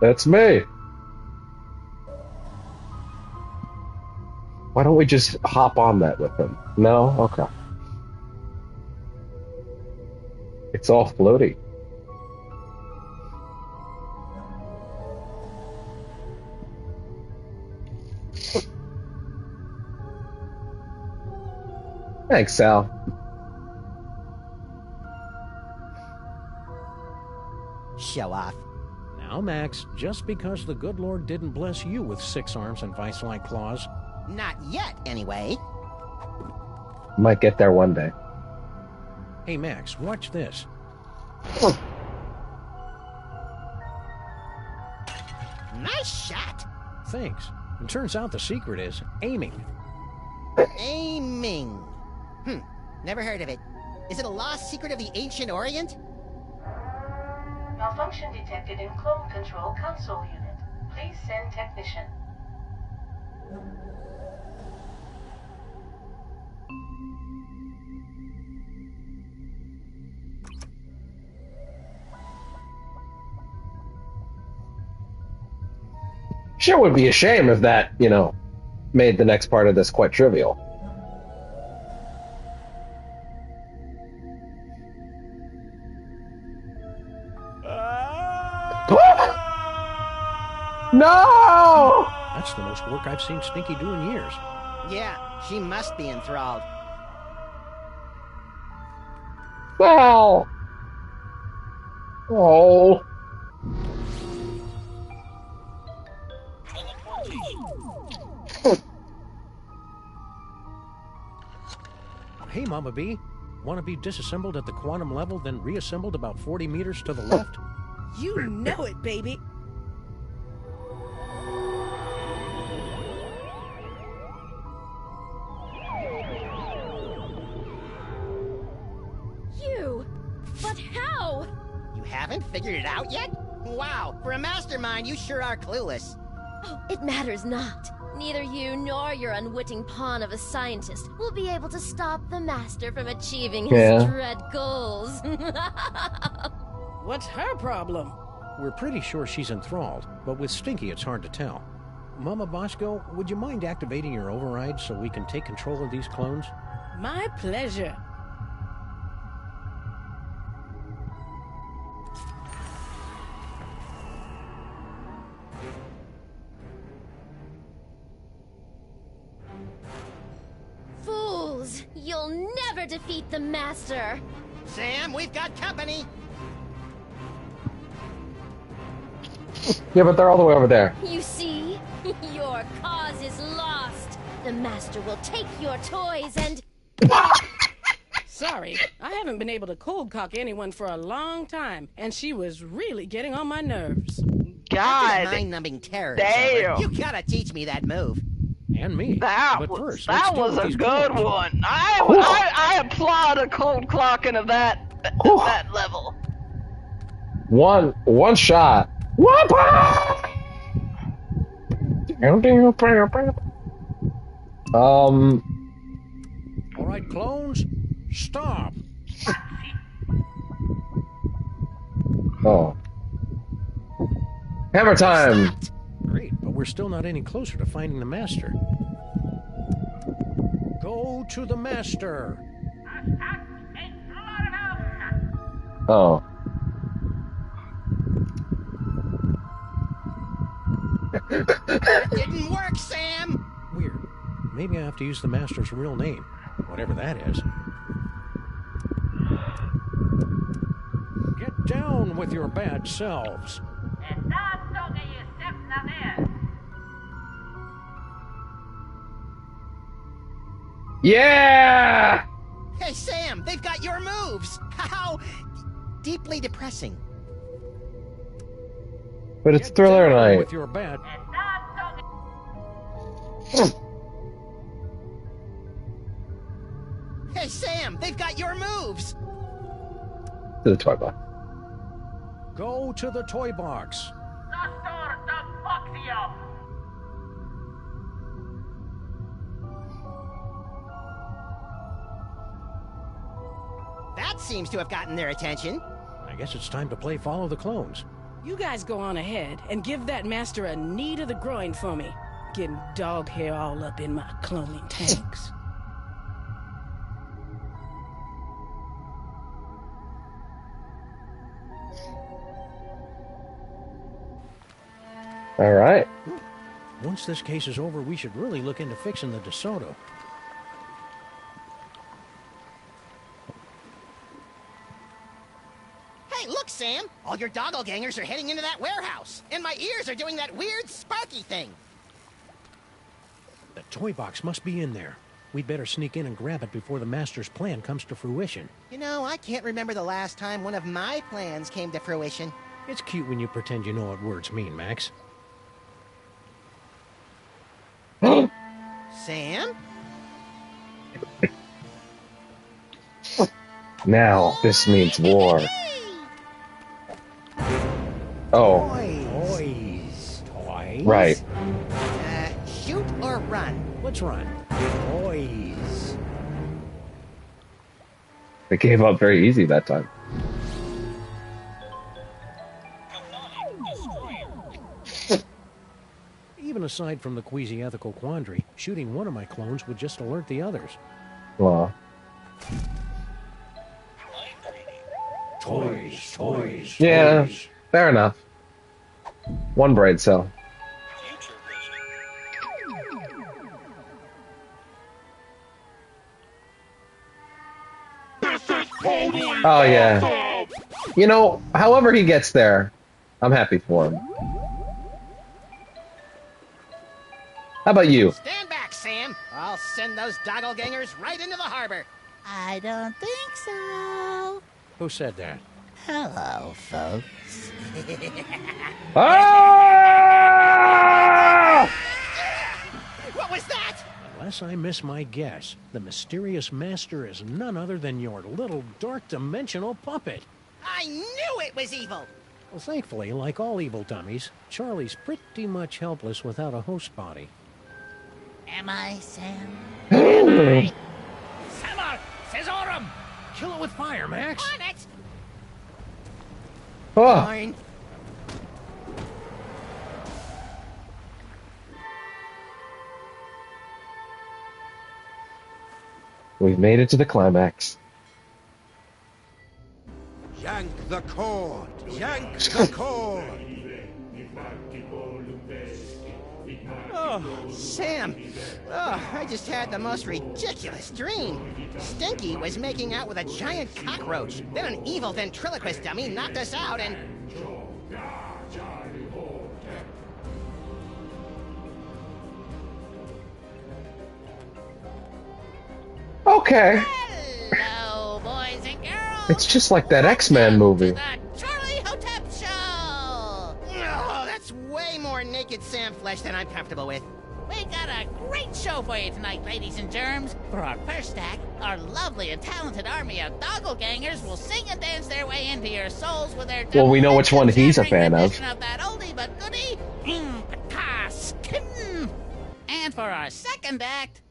That's me. Why don't we just hop on that with him? No? Okay. It's all floaty. Thanks, Sal. Show off. Now, Max, just because the good Lord didn't bless you with 6 arms and vice-like claws... Not yet, anyway. Might get there one day. Hey, Max, watch this. Nice shot. Thanks. It turns out the secret is aiming. Aiming. Never heard of it. Is it a lost secret of the ancient Orient? Malfunction detected in clone control console unit. Please send technician. Sure would be a shame if that, you know, made the next part of this quite trivial. No! That's the most work I've seen Stinky do in years. Yeah, she must be enthralled. Well. Oh. Hey, Mama B. Want to be disassembled at the quantum level, then reassembled about 40 meters to the left? You know it, baby. You? But how? You haven't figured it out yet? Wow, for a mastermind, you sure are clueless. Oh, it matters not. Neither you nor your unwitting pawn of a scientist will be able to stop the Master from achieving his dread goals. What's her problem? We're pretty sure she's enthralled, but with Stinky it's hard to tell. Mama Bosco, would you mind activating your override so we can take control of these clones? My pleasure. Fools! You'll never defeat the Master! Sam, we've got company! Yeah, but they're all the way over there. You see? Your cause is lost! The Master will take your toys and... Sorry, I haven't been able to cold cock anyone for a long time, and she was really getting on my nerves. God mind-numbing terror. damn. You gotta teach me that move. And me. That but was, first, that was a good one. I applaud a cold clocking of that level. One shot. All right, clones, stop. Oh. Hammer time! Great, but we're still not any closer to finding the Master. Go to the Master! Oh. That didn't work, Sam! Weird. Maybe I have to use the Master's real name, whatever that is. Get down with your bad selves. Yeah! Hey, Sam, they've got your moves! How deeply depressing. But it's Thriller Night. With your bad... Hey, Sam, they've got your moves! To the toy box. Go to the toy box. That seems to have gotten their attention. I guess it's time to play Follow the Clones. You guys go on ahead and give that Master a knee to the groin for me. Getting dog hair all up in my cloning tanks. All right. Once this case is over, we should really look into fixing the DeSoto. Hey, look, Sam! All your doppelgangers are heading into that warehouse, and my ears are doing that weird sparky thing. The toy box must be in there. We'd better sneak in and grab it before the Master's plan comes to fruition. You know, I can't remember the last time one of my plans came to fruition. It's cute when you pretend you know what words mean, Max. Sam? Now, this means war. Oh. Toys. Toys? Right. Shoot or run? Let's run. Toys. They gave up very easy that time. Even a aside from the queasy ethical quandary, shooting one of my clones would just alert the others. Well. Toys. Yeah, fair enough. One brain cell. Oh, yeah. You know, however he gets there, I'm happy for him. How about you? Stand back, Sam. I'll send those doppelgangers right into the harbor. I don't think so. Who said that? Hello, folks. Ah! What was that? Unless I miss my guess, the mysterious master is none other than your little dark dimensional puppet. I knew it was evil. Well, thankfully, like all evil dummies, Charlie's pretty much helpless without a host body. Am I, Sam? Samar! Cesarum! Kill it with fire, Max! On it! Oh. Fine. We've made it to the climax. Yank the cord! Yank the cord! Oh, Sam. Oh, I just had the most ridiculous dream. Stinky was making out with a giant cockroach. Then an evil ventriloquist dummy knocked us out and... Okay. Hello, boys and girls. It's just like that X-Men movie. Charlie Hotep Show! Oh, that's way more naked Sam flesh than I'm comfortable with. We got a great show for you tonight, ladies and germs. For our first act, our lovely and talented army of doppelgangers will sing and dance their way into your souls with their Well, we know which one he's a fan of. of that oldie but goodie, Skin. And for our second act,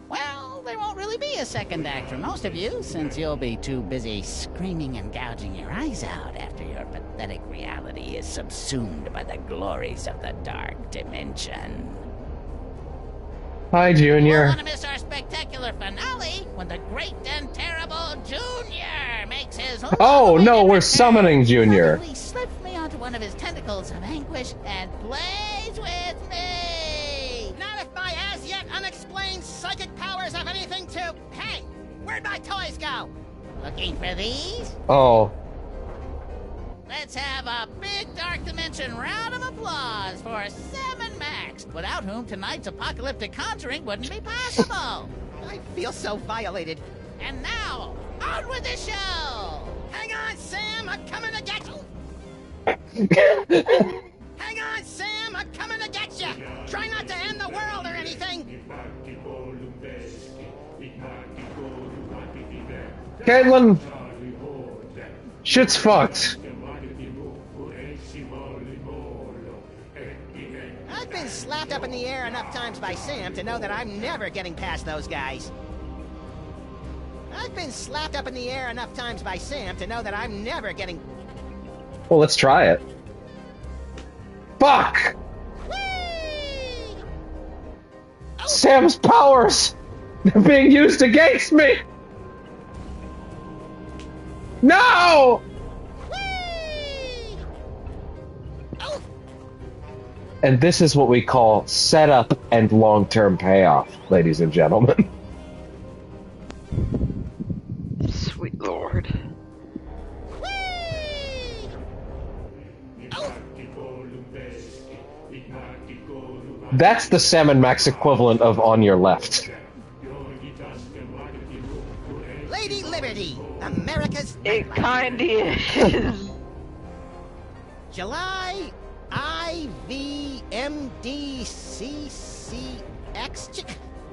well, there won't really be a second act for most of you, since you'll be too busy screaming and gouging your eyes out after your pathetic reality is subsumed by the glories of the dark dimension. Hi, Junior. You want to miss our spectacular finale when the great and terrible Junior makes his Oh, no, we're summoning Junior. He slips me onto one of his tentacles of anguish and plays with me. Not if my as-yet unexplained psychic powers have anything to... Hey, where'd my toys go? Looking for these? Oh. Let's have a big Dark Dimension round of applause for Sam and Max, without whom tonight's apocalyptic conjuring wouldn't be possible. I feel so violated. And now, on with the show! Hang on, Sam, I'm coming to get you! Hang on, Sam, I'm coming to get you! Try not to end the world or anything! Caitlin! Shit's fucked. I've been slapped up in the air enough times by Sam to know that I'm never getting past those guys. I've been slapped up in the air enough times by Sam to know that I'm never getting... Well, let's try it. Fuck! Whee! Oh. Sam's powers! They're being used against me! No! Whee! Oh. And this is what we call setup and long-term payoff, ladies and gentlemen. Sweet Lord. Whee! Oh. That's the Sam and Max equivalent of On Your Left. Lady Liberty, America's... It kinda is. July IVMDCCX.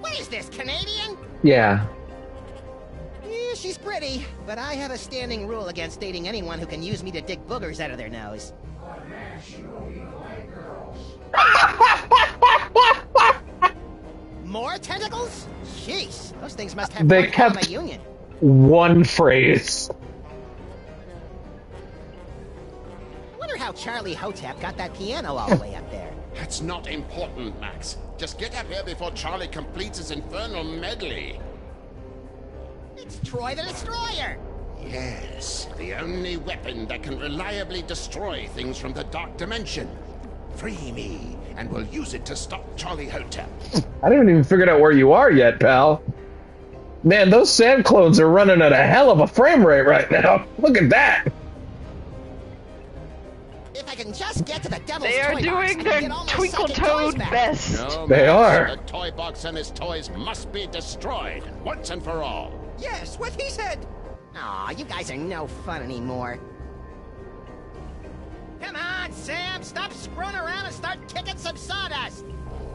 What is this, Canadian? Yeah. Yeah, she's pretty, but I have a standing rule against dating anyone who can use me to dig boogers out of their nose. More tentacles? Jeez, those things must have They one hell of kept a union. one phrase. I wonder how Charlie Hotep got that piano all the way up there. That's not important, Max. Just get up here before Charlie completes his infernal medley. It's Troy the Destroyer! Yes, the only weapon that can reliably destroy things from the dark dimension. Free me, and we'll use it to stop Charlie Hotep. I haven't even figured out where you are yet, pal. Man, those sand clones are running at a hell of a frame rate right now. Look at that. If I can just get to the devil's They are toy doing box, their and get all my Twinkle psychic toys Toad back. best. No, They Max, are. The toy box and his toys must be destroyed, once and for all. Yes, what he said. Aw, you guys are no fun anymore. Come on, Sam, stop screwing around and start kicking some sawdust.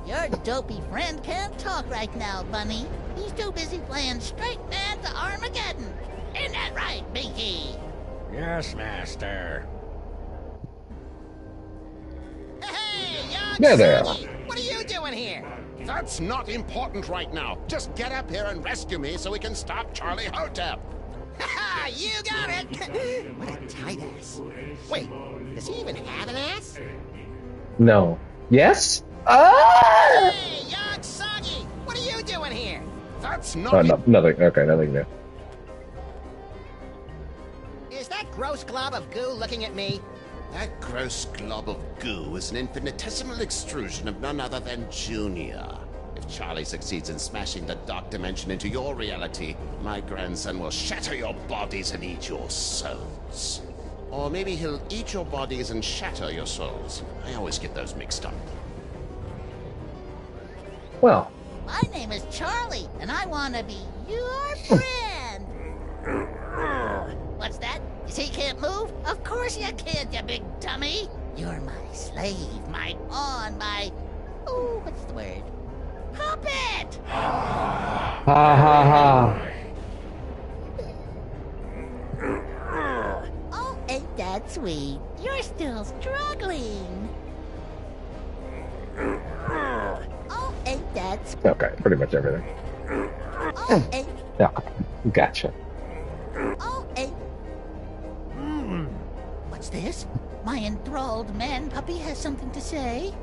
Your dopey friend can't talk right now, Bunny. He's too busy playing straight man to Armageddon. Isn't that right, Binky? Yes, Master. Hey, young Yeah, there. Sonny, what are you doing here? That's not important right now. Just get up here and rescue me so we can stop Charlie Hotep. Ha! You got it! What a tight ass. Wait, does he even have an ass? No. Yes? Ah! Hey, young Soggy, what are you doing here? That's Oh, not... no, nothing. Okay, nothing new. Is that gross glob of goo looking at me? That gross glob of goo is an infinitesimal extrusion of none other than Junior. If Charlie succeeds in smashing the dark dimension into your reality, my grandson will shatter your bodies and eat your souls. Or maybe he'll eat your bodies and shatter your souls. I always get those mixed up. Well. My name is Charlie, and I want to be your friend. What's that? You say you can't move? Of course you can't, you big dummy. You're my slave, my pawn, my... Oh, what's the word? Puppet! Ha ha ha. Oh, ain't that sweet? You're still struggling. Oh, ain't that sweet? Okay, pretty much everything. Oh, ain't... Yeah, gotcha. Oh, ain't... What's this? My enthralled man puppy has something to say.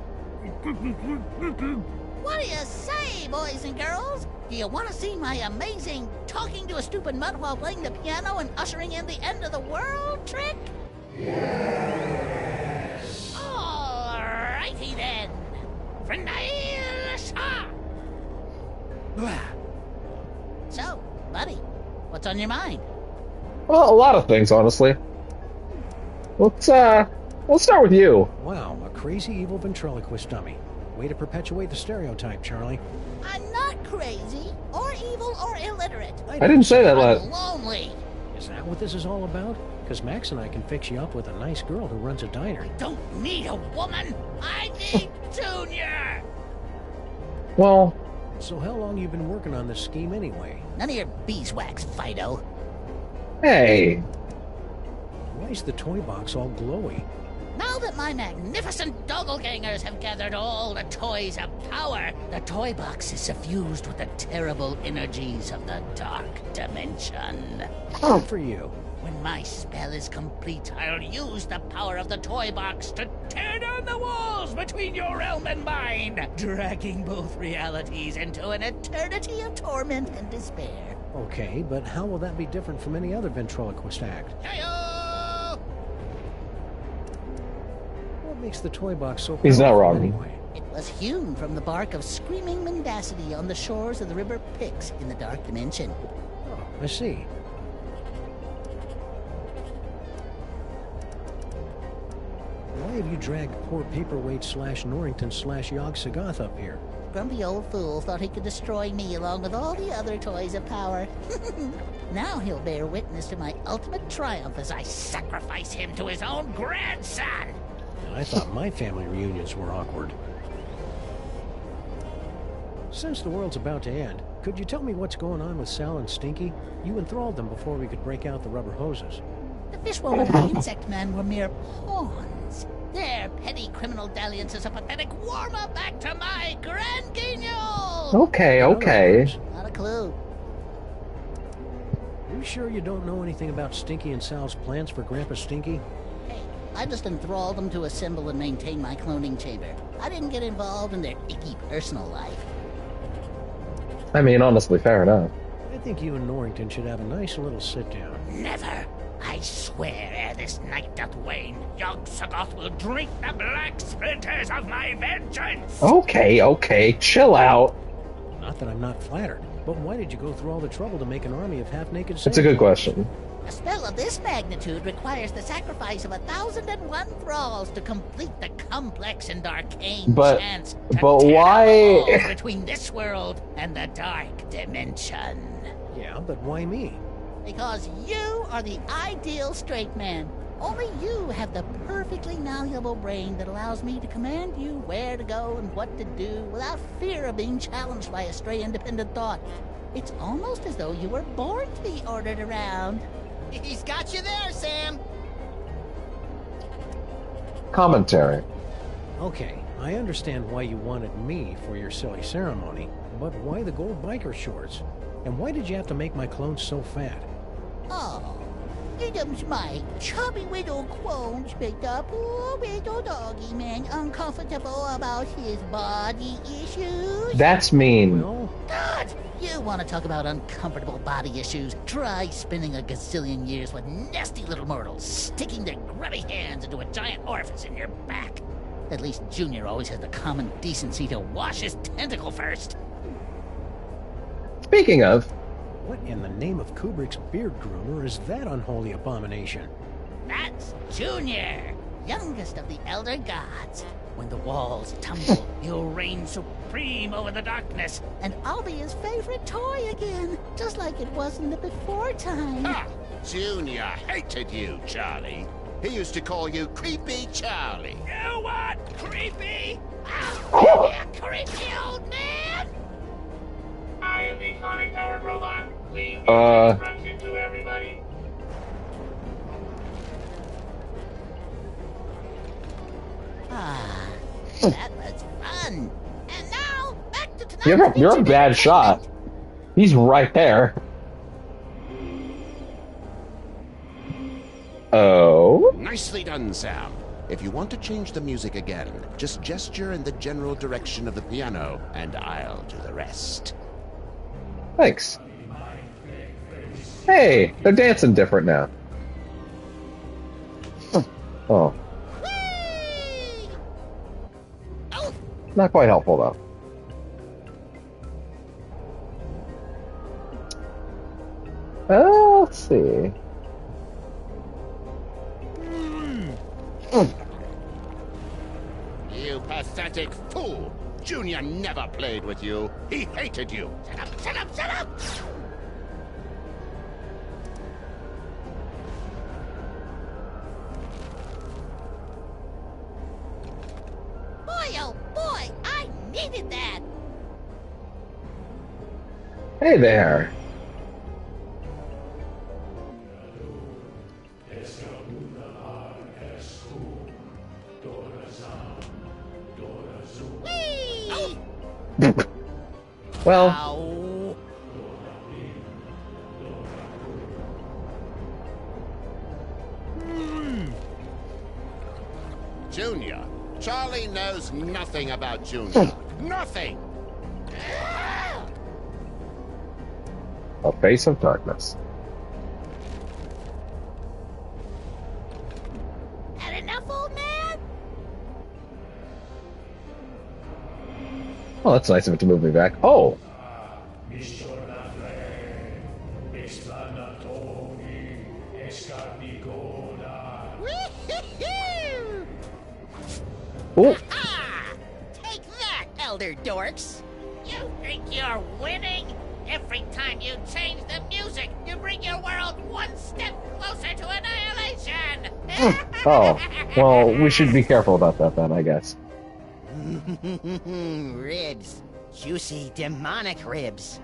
What do you say, boys and girls? Do you want to see my amazing talking to a stupid mutt while playing the piano and ushering in the end of the world trick? Yes. Alrighty then. So, buddy, what's on your mind? Well, a lot of things, honestly. Let's start with you. Wow, a crazy evil ventriloquist dummy. Way to perpetuate the stereotype, Charlie. I'm not crazy, or evil, or illiterate. I didn't say that last. I'm lonely. Is that what this is all about? Because Max and I can fix you up with a nice girl who runs a diner. Don't need a woman. I need Junior. Well. So how long you been working on this scheme anyway? None of your beeswax, Fido. Hey. Why is the toy box all glowy? Now that my magnificent doppelgangers have gathered all the toys of power, the toy box is suffused with the terrible energies of the dark dimension. Oh, for you. When my spell is complete, I'll use the power of the toy box to tear down the walls between your realm and mine, dragging both realities into an eternity of torment and despair. Okay, but how will that be different from any other ventriloquist act? Hey-o! What makes the toy box so He's not wrong. Anyway? It was hewn from the bark of screaming mendacity on the shores of the river Pyx in the dark dimension. Oh, I see. Why have you dragged poor Paperweight/Norrington/Yog Sagoth up here? Grumpy old fool thought he could destroy me along with all the other toys of power. Now he'll bear witness to my ultimate triumph as I sacrifice him to his own grandson. I thought my family reunions were awkward. Since the world's about to end, could you tell me what's going on with Sal and Stinky? You enthralled them before we could break out the rubber hoses. The fishwoman and the insect man were mere pawns. Their petty criminal dalliance is a pathetic warm-up back to my grand guignol! Okay, okay. Not a clue. You sure you don't know anything about Stinky and Sal's plans for Grandpa Stinky? Hey, I just enthralled them to assemble and maintain my cloning chamber. I didn't get involved in their icky personal life. I mean, honestly, fair enough. I think you and Norrington should have a nice little sit-down. Never! I swear, ere this night doth wane, young Sagoth will drink the black splinters of my vengeance! Okay, chill out. Not that I'm not flattered, but why did you go through all the trouble to make an army of half-naked It's a good question. A spell of this magnitude requires the sacrifice of 1,001 thralls to complete the complex and arcane chance to why? between this world and the dark dimension. Yeah, but why me? Because you are the ideal straight man. Only you have the perfectly malleable brain that allows me to command you where to go and what to do without fear of being challenged by a stray independent thought. It's almost as though you were born to be ordered around. He's got you there, Sam. Commentary. Okay, I understand why you wanted me for your silly ceremony, but why the gold biker shorts? And why did you have to make my clones so fat? Oh, Idum's my chubby widow clones make a poor widow doggy man uncomfortable about his body issues. That's mean. God, you want to talk about uncomfortable body issues? Try spending a gazillion years with nasty little mortals sticking their grubby hands into a giant orifice in your back. At least Junior always has the common decency to wash his tentacle first. Speaking of... What in the name of Kubrick's beard groomer is that unholy abomination? That's Junior, youngest of the Elder Gods. When the walls tumble, he'll reign supreme over the darkness, and I'll be his favorite toy again, just like it was in the before time. Ha! Junior hated you, Charlie. He used to call you Creepy Charlie. You what? Creepy? Oh, you creepy old man! I am the sonic-powered robot. Please give instructions to everybody. Ah, that was fun. And now, back to tonight's You're a bad shot. He's right there. Oh? Nicely done, Sam. If you want to change the music again, just gesture in the general direction of the piano, and I'll do the rest. Thanks. Hey, they're dancing different now. Oh. Not quite helpful, though. Let's see. You pathetic fool! Junior never played with you. He hated you. Shut up, shut up, shut up! Boy, oh boy, I needed that! Hey there. Well, Junior. Charlie knows nothing about Junior. Nothing! a face of darkness. Had enough, old man? Oh, that's nice of it to move me back. Oh! Oh! Take that, Elder Dorks! You think you're winning? Every time you change the music, you bring your world one step closer to annihilation! Oh, well, we should be careful about that then, I guess. Ribs. Juicy, demonic ribs.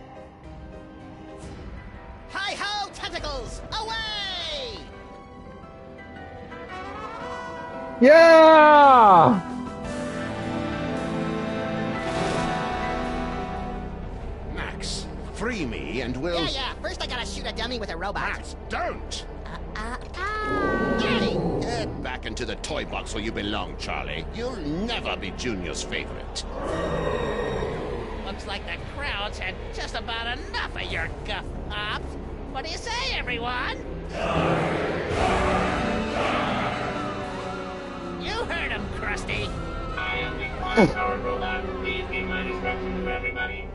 Hi-ho, tentacles! Away! Yeah! Max, free me and we'll... Yeah. First I gotta shoot a dummy with a robot. Max, don't! Yay! back into the toy box where you belong, Charlie. You'll never be Junior's favorite. Looks like the crowd's had just about enough of your guff pops. What do you say, everyone? You heard him, Krusty. I am the Quiet Power Robot. Please give my instructions to everybody.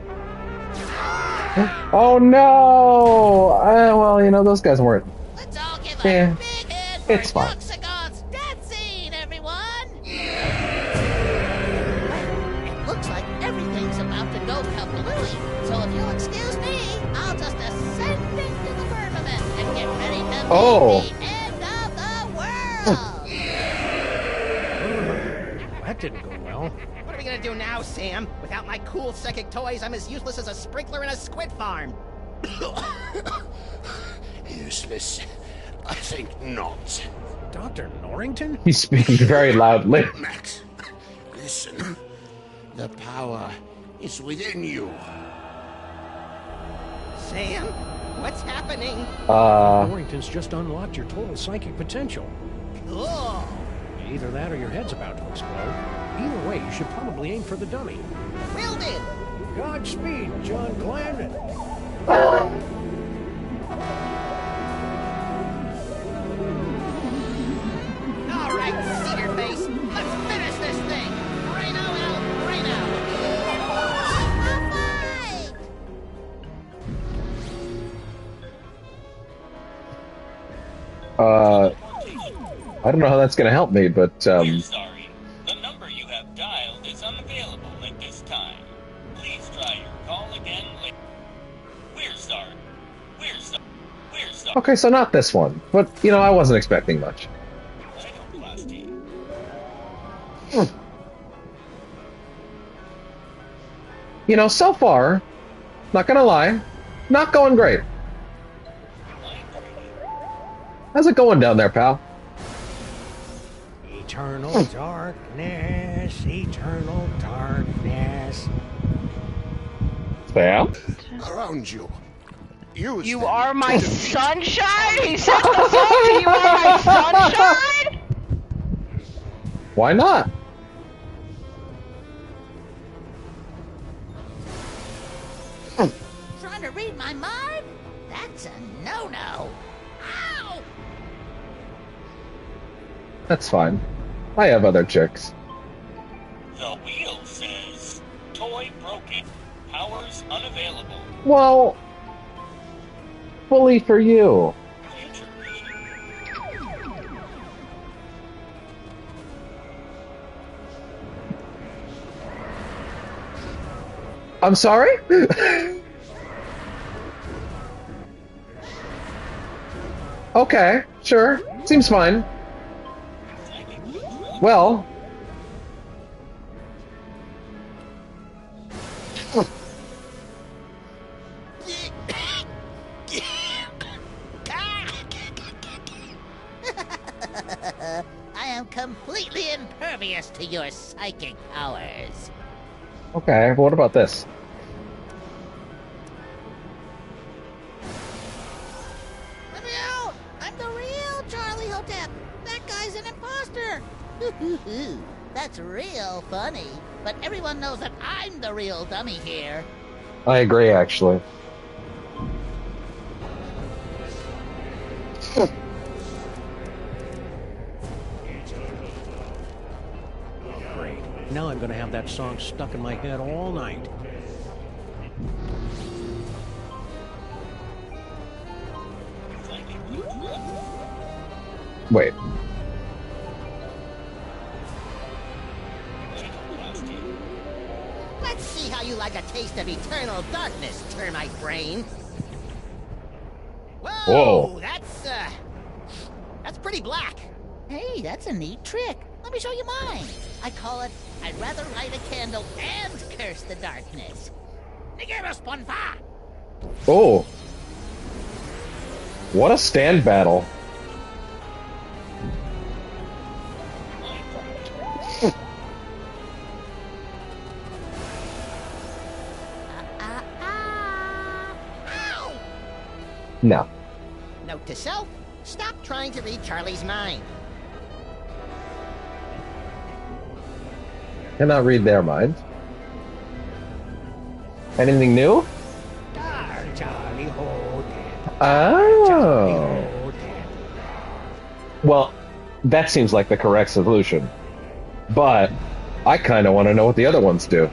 Oh no! Well, you know, those guys weren't. Let's all give a big hand for it's fine. Yoxagon's death scene, everyone! It looks like everything's about to go kablooey, so if you'll excuse me, I'll just ascend into the firmament and get ready to meet the end of the world! That didn't go well. What are we gonna do now, Sam? Without my cool psychic toys, I'm as useless as a sprinkler in a squid farm. Useless? I think not. Dr. Norrington? He's speaking very loudly. Max, listen. The power is within you. Sam? What's happening? Norrington's just unlocked your total psychic potential. Cool. Either that or your head's about to explode. Either way, you should probably aim for the dummy. Will do. Godspeed, John Glenn. All right, Cedar Face, let's finish this thing. Reno out, Reno. I don't know how that's going to help me, but We're sorry. The number you have dialed is unavailable at this time. Please try your call again later. We're sorry. We're sorry. We're sorry. okay, so not this one. But you know, I wasn't expecting much. You know, so far, not gonna lie, not going great. How's it going down there, pal? Eternal darkness, eternal darkness. Sam? Around you. You are my sunshine? He said the song, you are my sunshine? Why not? Trying to read my mind? That's a no-no. Ow! That's fine. I have other chicks. The wheel says toy broken. Powers unavailable. Well, fully for you. I'm sorry? Okay, sure. Seems fine. Well... I am completely impervious to your psychic powers. Okay, but what about this? Let me out! I'm the real Charlie Hotep! That guy's an imposter! That's real funny. But everyone knows that I'm the real dummy here. I agree, actually. Great. Now I'm gonna have that song stuck in my head all night. Wait. Let's see how you like a taste of eternal darkness, termite brain. Whoa. That's pretty black. Hey, that's a neat trick. Let me show you mine. I call it, I'd rather light a candle and curse the darkness. Nigeros Ponfa! Oh. What a stand battle. No. Note to self, stop trying to read Charlie's mind. Cannot read their mind. Anything new? Oh. Well, that seems like the correct solution. But I kind of want to know what the other ones do.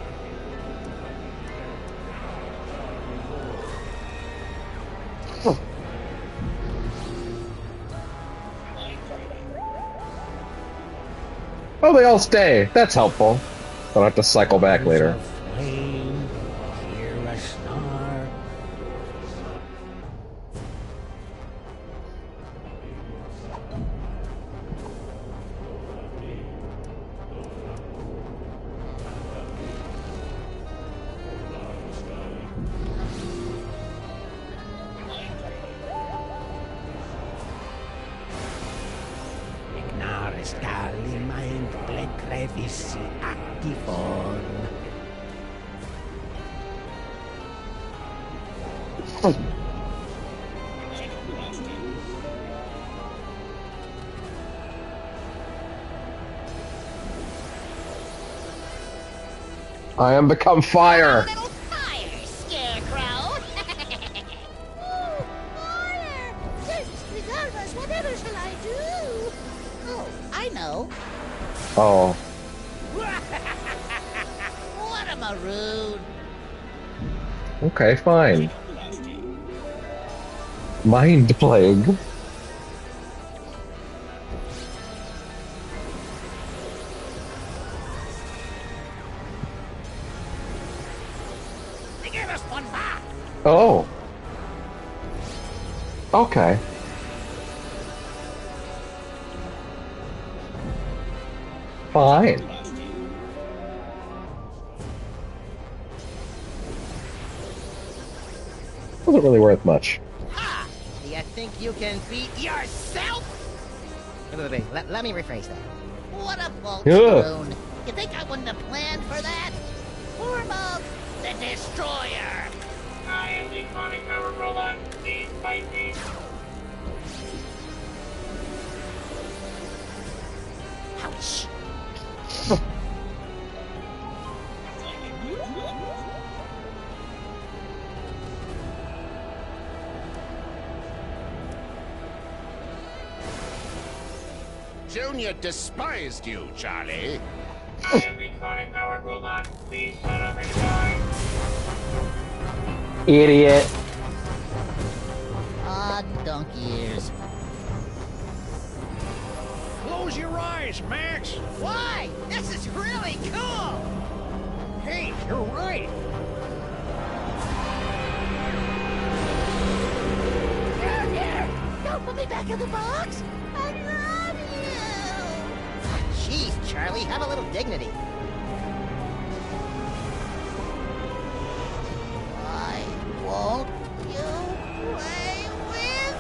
Oh, they all stay. That's helpful. Don't have to cycle back later. I am become fire. Oh. What a maroon. Okay, fine. Mind plague. They gave us one back. Oh. Okay. Fine. Wasn't really worth much. Ha! Do you think you can beat yourself? Wait, let me rephrase that. What a false Yeah. maroon. You think I wouldn't have planned for that? Form of the Destroyer. I am the chronic power robot. Please fight me. Ouch. Junior despised you, Charlie. I am the chronic power robot. Please shut up and die. Idiot. Ah, donkey ears. Close your eyes, Max. Why? This is really cool! Hey, you're right. Here! Don't put me back in the box! I love you! Jeez, Charlie, have a little dignity. Why won't you play with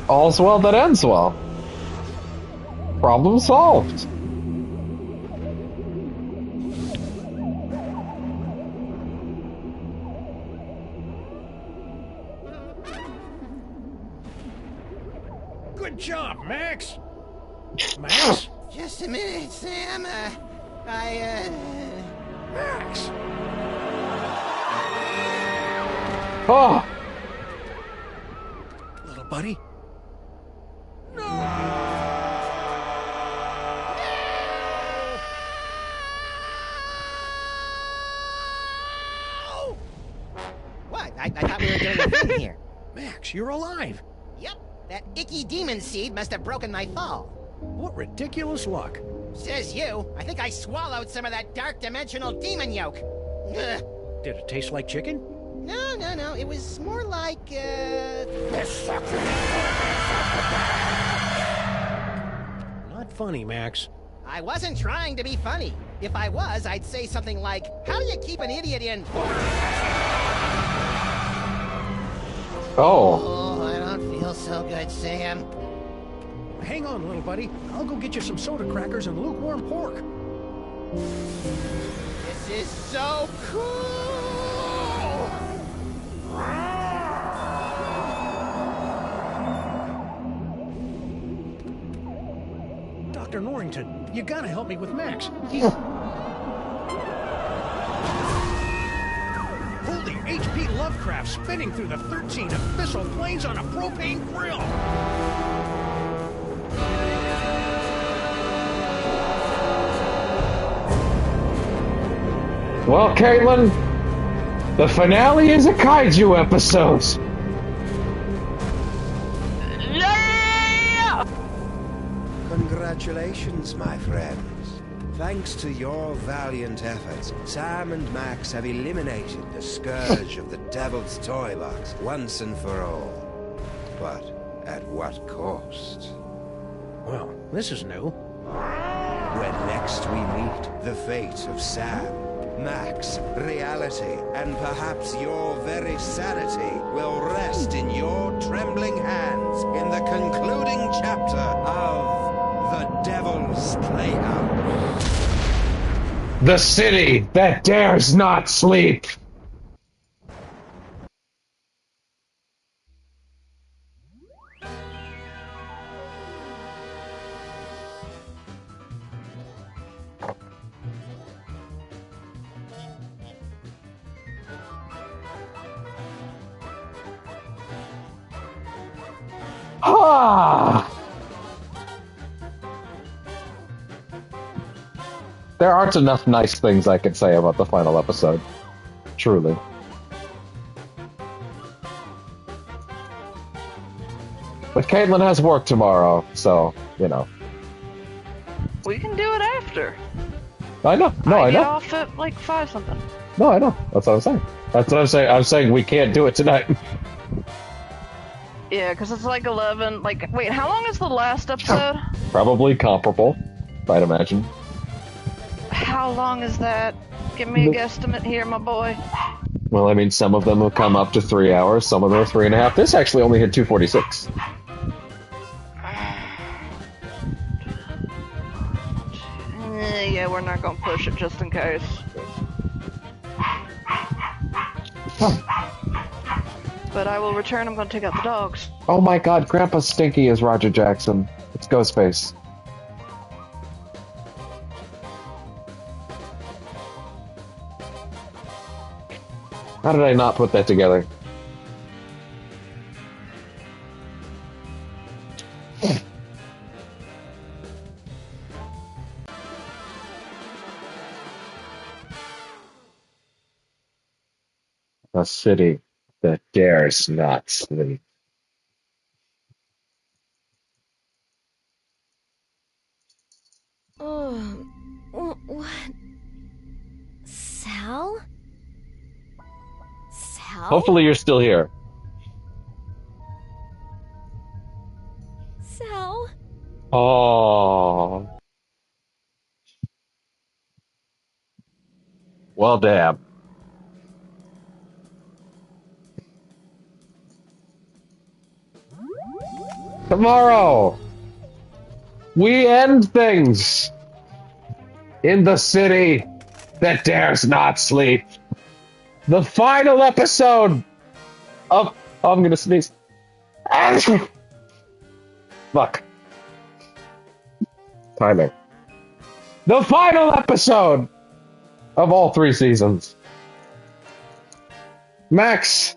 me? All's well that ends well. Problem solved. Good job, Max. Max? Just a minute, Sam. Max! Oh! Little buddy? What? I thought we were doing a thing here. Max, you're alive. Yep, that icky demon seed must have broken my fall. What ridiculous luck. Says you. I think I swallowed some of that dark dimensional demon yolk. Ugh. Did it taste like chicken? No. It was more like, Not funny, Max. I wasn't trying to be funny. If I was, I'd say something like, how do you keep an idiot in... Oh. I don't feel so good, Sam. Hang on, little buddy. I'll go get you some soda crackers and lukewarm pork. This is so cool! Dr. Norrington, you gotta help me with Max. Holy H.P. Lovecraft spinning through the 13 abyssal planes on a propane grill! Well, Caitlin, the finale is a kaiju episode. Yeah! Congratulations, my friends. Thanks to your valiant efforts, Sam and Max have eliminated the scourge of the Devil's Toy Box once and for all. But at what cost? Well, this is new. When next we meet, the fate of Sam, Max, reality, and perhaps your very sanity will rest in your trembling hands in the concluding chapter of The Devil's Playhouse. The city that dares not sleep. Ah! There aren't enough nice things I can say about the final episode. Truly. But Caitlin has work tomorrow, so, you know. We can do it after. I know. No, I get know. off at like 5 something. No, I know. That's what I'm saying. That's what I'm saying. I'm saying we can't do it tonight. Yeah, because it's like 11. Like, wait, how long is the last episode? Probably comparable, I'd imagine. How long is that? Give me a guesstimate here, my boy. Well, I mean, some of them have come up to 3 hours, some of them are 3.5. This actually only hit 246. Yeah, we're not gonna push it just in case. But I will return. I'm gonna take out the dogs. Oh my god, Grandpa Stinky is Roger Jackson. It's Ghostface. How did I not put that together? A city that dares not sleep. Oh, what? Sal? Sal? Hopefully you're still here. Sal? Oh. Well, damn. Tomorrow, we end things in the city that dares not sleep. The final episode of... Oh, I'm gonna sneeze. Fuck. Timing. The final episode of all 3 seasons. Max's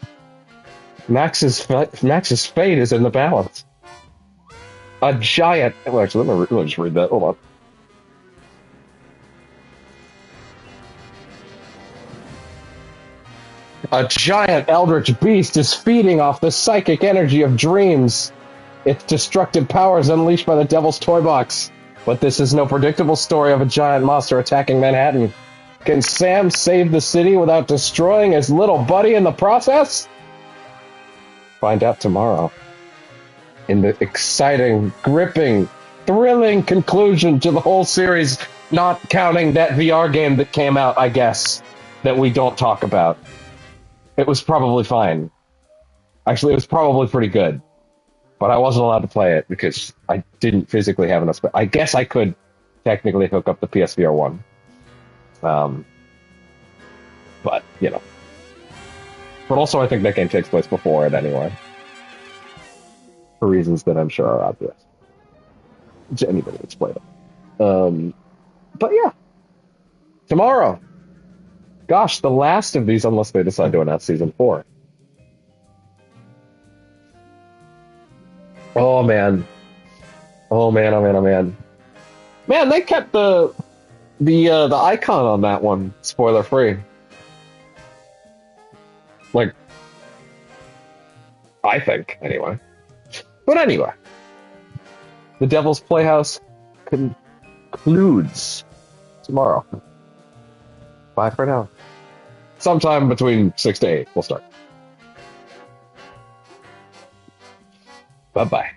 fate is in the balance. A giant... Well, actually, let me just read that. Hold on. A giant eldritch beast is feeding off the psychic energy of dreams. Its destructive powers unleashed by the Devil's Toy Box. But this is no predictable story of a giant monster attacking Manhattan. Can Sam save the city without destroying his little buddy in the process? Find out tomorrow. In the exciting, gripping, thrilling conclusion to the whole series, not counting that VR game that came out, I guess, that we don't talk about. It was probably fine. Actually, it was probably pretty good. But I wasn't allowed to play it because I didn't physically have enough space. I guess I could technically hook up the PSVR 1. But, you know. But also I think that game takes place before it anyway. For reasons that I'm sure are obvious to anybody that's played it. But yeah, tomorrow. Gosh, the last of these, unless they decide to announce season 4. Oh man. Oh man, oh man, oh man. Man, they kept the icon on that one spoiler free. Like, I think, anyway. But anyway, the Devil's Playhouse concludes tomorrow. Bye for now. Sometime between 6 to 8, we'll start. Bye-bye.